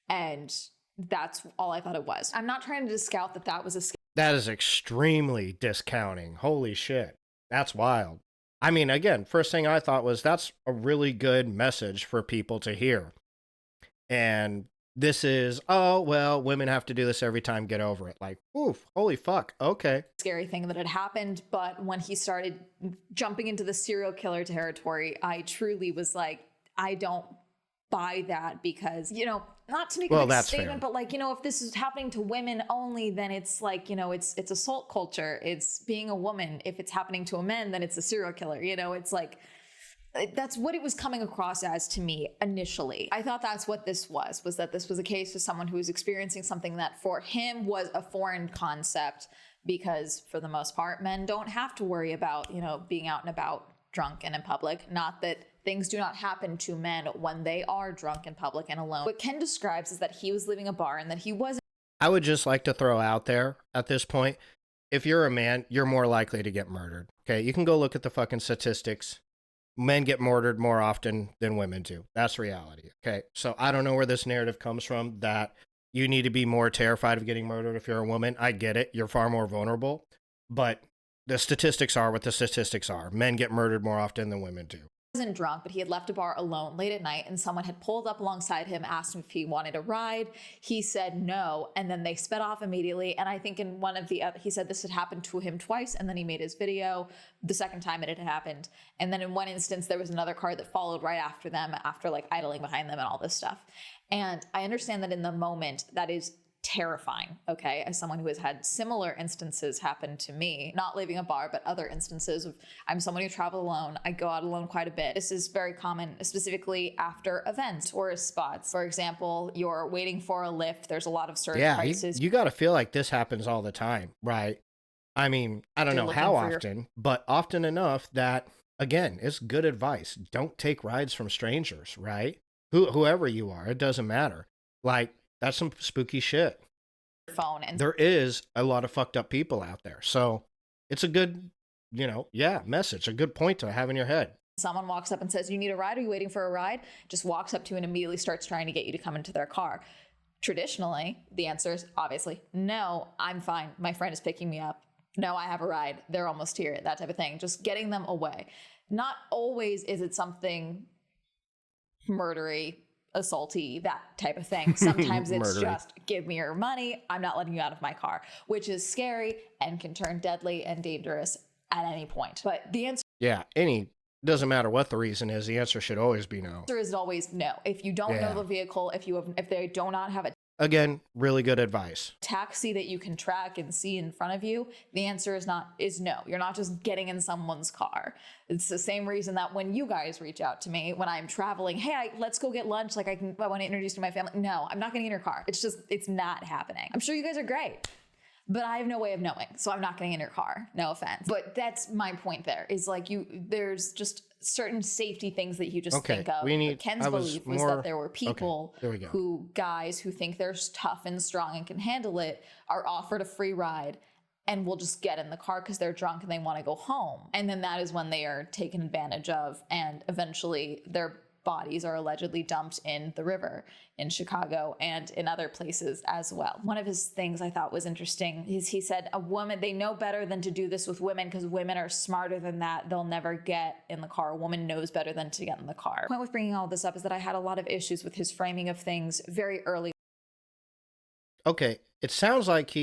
And that's all I thought it was. I'm not trying to discount that that was a That is extremely discounting. Holy shit. That's wild. I mean, again, first thing I thought was that's a really good message for people to hear. And this is, oh, well, women have to do this every time, get over it. Like, oof, holy fuck, okay. Scary thing that had happened, but when he started jumping into the serial killer territory, I truly was like, I don't buy that because, you know, not to make a big statement, but like, you know, if this is happening to women only, then it's like, you know, it's assault culture. It's being a woman. If it's happening to a man, then it's a serial killer. You know, it's like, that's what it was coming across as to me initially. I thought that's what this was that this was a case of someone who was experiencing something that for him was a foreign concept because for the most part, men don't have to worry about, you know, being out and about drunk and in public. Not that things do not happen to men when they are drunk in public and alone. What Ken describes is that he was leaving a bar and that he wasn't. I would just like to throw out there at this point, if you're a man, you're more likely to get murdered. Okay, you can go look at the fucking statistics. Men get murdered more often than women do. That's reality. Okay, so I don't know where this narrative comes from that you need to be more terrified of getting murdered if you're a woman. I get it. You're far more vulnerable. But the statistics are what the statistics are. Men get murdered more often than women do. Wasn't drunk, but he had left a bar alone late at night and someone had pulled up alongside him, asked him if he wanted a ride. He said no, and then they sped off immediately. And I think in one of the other, he said this had happened to him twice, and then he made his video the second time it had happened. And then in one instance, there was another car that followed right after them, after like idling behind them and all this stuff. And I understand that in the moment, that is terrifying, okay? As someone who has had similar instances happen to me, not leaving a bar, but other instances of, I'm someone who travel alone. I go out alone quite a bit. This is very common, specifically after events, tourist spots. For example, you're waiting for a lift. There's a lot of surge prices. You got to feel like this happens all the time, right? I mean, I don't know how often, but often enough that, again, it's good advice. Don't take rides from strangers, right? Whoever you are, it doesn't matter. Like, that's some spooky shit. Phone and there is a lot of fucked up people out there. So it's a good, you know, message, a good point to have in your head. Someone walks up and says, you need a ride? Are you waiting for a ride? Just walks up to you and immediately starts trying to get you to come into their car. Traditionally, the answer is obviously, no, I'm fine. My friend is picking me up. No, I have a ride. They're almost here. That type of thing. Just getting them away. Not always is it something murdery, assaulty, that type of thing. Sometimes it's just, give me your money. I'm not letting you out of my car, which is scary and can turn deadly and dangerous at any point. But the answer doesn't matter what the reason is, the answer should always be no. is always no. If you don't know the vehicle, if they do not have a Again, really good advice. taxi that you can track and see in front of you, the answer is no. You're not just getting in someone's car. It's the same reason that when you guys reach out to me when I'm traveling, hey, let's go get lunch. Like I want to introduce you to my family. No, I'm not getting in your car. It's not happening. I'm sure you guys are great, but I have no way of knowing. So I'm not getting in your car. No offense. But that's my point there is like there's just certain safety things that you just think of. Ken's belief was that there were people guys who think they're tough and strong and can handle it are offered a free ride and will just get in the car because they're drunk and they want to go home. And then that is when they are taken advantage of and eventually their bodies are allegedly dumped in the river in Chicago and in other places as well. One of his things I thought was interesting is he said, they know better than to do this with women because women are smarter than that. They'll never get in the car. A woman knows better than to get in the car. The point with bringing all this up is that I had a lot of issues with his framing of things very early. Okay, it sounds like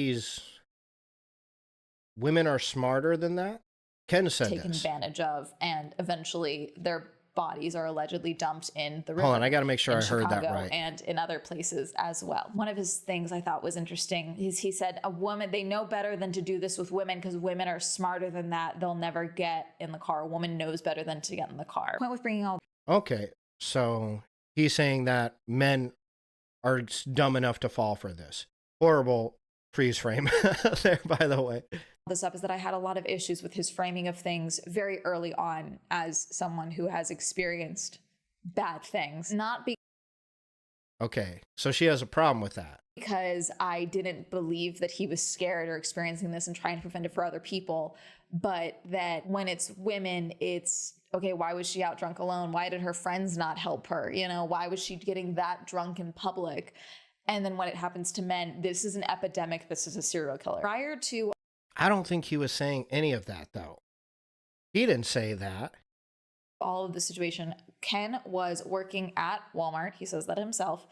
women are smarter than that. Ken said taken advantage of and eventually their bodies are allegedly dumped in the river. Hold on, I got to make sure I heard Chicago that right. And in other places as well. One of his things I thought was interesting is he said, they know better than to do this with women because women are smarter than that. They'll never get in the car. A woman knows better than to get in the car. Point with bringing all. Okay, so he's saying that men are dumb enough to fall for this. Horrible freeze frame there, by the way. This up is that I had a lot of issues with his framing of things very early on as someone who has experienced bad things. Okay, so she has a problem with that. Because I didn't believe that he was scared or experiencing this and trying to prevent it for other people, but that when it's women, it's, okay, why was she out drunk alone? Why did her friends not help her? Why was she getting that drunk in public? And then when it happens to men, this is an epidemic. This is a serial killer. Prior to I don't think he was saying any of that, though. He didn't say that. All of the situation, Ken was working at Walmart. He says that himself.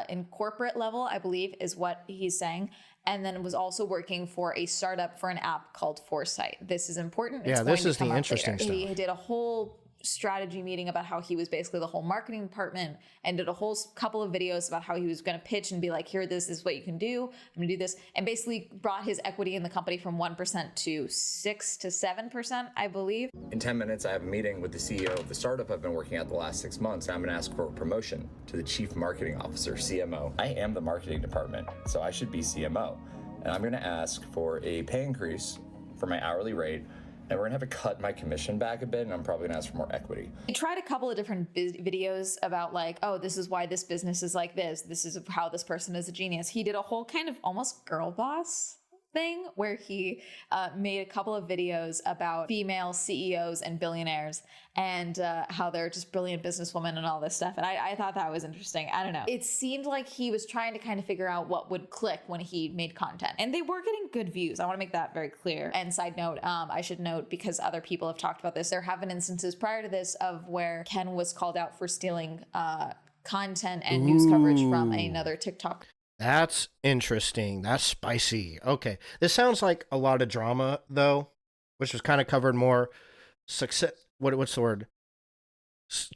In corporate level, I believe, is what he's saying. And then was also working for a startup for an app called Foresight. This is important. Yeah, this is the interesting stuff. He did a whole strategy meeting about how he was basically the whole marketing department and did a whole couple of videos about how he was going to pitch and be like, here, this is what you can do. I'm going to do this. And basically brought his equity in the company from 1% to 6 to 7%, I believe. In 10 minutes, I have a meeting with the CEO of the startup I've been working at the last 6 months. And I'm going to ask for a promotion to the chief marketing officer, CMO. I am the marketing department, so I should be CMO. And I'm going to ask for a pay increase for my hourly rate. And we're gonna have to cut my commission back a bit, and I'm probably gonna ask for more equity. He tried a couple of different videos about like, oh, this is why this business is like this. This is how this person is a genius. He did a whole kind of almost girl boss thing where he made a couple of videos about female CEOs and billionaires and how they're just brilliant businesswomen and all this stuff. And I thought that was interesting. I don't know. It seemed like he was trying to kind of figure out what would click when he made content. And they were getting good views. I want to make that very clear. And side note, I should note, because other people have talked about this, there have been instances prior to this of where Ken was called out for stealing content and news coverage from another TikTok. That's interesting. That's spicy. Okay. This sounds like a lot of drama, though, which was kind of covered more success. What's the word?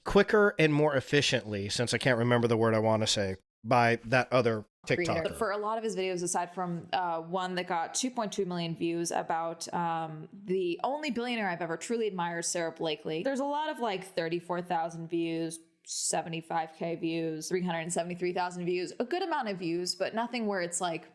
Quicker and more efficiently, since I can't remember the word I want to say, by that other TikToker. But for a lot of his videos, aside from one that got 2.2 million views about the only billionaire I've ever truly admired, Sarah Blakely, there's a lot of like 34,000 views, 75K views, 373,000 views, a good amount of views, but nothing where it's like,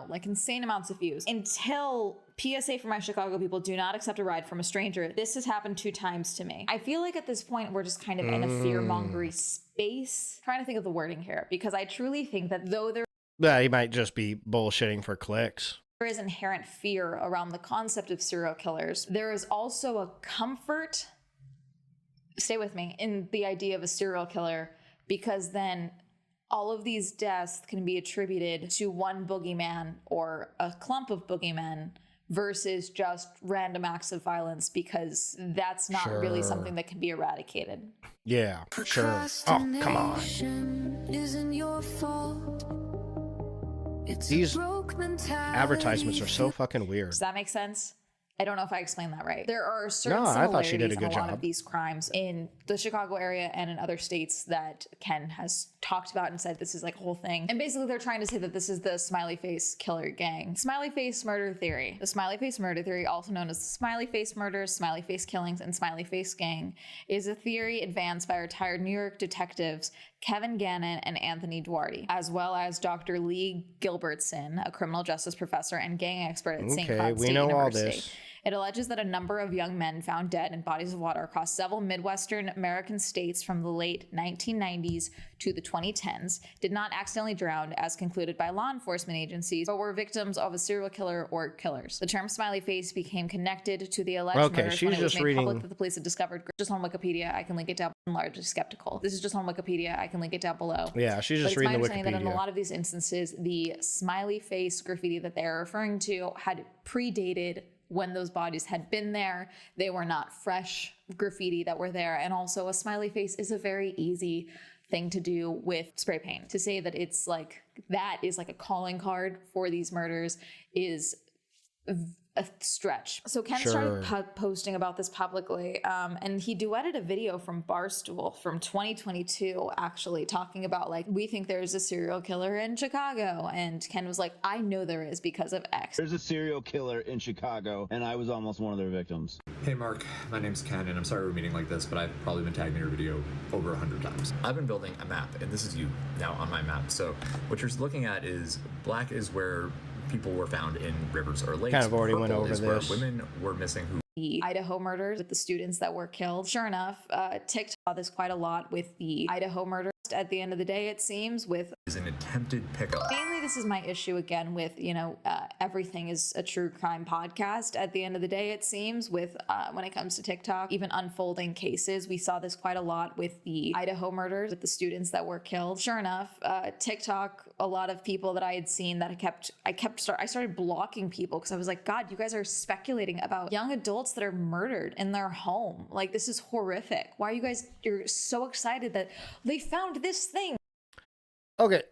like insane amounts of views. Until PSA for my Chicago people, do not accept a ride from a stranger. This has happened 2 times to me. I feel like at this point, we're just kind of in a fear-mongery space. I'm trying to think of the wording here, because I truly think that though he might just be bullshitting for clicks. There is inherent fear around the concept of serial killers. There is also a comfort stay with me, in the idea of a serial killer, because then all of these deaths can be attributed to one boogeyman or a clump of boogeymen versus just random acts of violence, because that's not really something that can be eradicated. Yeah, sure. Oh, come on. Isn't your fault. These advertisements are so fucking weird. Does that make sense? I don't know if I explained that right. There are certain No, I thought she similarities did a in good a lot job. of these crimes in the Chicago area and in other states that Ken has talked about and said this is like a whole thing. And basically they're trying to say that this is the Smiley Face killer gang. Smiley Face murder theory. The Smiley Face murder theory, also known as the Smiley Face murders, Smiley Face killings, and Smiley Face gang, is a theory advanced by retired New York detectives Kevin Gannon and Anthony Duarte, as well as Dr. Lee Gilbertson, a criminal justice professor and gang expert at St. Cloud State University. It alleges that a number of young men found dead in bodies of water across several Midwestern American states from the late 1990s to the 2010s did not accidentally drown, as concluded by law enforcement agencies, but were victims of a serial killer or killers. The term Smiley Face became connected to the alleged murders when it was made public that the police had discovered. Just on Wikipedia, I can link it down. I'm largely skeptical. This is just on Wikipedia. I can link it down below. Yeah, she's just reading the Wikipedia. But it's my understanding that in a lot of these instances, the Smiley Face graffiti that they're referring to had predated when those bodies had been there. They were not fresh graffiti that were there. And also a smiley face is a very easy thing to do with spray paint. To say that it's like, that is like a calling card for these murders is a stretch. So Ken started posting about this publicly, and he duetted a video from Barstool from 2022, actually talking about like, we think there's a serial killer in Chicago, and Ken was like, I know there is because of X. There's a serial killer in Chicago, and I was almost one of their victims. Hey Mark, my name's Ken, and I'm sorry we're meeting like this, but I've probably been tagged in your video over 100 times. I've been building a map, and this is you now on my map. So what you're looking at is black is where people were found in rivers or lakes. Kind of already went over this. this. Where women were missing who the Idaho murders with the students that were killed. Sure enough, TikTok saw this quite a lot with the Idaho murders. At the end of the day, it seems, with is an attempted pickup. Mainly, this is my issue again with, everything is a true crime podcast. At the end of the day, it seems, with when it comes to TikTok, even unfolding cases. We saw this quite a lot with the Idaho murders with the students that were killed. Sure enough, TikTok, a lot of people that I had seen that I started blocking people because I was like, God, you guys are speculating about young adults that are murdered in their home. Like, this is horrific. Why are you guys, you're so excited that they found this thing? Okay,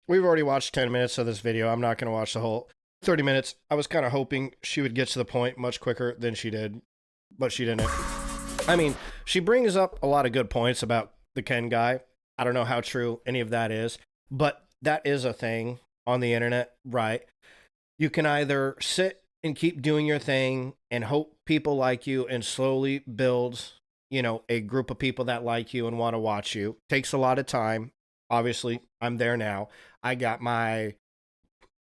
we've already watched 10 minutes of this video. I'm not going to watch the whole 30 minutes. I was kind of hoping she would get to the point much quicker than she did, but she didn't. I mean, she brings up a lot of good points about the Ken guy. I don't know how true any of that is, but that is a thing on the internet, right? You can either sit and keep doing your thing and hope people like you and slowly build, a group of people that like you and want to watch you. Takes a lot of time. Obviously, I'm there now. I got my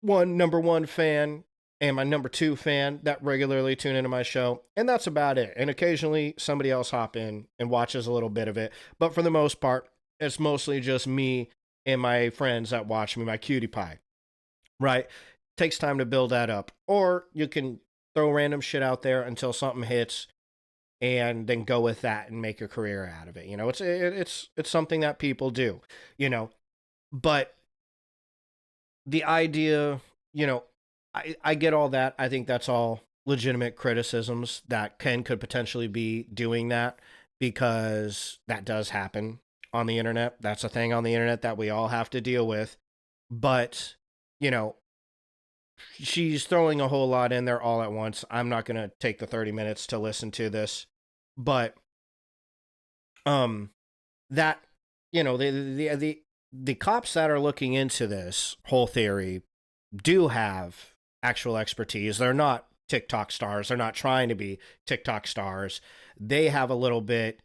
number one fan and my number two fan that regularly tune into my show, and that's about it. And occasionally somebody else hop in and watches a little bit of it. But for the most part, it's mostly just me and my friends that watch me, my cutie pie, right? Takes time to build that up. Or you can throw random shit out there until something hits and then go with that and make a career out of it. It's something that people do, but the idea, I get all that. I think that's all legitimate criticisms that Ken could potentially be doing that, because that does happen on the internet. That's a thing on the internet that we all have to deal with. But, she's throwing a whole lot in there all at once. I'm not going to take the 30 minutes to listen to this, but that, the cops that are looking into this whole theory do have actual expertise. They're not TikTok stars. They're not trying to be TikTok stars. They have a little bit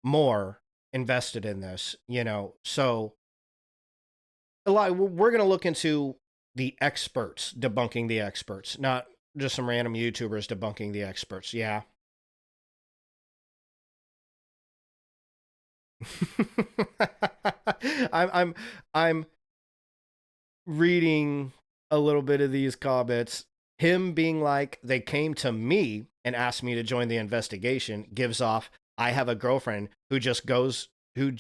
more invested in this, so we're going to look into the experts debunking the experts, not just some random YouTubers debunking the experts. Yeah. I'm reading a little bit of these comments. Him being like, they came to me and asked me to join the investigation, gives off I have a girlfriend who goes to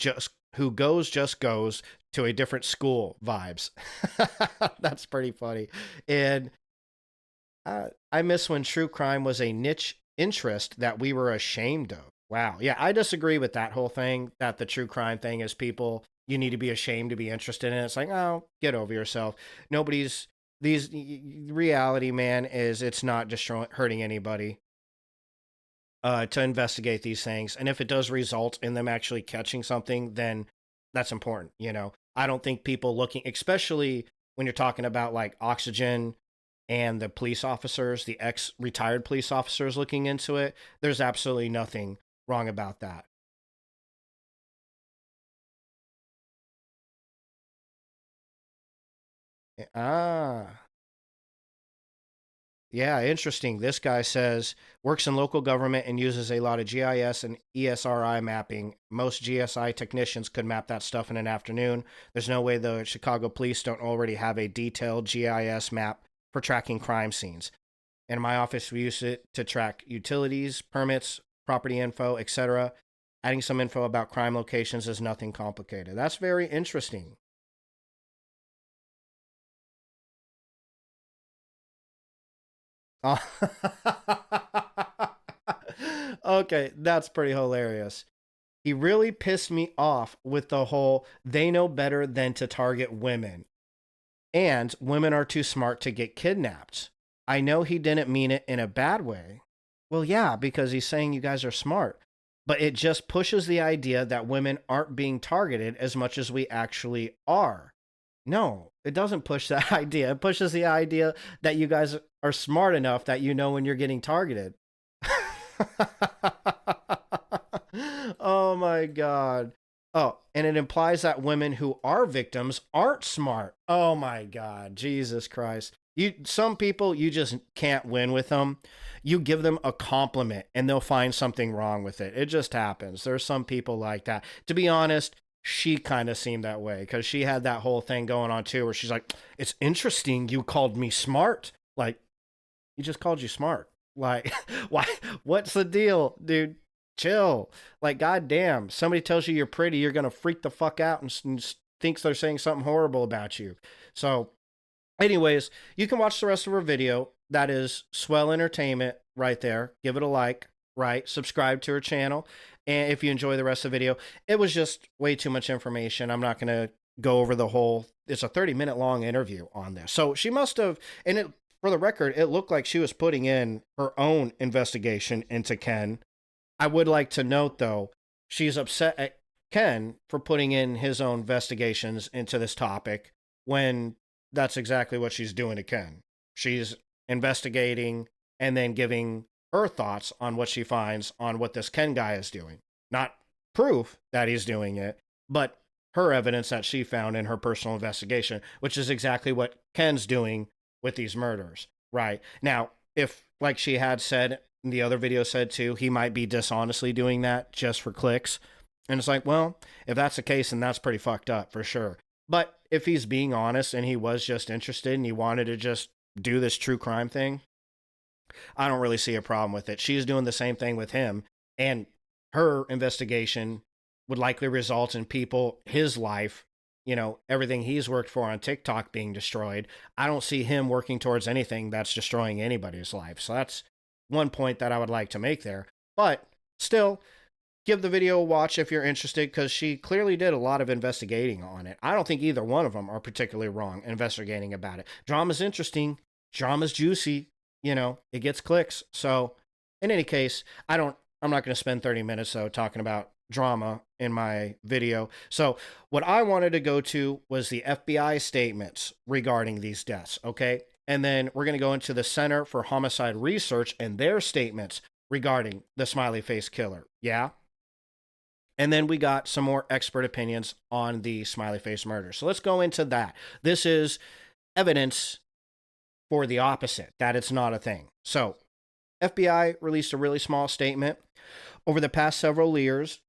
a different school vibes. That's pretty funny. And I miss when true crime was a niche interest that we were ashamed of. Wow. Yeah, I disagree with that whole thing that the true crime thing is people, you need to be ashamed to be interested in it. It's like, oh, get over yourself. Nobody's, reality, man, is it's not destroying, hurting anybody to investigate these things. And if it does result in them actually catching something, then that's important. I don't think people looking, especially when you're talking about like Oxygen and the police officers, the ex-retired police officers looking into it, there's absolutely nothing wrong about that. Ah, yeah, interesting. This guy says works in local government and uses a lot of GIS and ESRI mapping. Most GSI technicians could map that stuff in an afternoon. There's no way the Chicago police don't already have a detailed GIS map for tracking crime scenes. In my office, we use it to track utilities, permits, property info, etc. Adding some info about crime locations is nothing complicated. That's very interesting. Okay, that's pretty hilarious. He really pissed me off with the whole they know better than to target women. And women are too smart to get kidnapped. I know he didn't mean it in a bad way. Well, yeah, because he's saying you guys are smart. But it just pushes the idea that women aren't being targeted as much as we actually are. No, it doesn't push that idea. It pushes the idea that you guys are smart enough that you know when you're getting targeted. Oh my God. Oh, and it implies that women who are victims aren't smart. Oh my God. Jesus Christ. Some people, you just can't win with them. You give them a compliment and they'll find something wrong with it. It just happens. There's some people like that. To be honest, she kind of seemed that way because she had that whole thing going on too, where she's like, it's interesting you called me smart. Like, he just called you smart. Like, why? What's the deal, dude? Chill. Like, goddamn, somebody tells you you're pretty, you're gonna freak the fuck out and thinks they're saying something horrible about you. So, anyways, you can watch the rest of her video. That is Swell Entertainment right there. Give it a like, right? Subscribe to her channel. And if you enjoy the rest of the video, it was just way too much information. I'm not gonna go over the whole. It's a 30-minute long interview on this. So she must have, and it, for the record, it looked like she was putting in her own investigation into Ken. I would like to note, though, she's upset at Ken for putting in his own investigations into this topic when that's exactly what she's doing to Ken. She's investigating and then giving her thoughts on what she finds on what this Ken guy is doing. Not proof that he's doing it, but her evidence that she found in her personal investigation, which is exactly what Ken's doing with these murders. Right. Now, if, like she had said, the other video said too, he might be dishonestly doing that just for clicks. And it's like, well, if that's the case, then that's pretty fucked up for sure. But if he's being honest and he was just interested and he wanted to just do this true crime thing, I don't really see a problem with it. She's doing the same thing with him, and her investigation would likely result in people, his life, everything he's worked for on TikTok being destroyed. I don't see him working towards anything that's destroying anybody's life. So that's one point that I would like to make there. But still, give the video a watch if you're interested, because she clearly did a lot of investigating on it. I don't think either one of them are particularly wrong investigating about it. Drama's interesting. Drama's juicy. It gets clicks. So in any case, I'm not going to spend 30 minutes though talking about drama in my video. So what I wanted to go to was the FBI statements regarding these deaths. Okay. And then we're going to go into the Center for Homicide Research and their statements regarding the smiley face killer. Yeah. And then we got some more expert opinions on the smiley face murder. So let's go into that. This is evidence for the opposite, that it's not a thing. So FBI released a really small statement. Over the past several years,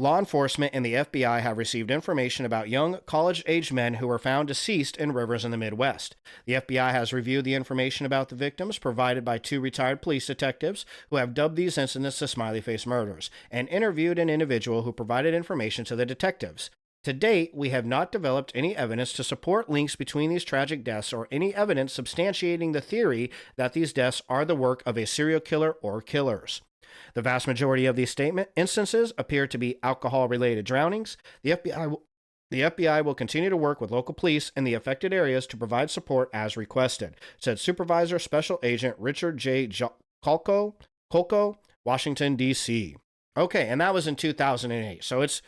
law enforcement and the FBI have received information about young college-age men who were found deceased in rivers in the Midwest. The FBI has reviewed the information about the victims provided by 2 retired police detectives who have dubbed these incidents the Smiley Face murders, and interviewed an individual who provided information to the detectives. To date, we have not developed any evidence to support links between these tragic deaths or any evidence substantiating the theory that these deaths are the work of a serial killer or killers. The vast majority of these instances appear to be alcohol-related drownings. The FBI will continue to work with local police in the affected areas to provide support as requested, said Supervisor Special Agent Richard J. Colco, Washington, D.C. Okay, and that was in 2008, so it's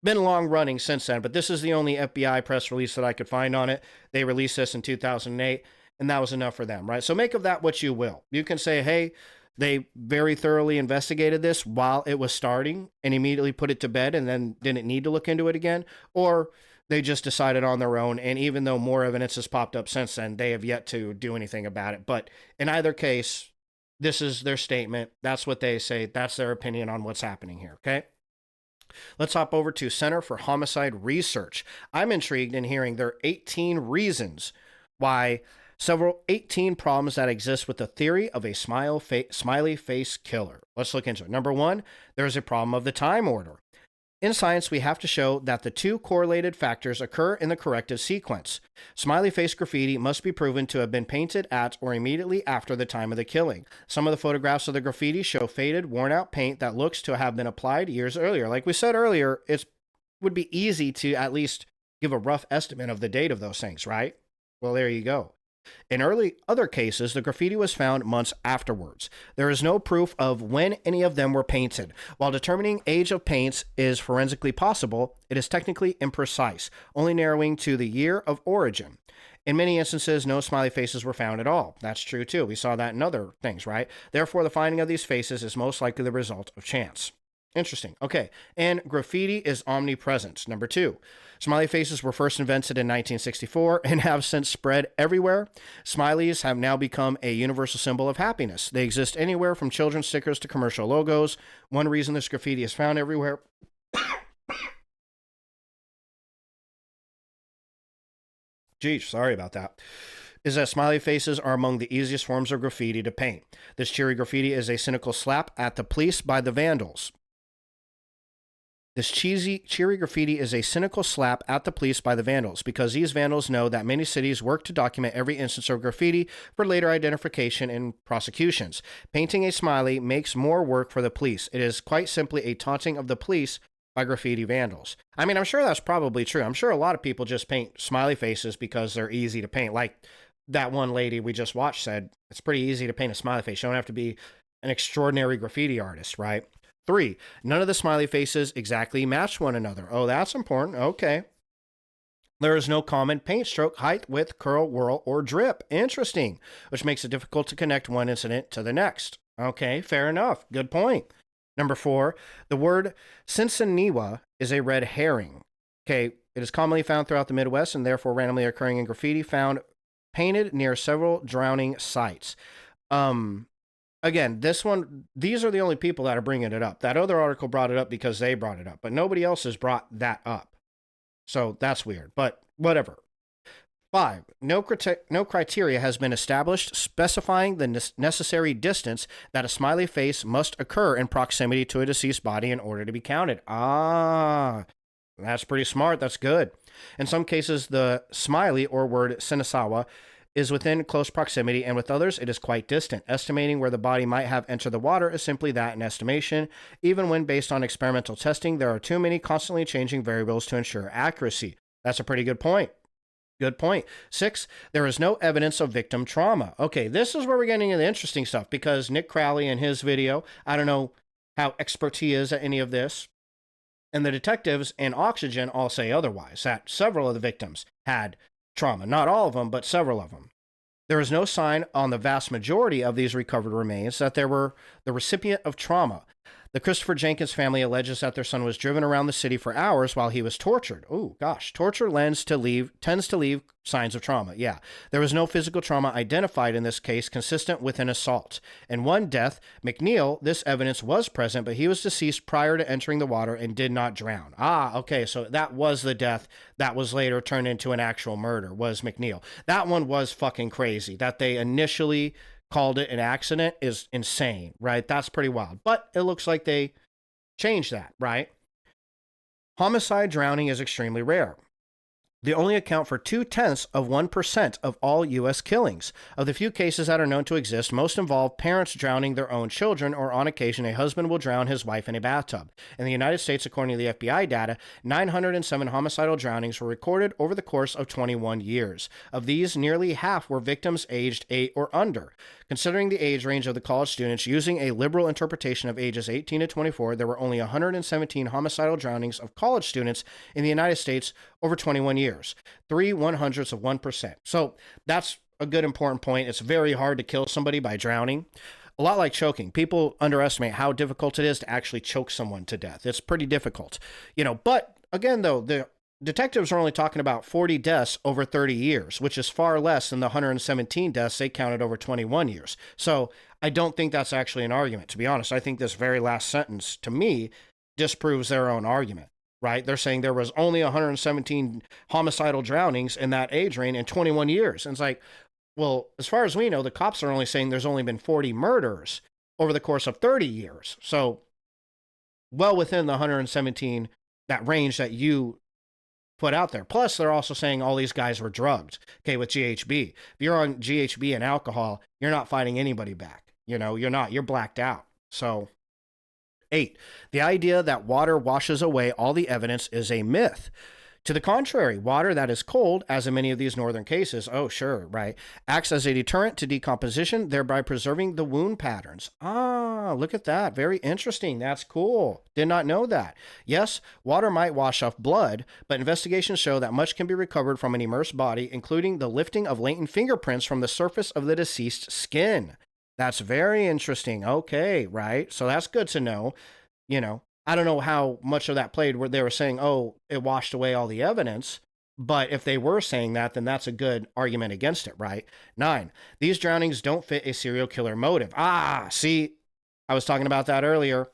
been long running since then, but this is the only FBI press release that I could find on it. They released this in 2008, and that was enough for them, right? So make of that what you will. You can say, hey, they very thoroughly investigated this while it was starting and immediately put it to bed and then didn't need to look into it again, or they just decided on their own, and even though more evidence has popped up since then, they have yet to do anything about it. But in either case, this is their statement. That's what they say. That's their opinion on what's happening here, okay? Let's hop over to Center for Homicide Research. I'm intrigued in hearing their 18 reasons why 18 problems that exist with the theory of a smiley face killer. Let's look into it. Number 1, there's a problem of the time order. In science, we have to show that the 2 correlated factors occur in the corrective sequence. Smiley face graffiti must be proven to have been painted at or immediately after the time of the killing. Some of the photographs of the graffiti show faded, worn-out paint that looks to have been applied years earlier. Like we said earlier, it would be easy to at least give a rough estimate of the date of those things, right? Well, there you go. In other cases, the graffiti was found months afterwards. There is no proof of when any of them were painted. While determining age of paints is forensically possible, it is technically imprecise, only narrowing to the year of origin. In many instances, no smiley faces were found at all. That's true too. We saw that in other things, right? Therefore, the finding of these faces is most likely the result of chance. Interesting. Okay. And graffiti is omnipresent. Number 2, smiley faces were first invented in 1964 and have since spread everywhere. Smileys have now become a universal symbol of happiness. They exist anywhere from children's stickers to commercial logos. One reason this graffiti is found everywhere. Geez, sorry about that. Is that smiley faces are among the easiest forms of graffiti to paint. This cheery graffiti is a cynical slap at the police by the vandals. This cheery graffiti is a cynical slap at the police by the vandals because these vandals know that many cities work to document every instance of graffiti for later identification and prosecutions. Painting a smiley makes more work for the police. It is quite simply a taunting of the police by graffiti vandals. I mean, I'm sure that's probably true. I'm sure a lot of people just paint smiley faces because they're easy to paint. Like that one lady we just watched said, it's pretty easy to paint a smiley face. You don't have to be an extraordinary graffiti artist, right? 3, none of the smiley faces exactly match one another. Oh, that's important. Okay. There is no common paint stroke, height, width, curl, whirl, or drip. Interesting, which makes it difficult to connect one incident to the next. Okay, fair enough. Good point. Number 4, the word Sinsaniwa is a red herring. Okay, it is commonly found throughout the Midwest and therefore randomly occurring in graffiti found painted near several drowning sites. Again, these are the only people that are bringing it up. That other article brought it up because they brought it up, but nobody else has brought that up. So that's weird, but whatever. 5, no criteria has been established specifying the necessary distance that a smiley face must occur in proximity to a deceased body in order to be counted. Ah, that's pretty smart. That's good. In some cases, the smiley or word Sinasawa is within close proximity, and with others, it is quite distant. Estimating where the body might have entered the water is simply that, an estimation. Even when based on experimental testing, there are too many constantly changing variables to ensure accuracy. That's a pretty good point. Good point. 6, there is no evidence of victim trauma. Okay, this is where we're getting into the interesting stuff, because Nick Crowley in his video, I don't know how expert he is at any of this, and the detectives and Oxygen all say otherwise, that several of the victims had trauma. Not all of them, but several of them. There is no sign on the vast majority of these recovered remains that they were the recipient of trauma. The Christopher Jenkins family alleges that their son was driven around the city for hours while he was tortured. Oh, gosh. Torture tends to leave signs of trauma. Yeah. There was no physical trauma identified in this case consistent with an assault. In one death, McNeil, this evidence was present, but he was deceased prior to entering the water and did not drown. Ah, okay. So that was the death that was later turned into an actual murder, was McNeil. That one was fucking crazy. That they initially called it an accident is insane, right? That's pretty wild. But it looks like they changed that, right? Homicide drowning is extremely rare. They only account for 0.2% of all U.S. killings. Of the few cases that are known to exist, most involve parents drowning their own children, or on occasion, a husband will drown his wife in a bathtub. In the United States, according to the FBI data, 907 homicidal drownings were recorded over the course of 21 years. Of these, nearly half were victims aged 8 or under. Considering the age range of the college students, using a liberal interpretation of ages 18 to 24, there were only 117 homicidal drownings of college students in the United States over 21 years. 0.03%. So that's a good important point. It's very hard to kill somebody by drowning. A lot like choking. People underestimate how difficult it is to actually choke someone to death. It's pretty difficult. But again, though, the detectives are only talking about 40 deaths over 30 years, which is far less than the 117 deaths they counted over 21 years. So I don't think that's actually an argument. To be honest, I think this very last sentence, to me, disproves their own argument, right? They're saying there was only 117 homicidal drownings in that age range in 21 years. And it's like, well, as far as we know, the cops are only saying there's only been 40 murders over the course of 30 years. So well within the 117, that range that you put out there. Plus, they're also saying all these guys were drugged, okay, with GHB. If you're on GHB and alcohol, you're not fighting anybody back. You're blacked out. So 8, the idea that water washes away all the evidence is a myth. To the contrary, water that is cold, as in many of these northern cases, oh sure, right, acts as a deterrent to decomposition, thereby preserving the wound patterns. Ah, look at that. Very interesting. That's cool. Did not know that. Yes, water might wash off blood, but investigations show that much can be recovered from an immersed body, including the lifting of latent fingerprints from the surface of the deceased's skin. That's very interesting. Okay, right. So that's good to know. I don't know how much of that played where they were saying, oh, it washed away all the evidence. But if they were saying that, then that's a good argument against it, right? 9, these drownings don't fit a serial killer motive. Ah, see, I was talking about that earlier.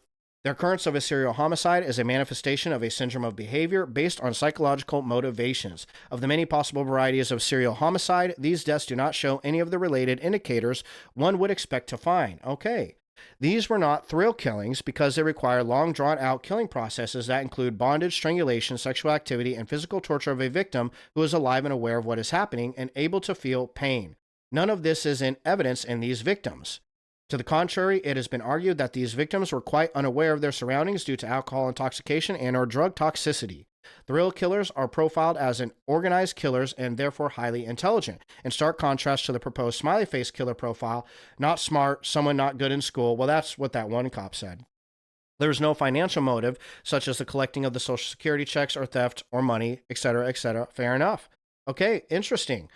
The occurrence of a serial homicide is a manifestation of a syndrome of behavior based on psychological motivations. Of the many possible varieties of serial homicide, these deaths do not show any of the related indicators one would expect to find. Okay. These were not thrill killings because they require long drawn-out killing processes that include bondage, strangulation, sexual activity, and physical torture of a victim who is alive and aware of what is happening and able to feel pain. None of this is in evidence in these victims. To the contrary, it has been argued that these victims were quite unaware of their surroundings due to alcohol intoxication and/or drug toxicity. Thrill killers are profiled as an organized killers and therefore highly intelligent, in stark contrast to the proposed smiley face killer profile, not smart, someone not good in school. Well, that's what that one cop said. There is no financial motive, such as the collecting of the Social Security checks or theft or money, etc., etc. Fair enough. Okay, interesting.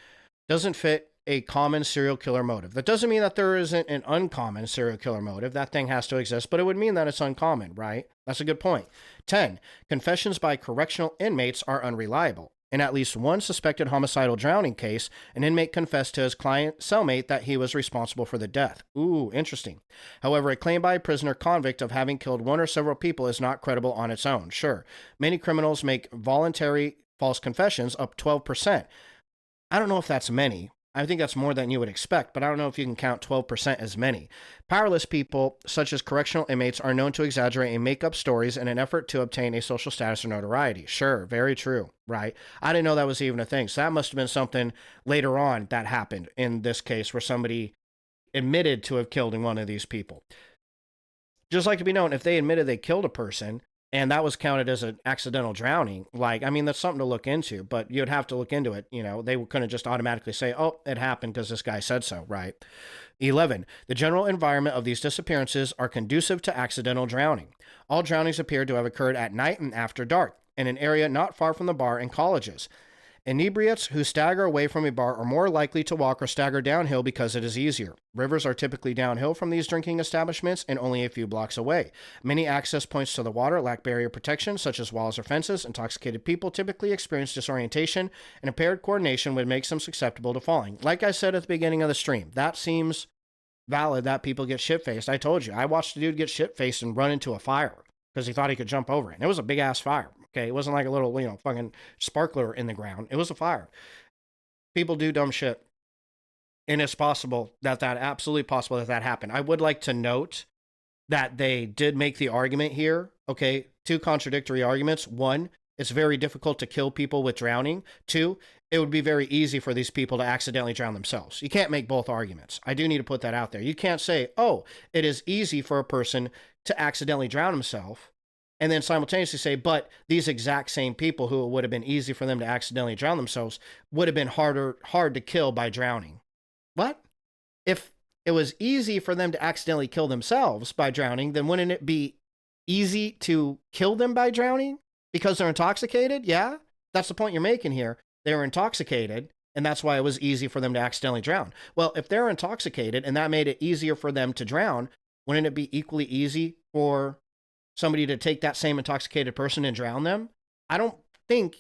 Doesn't fit a common serial killer motive. That doesn't mean that there isn't an uncommon serial killer motive. That thing has to exist, but it would mean that it's uncommon, right? That's a good point. 10, confessions by correctional inmates are unreliable. In at least one suspected homicidal drowning case, an inmate confessed to his client cellmate that he was responsible for the death. Ooh, interesting. However, a claim by a prisoner convict of having killed one or several people is not credible on its own. Sure, many criminals make voluntary false confessions, up 12%. I don't know if that's many. I think that's more than you would expect, but I don't know if you can count 12% as many. Powerless people, such as correctional inmates, are known to exaggerate and make up stories in an effort to obtain a social status or notoriety. Sure, very true, right? I didn't know that was even a thing. So that must have been something later on that happened in this case where somebody admitted to have killed one of these people. Just like to be known, if they admitted they killed a person, and that was counted as an accidental drowning, that's something to look into, but you'd have to look into it. They couldn't just automatically say, oh, it happened because this guy said so, right? 11, the general environment of these disappearances are conducive to accidental drowning. All drownings appear to have occurred at night and after dark, in an area not far from the bar and colleges. Inebriates who stagger away from a bar are more likely to walk or stagger downhill because it is easier. Rivers are typically downhill from these drinking establishments and only a few blocks away. Many access points to the water lack barrier protection, such as walls or fences. Intoxicated people typically experience disorientation, and impaired coordination would make them susceptible to falling. Like I said at the beginning of the stream, that seems valid that people get shit-faced. I told you, I watched a dude get shit-faced and run into a fire because he thought he could jump over it. And it was a big-ass fire. Okay, it wasn't like a little, fucking sparkler in the ground. It was a fire. People do dumb shit. And it's possible absolutely possible that happened. I would like to note that they did make the argument here. Okay, two contradictory arguments. One, it's very difficult to kill people with drowning. Two, it would be very easy for these people to accidentally drown themselves. You can't make both arguments. I do need to put that out there. You can't say, oh, it is easy for a person to accidentally drown himself, and then simultaneously say, but these exact same people who it would have been easy for them to accidentally drown themselves would have been hard to kill by drowning. What? If it was easy for them to accidentally kill themselves by drowning, then wouldn't it be easy to kill them by drowning because they're intoxicated? Yeah, that's the point you're making here. They were intoxicated, and that's why it was easy for them to accidentally drown. Well, if they're intoxicated and that made it easier for them to drown, wouldn't it be equally easy for somebody to take that same intoxicated person and drown them? I don't think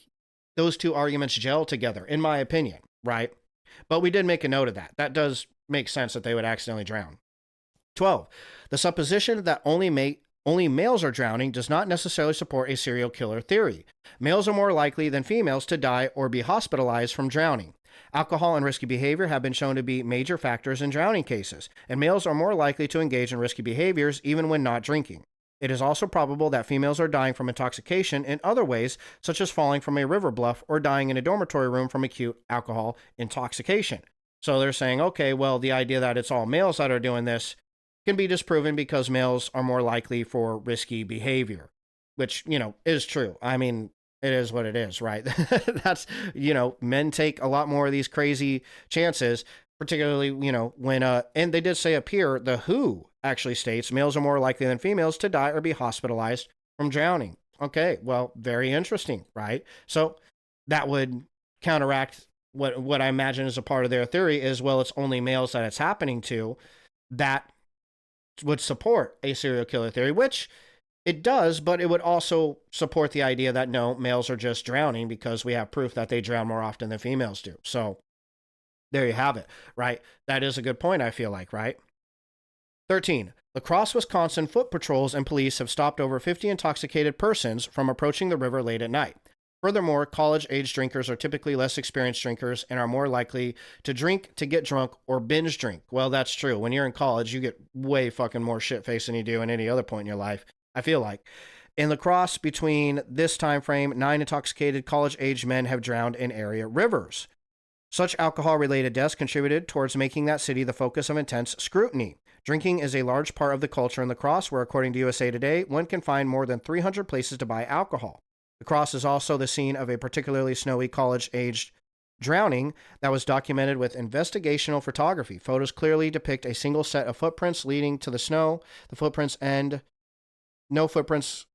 those two arguments gel together, in my opinion, right? But we did make a note of that. That does make sense that they would accidentally drown. 12. The supposition that only males are drowning does not necessarily support a serial killer theory. Males are more likely than females to die or be hospitalized from drowning. Alcohol and risky behavior have been shown to be major factors in drowning cases, and males are more likely to engage in risky behaviors even when not drinking. It is also probable that females are dying from intoxication in other ways, such as falling from a river bluff or dying in a dormitory room from acute alcohol intoxication. So they're saying, okay, well, the idea that it's all males that are doing this can be disproven because males are more likely for risky behavior, which, is true. I mean, it is what it is, right? That's, men take a lot more of these crazy chances, particularly, when, and they did say up here, the WHO actually states males are more likely than females to die or be hospitalized from drowning. Okay, well, very interesting, right? So that would counteract what I imagine is a part of their theory is, well, it's only males that it's happening to. That would support a serial killer theory, which it does, but it would also support the idea that no, males are just drowning because we have proof that they drown more often than females do. So there you have it, right? That is a good point, I feel like, right? 13. La Crosse, Wisconsin foot patrols and police have stopped over 50 intoxicated persons from approaching the river late at night. Furthermore, college-age drinkers are typically less experienced drinkers and are more likely to drink to get drunk or binge drink. Well, that's true. When you're in college, you get way fucking more shit-faced than you do in any other point in your life, I feel like. In La Crosse, between this time frame, 9 intoxicated college-aged men have drowned in area rivers. Such alcohol-related deaths contributed towards making that city the focus of intense scrutiny. Drinking is a large part of the culture in La Crosse, where, according to USA Today, one can find more than 300 places to buy alcohol. La Crosse is also the scene of a particularly snowy college-aged drowning that was documented with investigational photography. Photos clearly depict a single set of footprints leading to the snow. The footprints and no footprints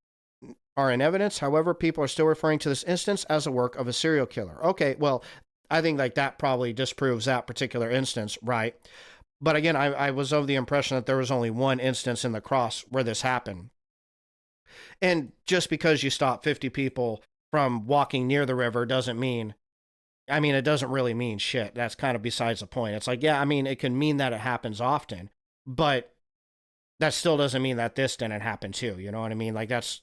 are in evidence. However, people are still referring to this instance as a work of a serial killer. Okay, well, I think that probably disproves that particular instance, right? But again, I was of the impression that there was only one instance in La Crosse where this happened. And just because you stop 50 people from walking near the river doesn't mean, it doesn't really mean shit. That's kind of besides the point. It's like, yeah, it can mean that it happens often, but that still doesn't mean that this didn't happen too. You know what I mean? Like, that's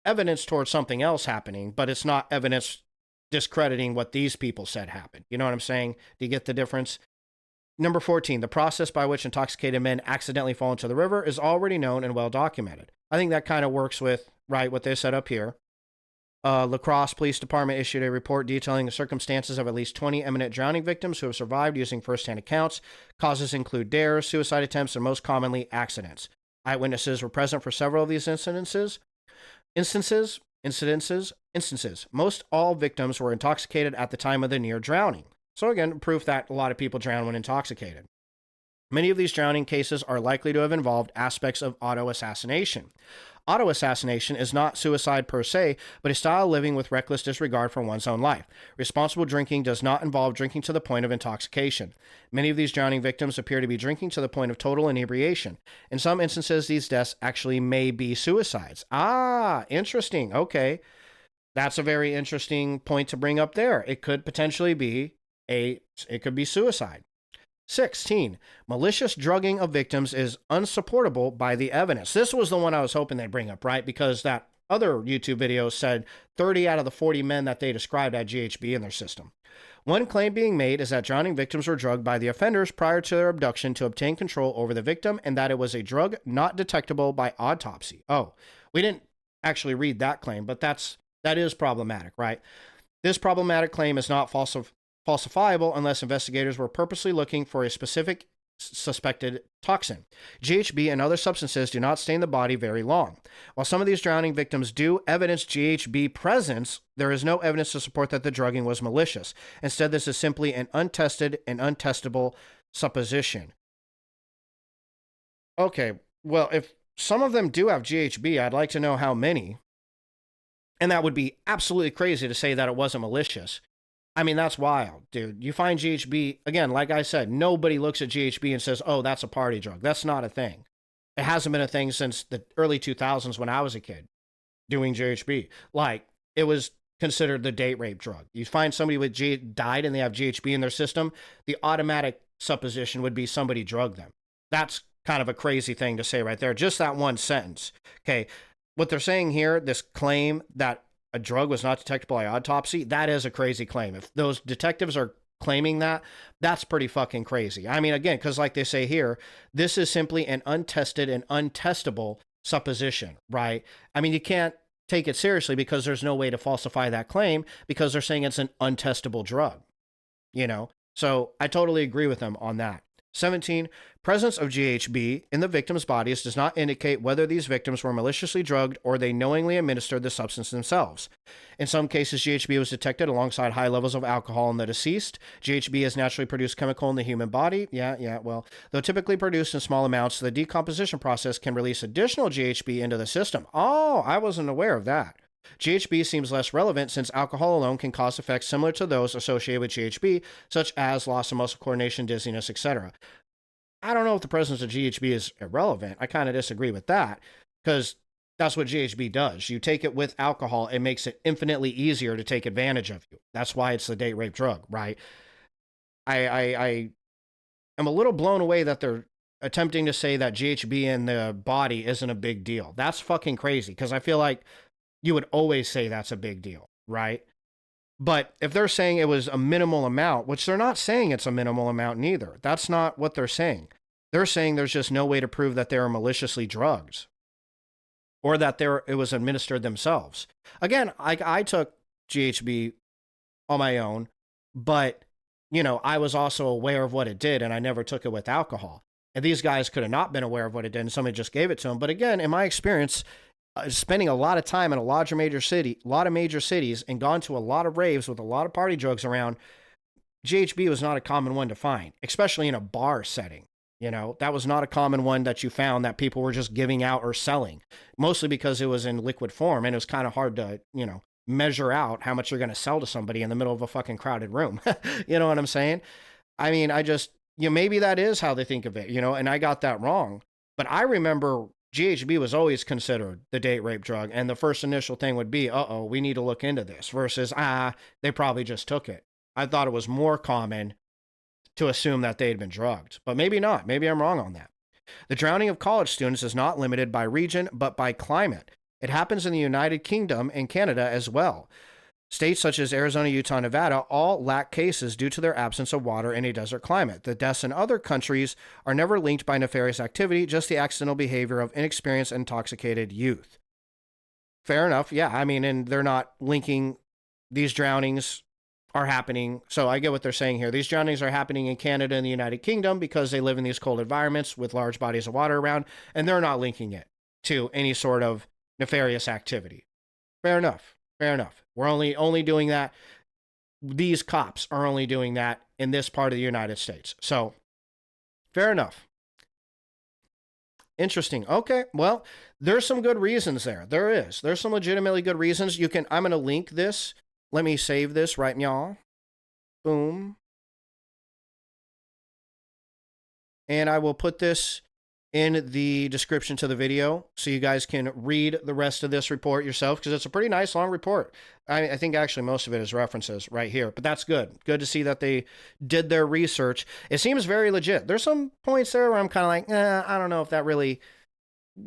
evidence towards something else happening, but it's not evidence discrediting what these people said happened. You know what I'm saying? Do you get the difference? Number 14, the process by which intoxicated men accidentally fall into the river is already known and well documented. I think that kind of works with, right, what they set up here. La Crosse Police Department issued a report detailing the circumstances of at least 20 imminent drowning victims who have survived using first-hand accounts. Causes include dares, suicide attempts, and most commonly, accidents. Eyewitnesses were present for several of these instances. Most all victims were intoxicated at the time of the near drowning. So again, proof that a lot of people drown when intoxicated. Many of these drowning cases are likely to have involved aspects of auto-assassination. Auto-assassination is not suicide per se, but a style of living with reckless disregard for one's own life. Responsible drinking does not involve drinking to the point of intoxication. Many of these drowning victims appear to be drinking to the point of total inebriation. In some instances, these deaths actually may be suicides. Ah, interesting. Okay. That's a very interesting point to bring up there. It could potentially be it could be suicide. 16. Malicious drugging of victims is unsupportable by the evidence. This was the one I was hoping they'd bring up, right? Because that other YouTube video said 30 out of the 40 men that they described had GHB in their system. One claim being made is that drowning victims were drugged by the offenders prior to their abduction to obtain control over the victim, and that it was a drug not detectable by autopsy. Oh, we didn't actually read that claim, but that is problematic, right? This problematic claim is not falsifiable unless investigators were purposely looking for a specific suspected toxin. GHB and other substances do not stay in the body very long. While some of these drowning victims do evidence GHB presence, there is no evidence to support that the drugging was malicious. Instead, this is simply an untested and untestable supposition. Okay, well, if some of them do have GHB, I'd like to know how many. And that would be absolutely crazy to say that it wasn't malicious. I mean, that's wild, dude. You find GHB, again, like I said, nobody looks at GHB and says, oh, that's a party drug. That's not a thing. It hasn't been a thing since the early 2000s when I was a kid doing GHB. Like, it was considered the date rape drug. You find somebody with died and they have GHB in their system, the automatic supposition would be somebody drugged them. That's kind of a crazy thing to say right there. Just that one sentence. Okay. What they're saying here, this claim that a drug was not detectable by autopsy, that is a crazy claim. If those detectives are claiming that, that's pretty fucking crazy. I mean, again, because like they say here, this is simply an untested and untestable supposition, right? I mean, you can't take it seriously because there's no way to falsify that claim because they're saying it's an untestable drug, you know? So I totally agree with them on that. 17. Presence of GHB in the victims' bodies does not indicate whether these victims were maliciously drugged or they knowingly administered the substance themselves. In some cases, GHB was detected alongside high levels of alcohol in the deceased. GHB is naturally produced chemical in the human body. Well, though typically produced in small amounts, the decomposition process can release additional GHB into the system. Oh, I wasn't aware of that. GHB seems less relevant since alcohol alone can cause effects similar to those associated with GHB, such as loss of muscle coordination, dizziness, etc. I don't know if the presence of GHB is irrelevant. I kind of disagree with that because that's what GHB does. You take it with alcohol, it makes it infinitely easier to take advantage of you. That's why it's the date rape drug, right? I am a little blown away that they're attempting to say that GHB in the body isn't a big deal. That's fucking crazy because I feel like you would always say that's a big deal, right? But if they're saying it was a minimal amount, which they're not saying it's a minimal amount neither, that's not what they're saying. They're saying there's just no way to prove that they were maliciously drugged or that it was administered themselves. Again, I took GHB on my own, but, you know, I was also aware of what it did and I never took it with alcohol. And these guys could have not been aware of what it did and somebody just gave it to them. But again, in my experience, spending a lot of time in a lot of major cities and gone to a lot of raves with a lot of party drugs around, GHB was not a common one to find, especially in a bar setting. You know, that was not a common one that you found that people were just giving out or selling, mostly because it was in liquid form and it was kind of hard to, you know, measure out how much you're going to sell to somebody in the middle of a fucking crowded room. You know what I'm saying? I mean, maybe that is how they think of it, you know, and I got that wrong. But I remember GHB was always considered the date rape drug. And the first initial thing would be, we need to look into this versus, they probably just took it. I thought it was more common to assume that they had been drugged, but maybe not. Maybe I'm wrong on that. The drowning of college students is not limited by region, but by climate. It happens in the United Kingdom and Canada as well. States such as Arizona, Utah, and Nevada all lack cases due to their absence of water in a desert climate. The deaths in other countries are never linked by nefarious activity, just the accidental behavior of inexperienced and intoxicated youth. Fair enough. Yeah, I mean, and they're not linking these drownings are happening. So I get what they're saying here. These drownings are happening in Canada and the United Kingdom because they live in these cold environments with large bodies of water around, and they're not linking it to any sort of nefarious activity. Fair enough. Fair enough. We're only doing that. These cops are only doing that in this part of the United States. So Fair enough. Interesting. Okay. Well, there's some good reasons there. There is. There's some legitimately good reasons. I'm going to link this. Let me save this right now. Boom. And I will put this in the description to the video so you guys can read the rest of this report yourself, because it's a pretty nice long report. I think actually most of it is references right here, but that's good. Good to see that they did their research. It seems very legit. There's some points there where I'm kind of like, I don't know if that really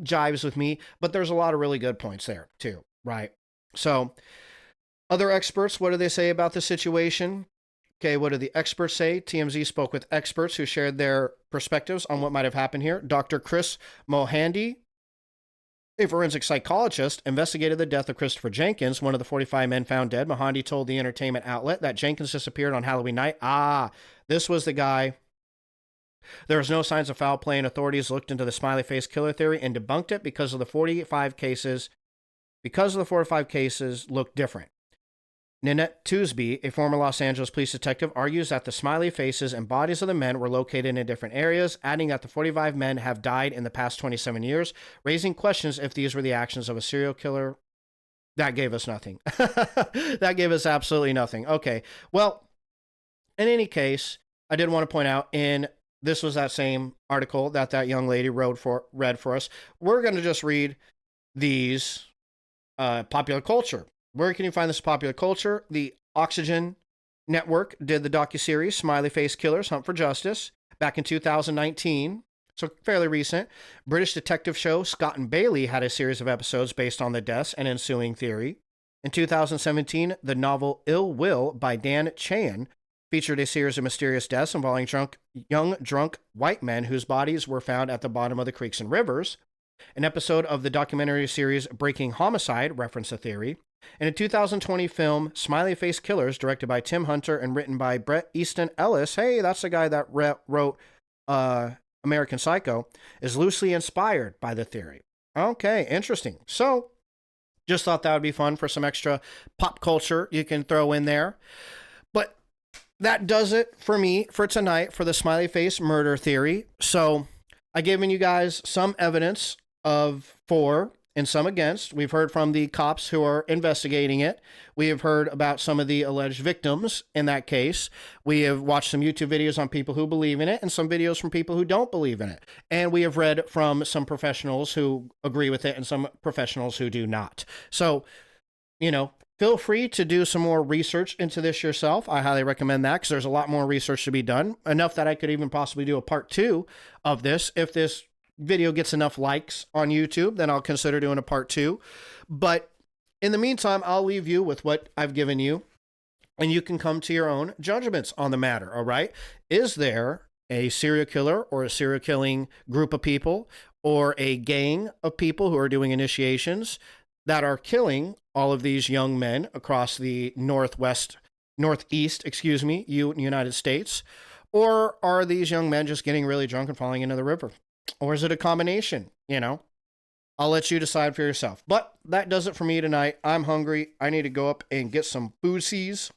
jives with me, but there's a lot of really good points there too, right? So other experts, what do they say about the situation? Okay, what do the experts say? TMZ spoke with experts who shared their perspectives on what might have happened here. Dr. Chris Mohandy, a forensic psychologist, investigated the death of Christopher Jenkins, one of the 45 men found dead. Mohandy told the entertainment outlet that Jenkins disappeared on Halloween night. This was the guy. There was no signs of foul play, and authorities looked into the smiley face killer theory and debunked it because of the 45 cases. Because of the 45 cases looked different. Nanette Toosby, a former Los Angeles police detective, argues that the smiley faces and bodies of the men were located in different areas, adding that the 45 men have died in the past 27 years, raising questions if these were the actions of a serial killer. That gave us nothing. That gave us absolutely nothing. Okay, well, in any case, I did want to point out, this was that same article that young lady read for us. We're going to just read these popular culture. Where can you find this popular culture? The Oxygen Network did the docuseries Smiley Face Killers Hunt for Justice back in 2019, so fairly recent. British detective show Scott and Bailey had a series of episodes based on the deaths and ensuing theory. In 2017, the novel Ill Will by Dan Chan featured a series of mysterious deaths involving young drunk white men whose bodies were found at the bottom of the creeks and rivers. An episode of the documentary series Breaking Homicide referenced the theory. In a 2020 film, Smiley Face Killers, directed by Tim Hunter and written by Bret Easton Ellis, hey, that's the guy that wrote American Psycho, is loosely inspired by the theory. Okay, interesting. So, just thought that would be fun for some extra pop culture you can throw in there. But that does it for me for tonight for the Smiley Face murder theory. So, I've given you guys some evidence for and some against. We've heard from the cops who are investigating it. We have heard about some of the alleged victims in that case. We have watched some YouTube videos on people who believe in it and some videos from people who don't believe in it. And we have read from some professionals who agree with it and some professionals who do not. So, feel free to do some more research into this yourself. I highly recommend that because there's a lot more research to be done. Enough that I could even possibly do a part 2 of this if this video gets enough likes on YouTube, then I'll consider doing a part 2. But in the meantime, I'll leave you with what I've given you, and you can come to your own judgments on the matter, all right? Is there a serial killer or a serial killing group of people or a gang of people who are doing initiations that are killing all of these young men across the northeast, United States? Or are these young men just getting really drunk and falling into the river? Or is it a combination? I'll let you decide for yourself. But that does it for me tonight. I'm hungry. I need to go up and get some boozies.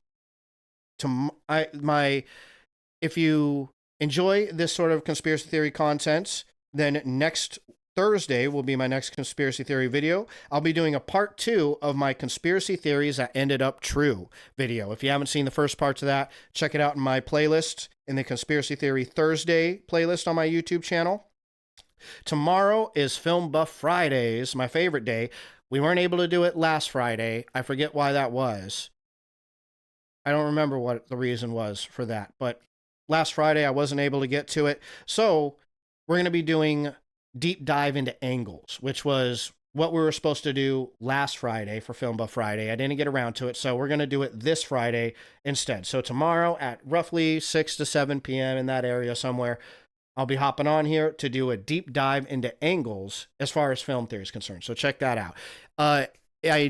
If you enjoy this sort of conspiracy theory content, then next Thursday will be my next conspiracy theory video. I'll be doing a part 2 of my conspiracy theories that ended up true video. If you haven't seen the first parts of that, check it out in my playlist, in the Conspiracy Theory Thursday playlist on my YouTube channel. Tomorrow is Film Buff Fridays, my favorite day. We weren't able to do it last Friday. I forget why that was. I don't remember what the reason was for that, but last Friday I wasn't able to get to it. So we're going to be doing Deep Dive into Angles, which was what we were supposed to do last Friday for Film Buff Friday. I didn't get around to it, so we're going to do it this Friday instead. So tomorrow at roughly 6 to 7 p.m. in that area somewhere, I'll be hopping on here to do a deep dive into angles as far as film theory is concerned. So check that out. I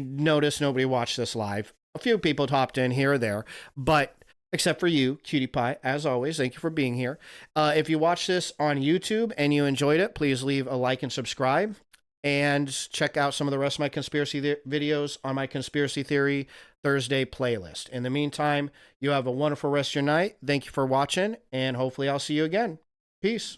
noticed nobody watched this live. A few people hopped in here or there, but except for you, Cutie Pie, as always, thank you for being here. If you watch this on YouTube and you enjoyed it, please leave a like and subscribe. And check out some of the rest of my conspiracy videos on my Conspiracy Theory Thursday playlist. In the meantime, you have a wonderful rest of your night. Thank you for watching, and hopefully I'll see you again. Peace.